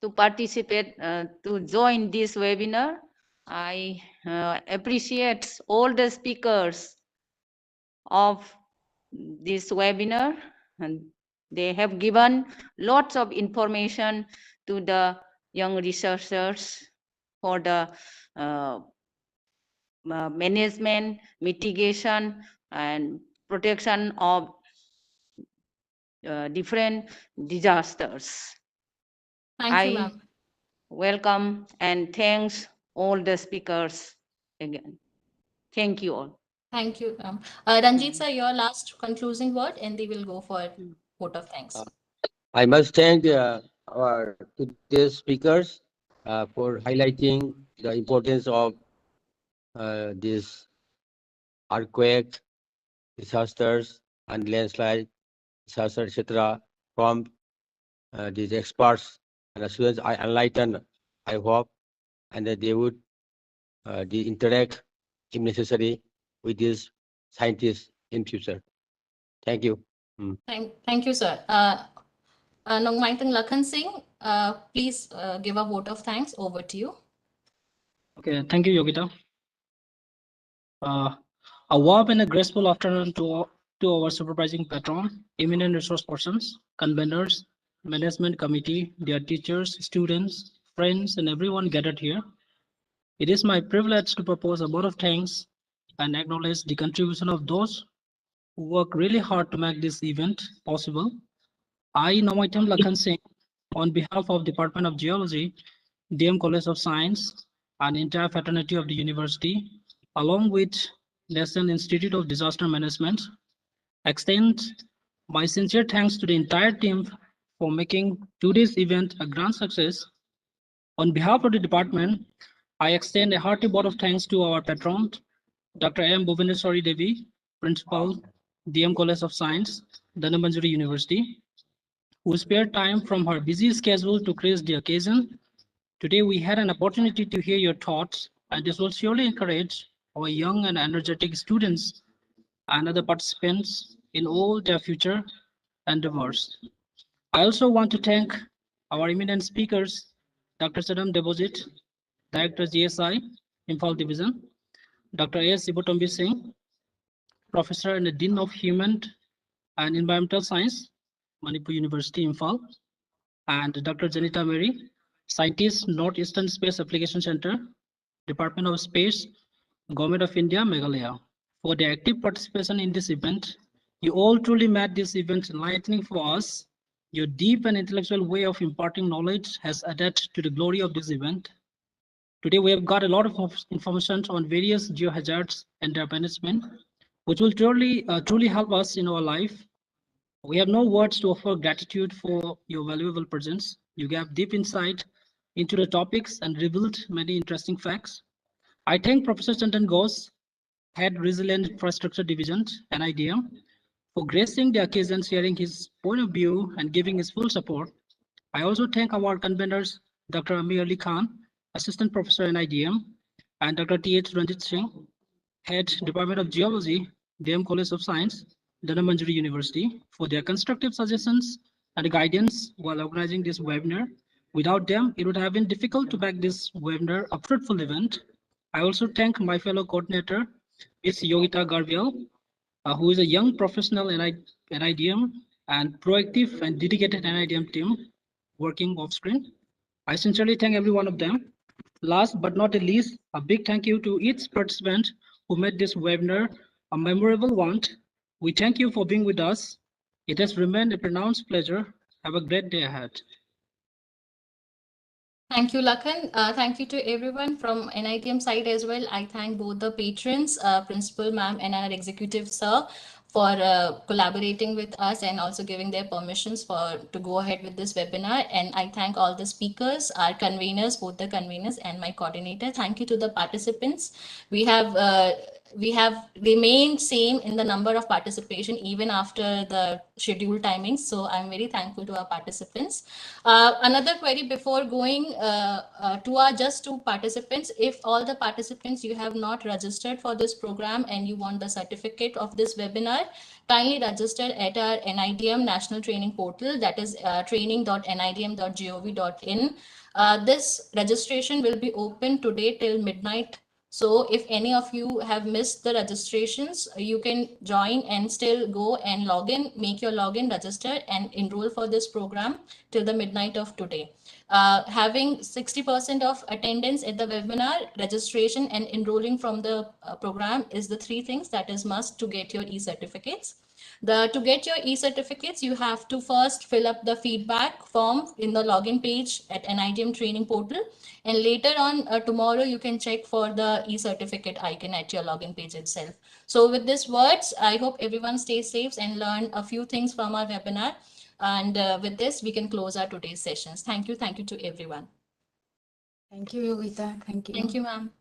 to participate, to join this webinar. I appreciate all the speakers of this webinar, and they have given lots of information to the young researchers for the management, mitigation, and protection of different disasters. Thank you, ma'am. Welcome and thanks all the speakers again. Thank you all. Thank you, ma'am. Ranjit sir, your last concluding word, and they will go for vote of thanks. I must thank our today's speakers for highlighting the importance of this earthquake, disasters, and landslide disaster, etc. From these experts and the students. I enlighten, I hope, and that they would interact, if necessary, with these scientists in future. Thank you. Thank you, sir. Nongmaitang Lakhan Singh, please give a vote of thanks. Over to you. Okay, thank you, Yogita. A warm and a graceful afternoon to our supervising patron, eminent resource persons, conveners, management committee, their teachers, students, friends, and everyone gathered here. It is my privilege to propose a vote of thanks and acknowledge the contribution of those who work really hard to make this event possible. I, Nongmaitang Lakhan Singh, on behalf of Department of Geology, DM College of Science, and entire fraternity of the university, along with National Institute of Disaster Management, extend my sincere thanks to the entire team for making today's event a grand success. On behalf of the department, I extend a hearty vote of thanks to our patron, Dr. M. Bhuvneshwari Devi, Principal, DM College of Science, Dhanbajri University, who spared time from her busy schedule to grace the occasion. Today, we had an opportunity to hear your thoughts, and this will surely encourage our young and energetic students and other participants in all their future endeavors. I also want to thank our eminent speakers, Dr. Sadam Deposit, Director GSI, Imphal Division, Dr. A.S. Sibotombi Singh, Professor and the Dean of Human and Environmental Science, Manipur University, Imphal, and Dr. Janita Mary, Scientist, Northeastern Space Application Center, Department of Space, Government of India, Meghalaya, for their active participation in this event. You all truly made this event enlightening for us. Your deep and intellectual way of imparting knowledge has added to the glory of this event. Today, we have got a lot of information on various geohazards and their management, which will truly help us in our life. We have no words to offer gratitude for your valuable presence. You gave deep insight into the topics and revealed many interesting facts. I thank Professor Chandan Ghosh, Head Resilient Infrastructure Division, NIDM, for gracing the occasion, sharing his point of view and giving his full support. I also thank our conveners, Dr. Amir Ali Khan, Assistant Professor NIDM, and Dr. T.H. Ranjit Singh, Head Department of Geology, DM College of Science, Dhanamandjari University, for their constructive suggestions and guidance while organizing this webinar. Without them, it would have been difficult to make this webinar a fruitful event. I also thank my fellow coordinator, Ms. Yogita Garvial, who is a young professional in NIDM and proactive and dedicated NIDM team working off screen. I sincerely thank every one of them. Last but not the least, a big thank you to each participant who made this webinar a memorable one. We thank you for being with us. It has remained a pronounced pleasure. Have a great day ahead. Thank you, Lakhan. Thank you to everyone from NITM side as well. I thank both the patrons, Principal Ma'am and our Executive Sir, for collaborating with us and also giving their permissions to go ahead with this webinar. And I thank all the speakers, our conveners, both the conveners and my coordinator. Thank you to the participants. We have remained same in the number of participation even after the scheduled timings. So I'm very thankful to our participants. Another query before going to our just two participants. If all the participants you have not registered for this program and you want the certificate of this webinar, kindly register at our NIDM National Training Portal, that is training.nidm.gov.in. This registration will be open today till midnight. So if any of you have missed the registrations, you can join and still go and log in, make your login, register and enroll for this program till the midnight of today. Having 60% of attendance at the webinar, registration and enrolling from the program is the three things that is must to get your e-certificates. To get your e-certificates, you have to first fill up the feedback form in the login page at NIDM training portal. And later on tomorrow, you can check for the e-certificate icon at your login page itself. So with these words, I hope everyone stays safe and learn a few things from our webinar. And with this, we can close our today's sessions. Thank you. Thank you to everyone. Thank you, Yogita. Thank you. Thank you, ma'am.